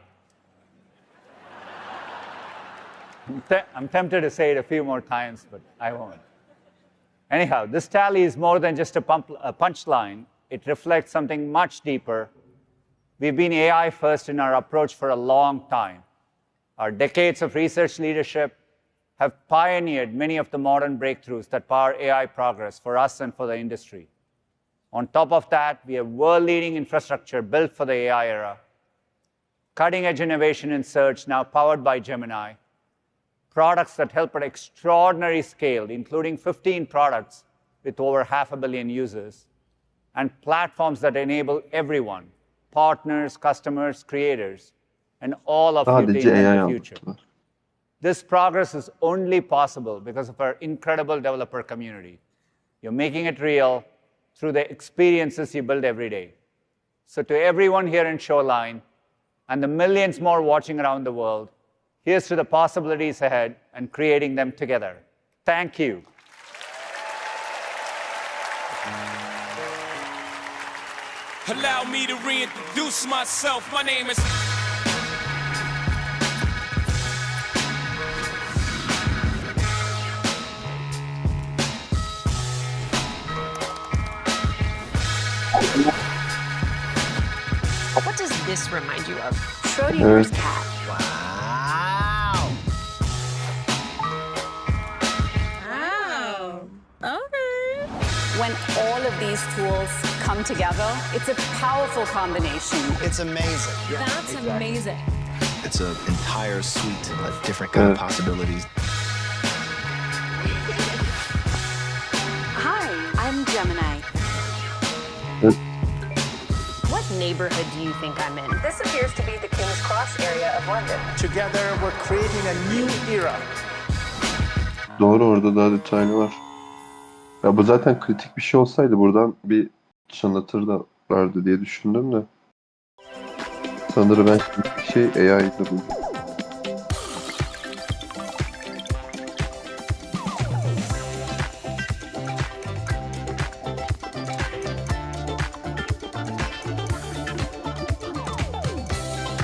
I'm tempted to say it a few more times, but I won't. Anyhow, this tally is more than just a punchline. It reflects something much deeper. We've been AI first in our approach for a long time. Our decades of research leadership have pioneered many of the modern breakthroughs that power AI progress for us and for the industry. On top of that, we have world-leading infrastructure built for the AI era, cutting-edge innovation in search now powered by Gemini, products that help at extraordinary scale, including 15 products with over 500 million users, and platforms that enable everyone, partners, customers, creators, and all of you to invent the future. This progress is only possible because of our incredible developer community. You're making it real through the experiences you build every day. So to everyone here in Shoreline, and the millions more watching around the world, here's to the possibilities ahead and creating them together. Thank you. Allow me to reintroduce myself. My name is... What does this remind you of? Schrodinger's cat. Wow. Wow. Okay. When all of these tools come together, it's a powerful combination. It's amazing. That's amazing. It's an entire suite of different kind of possibilities. Hi, I'm Gemini. What neighborhood do you think I'm in? This appears to be the King's Cross area of London. Together we're creating a new era. Doğru, orada daha detaylı var. Ya bu zaten kritik bir şey olsaydı buradan bir çınlatırlardı diye düşündüm de. Sanırım ben kritik şey AI'ydı bu.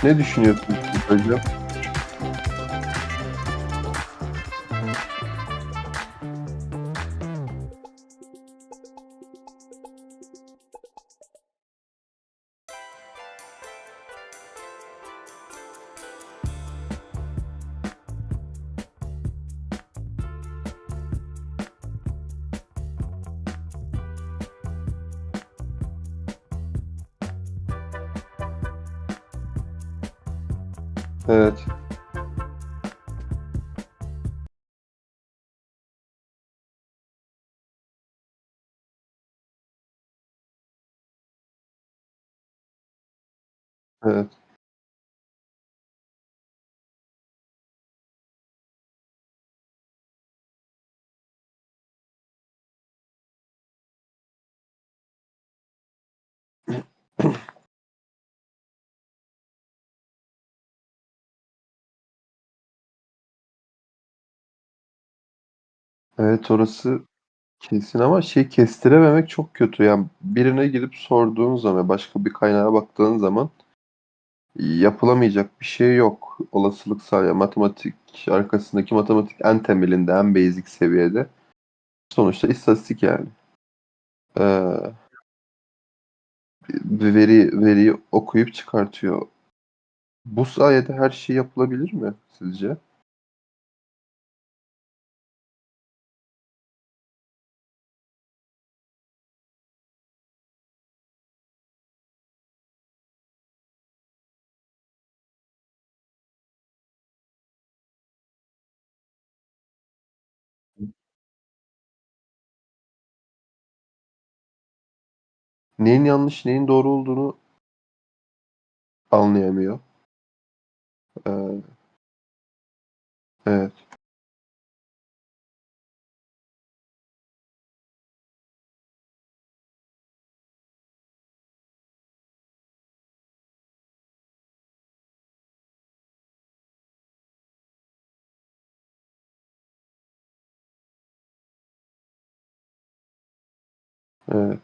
Ne düşünüyorsunuz hocam? Evet. Evet. Evet, orası kesin ama şey kestirememek çok kötü. Yani birine gidip sorduğun zaman, başka bir kaynağa baktığın zaman yapılamayacak bir şey yok. Olasılık sağlıyor. Matematik arkasındaki matematik en temelinde, en basic seviyede. Sonuçta istatistik yani. Ee, veriyi okuyup çıkartıyor. Bu sayede her şey yapılabilir mi sizce? neyin yanlış, neyin doğru olduğunu anlayamıyor. Ee, evet. Evet.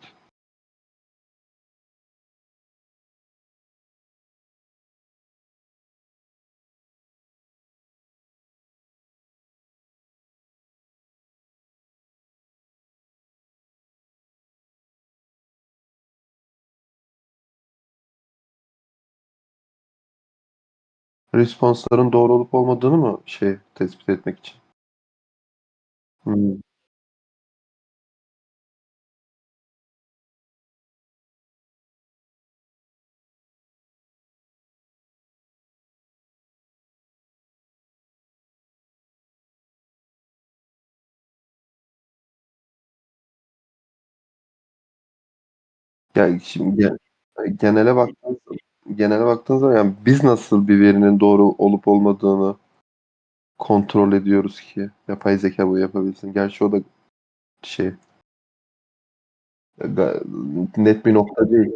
Responsların doğru olup olmadığını mı tespit etmek için? Hmm. Yani şimdi genele baktığınız zaman yani biz nasıl bir verinin doğru olup olmadığını kontrol ediyoruz ki yapay zeka bu yapabilsin. Gerçi o da şey ga- net bir nokta değil.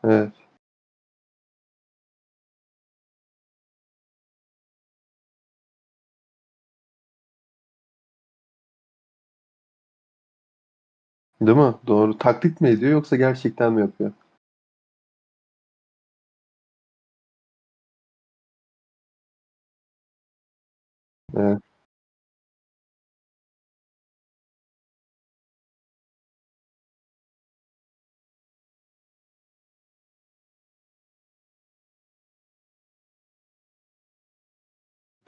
Evet. Değil mi? Doğru. Taklit mi ediyor yoksa gerçekten mi yapıyor? Evet.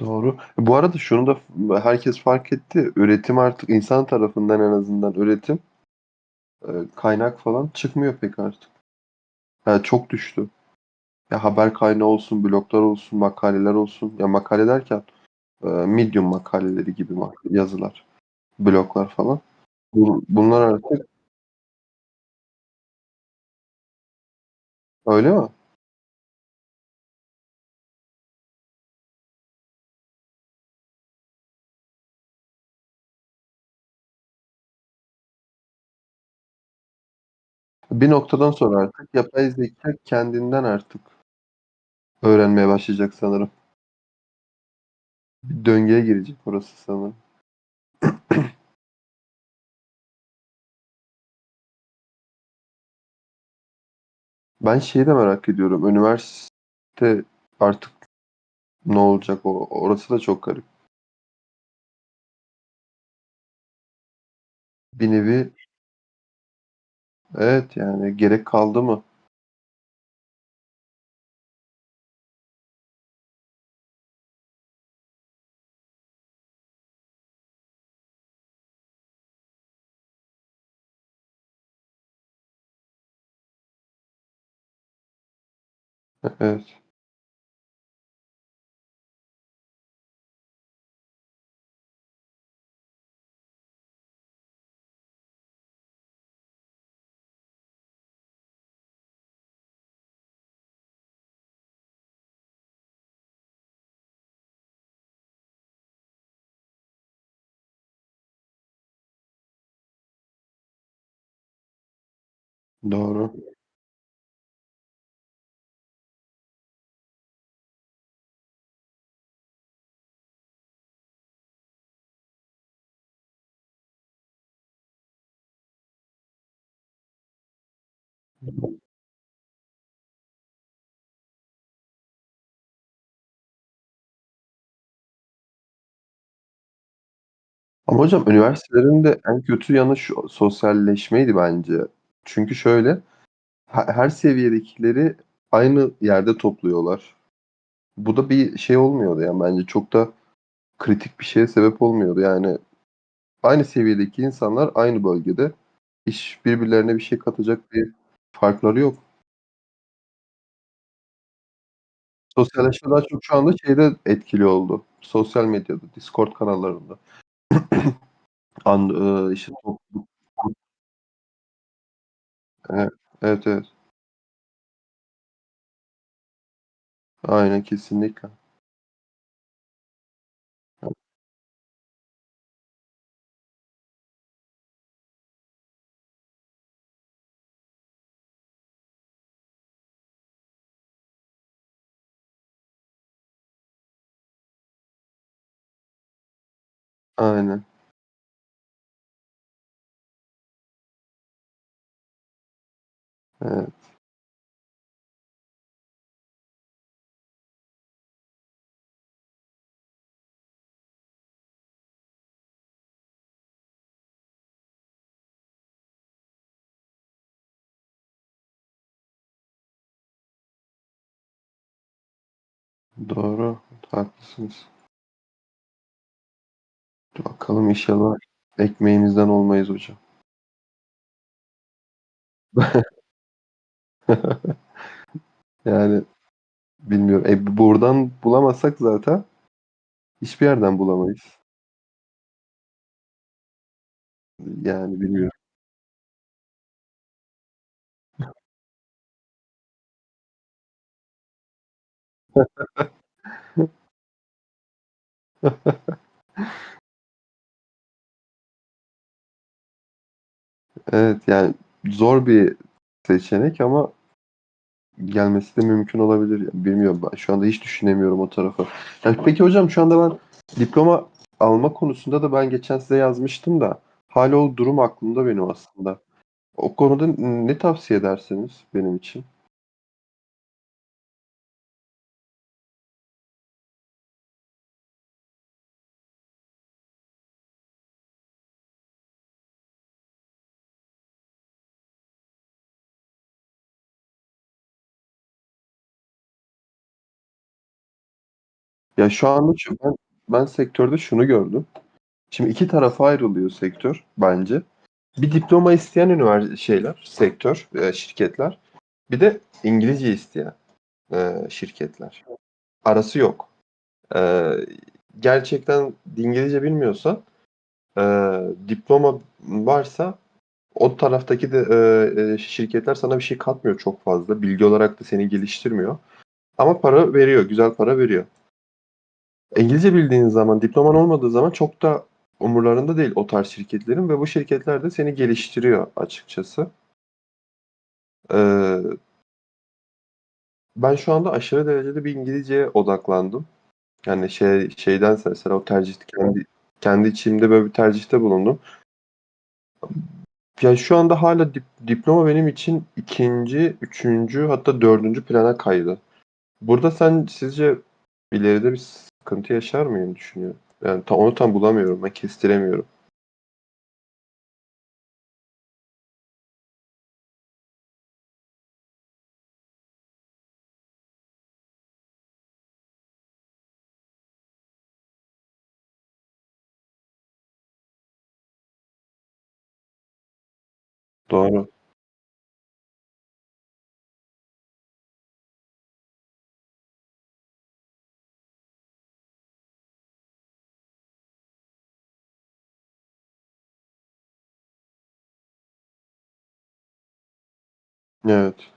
Doğru. Bu arada şunu da herkes fark etti. Üretim artık insan tarafından en azından üretim kaynak falan çıkmıyor pek artık. Ha, çok düştü. Ya haber kaynağı olsun, bloglar olsun, makaleler olsun. Ya makale derken Medium makaleleri gibi yazılar, bloglar falan. Bunlar artık öyle mi? Bir noktadan sonra artık yapay zeka kendinden artık öğrenmeye başlayacak sanırım. Bir döngüye girecek orası sanırım. Ben şeyi de merak ediyorum. Üniversite artık ne olacak o? Orası da çok garip. Bir nevi evet yani gerek kaldı mı? Evet. Doğru. Ama hocam üniversitelerin de en kötü yanı şu sosyalleşmeydi bence. Çünkü şöyle her seviyedekileri aynı yerde topluyorlar. Bu da bir şey olmuyordu yani bence çok da kritik bir şeye sebep olmuyordu. Yani aynı seviyedeki insanlar aynı bölgede birbirlerine bir şey katacak bir farkları yok. Sosyalleşme daha çok şu anda şeyde etkili oldu. Sosyal medyada, Discord kanallarında. İşte topluluk. Evet, evet, evet. Aynen, kesinlikle. Aynen. Evet. Doğru, haklısınız. Bakalım inşallah ekmeğimizden olmayız hocam. Yani bilmiyorum. Buradan bulamazsak zaten hiçbir yerden bulamayız. Yani bilmiyorum. Evet, yani zor bir seçenek ama gelmesi de mümkün olabilir. Yani bilmiyorum, ben şu anda hiç düşünemiyorum o tarafa. Yani peki hocam, şu anda ben diploma alma konusunda da ben geçen size yazmıştım da hala o durum aklımda benim aslında. O konuda ne tavsiye edersiniz benim için? Ya şu anda ben sektörde şunu gördüm. Şimdi iki tarafa ayrılıyor sektör bence. Bir diploma isteyen sektör, şirketler. Bir de İngilizce isteyen şirketler. Arası yok. E, Gerçekten İngilizce bilmiyorsan, diploma varsa o taraftaki de şirketler sana bir şey katmıyor çok fazla. Bilgi olarak da seni geliştirmiyor. Ama para veriyor, güzel para veriyor. İngilizce bildiğin zaman, diploman olmadığı zaman çok da umurlarında değil o tarz şirketlerin ve bu şirketler de seni geliştiriyor açıkçası. Ee, Ben şu anda aşırı derecede bir İngilizceye odaklandım. Yani şeydense mesela o tercih kendi içimde böyle bir tercihte bulundum. Yani şu anda hala diploma benim için ikinci, üçüncü, hatta dördüncü plana kaydı. Burada sizce ileride bir sıkıntı yaşar mıyım düşünüyorum. Yani onu tam bulamıyorum. Ben kestiremiyorum. Doğru. Evet.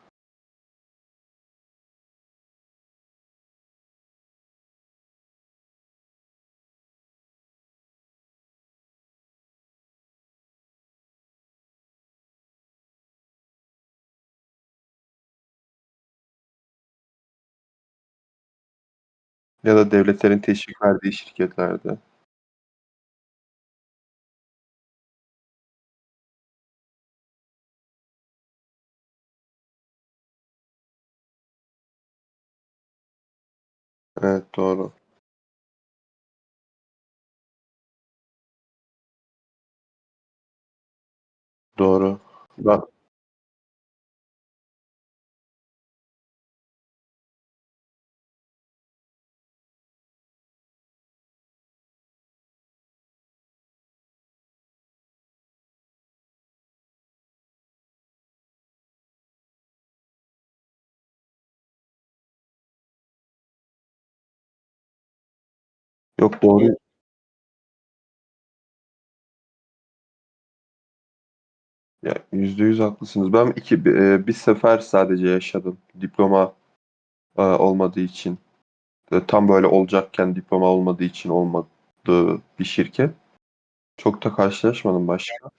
Ya da devletlerin teşvik verdiği şirketlerde. Evet, doğru. Doğru. Ben Yok, doğru. Ya %100 haklısınız. Ben bir sefer sadece yaşadım. Diploma olmadığı için. Tam böyle olacakken diploma olmadığı için olmadığı bir şirket. Çok da karşılaşmadım başka.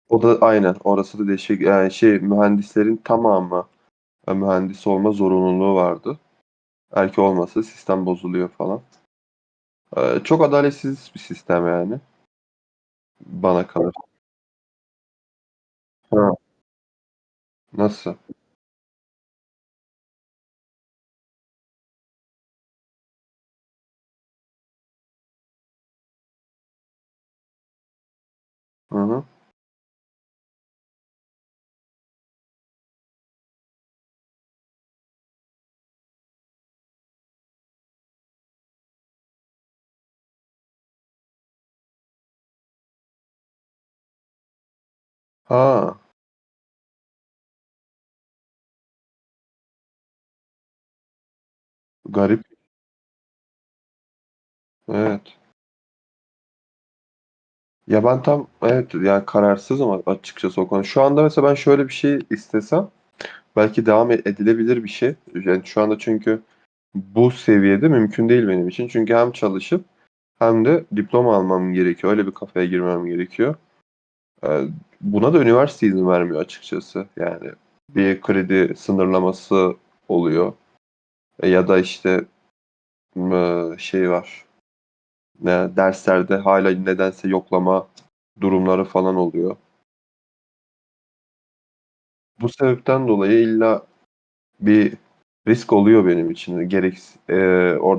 O da aynen. Orası da değişik. Yani mühendislerin tamamı mühendis olma zorunluluğu vardı. Erkek olmasa sistem bozuluyor falan. Çok adaletsiz bir sistem yani. Bana kalır. Ha, nasıl? Hı hı. Ha, garip. Evet. Ya ben tam evet yani kararsızım açıkçası o konu. Şu anda mesela ben şöyle bir şey istesem belki devam edilebilir bir şey. Yani şu anda çünkü bu seviyede mümkün değil benim için. Çünkü hem çalışıp hem de diploma almam gerekiyor. Öyle bir kafaya girmem gerekiyor. Buna da üniversite izin vermiyor açıkçası. Yani bir kredi sınırlaması oluyor. Ya da işte var. Derslerde hala nedense yoklama durumları falan oluyor. Bu sebepten dolayı illa bir risk oluyor benim için. Gerek orada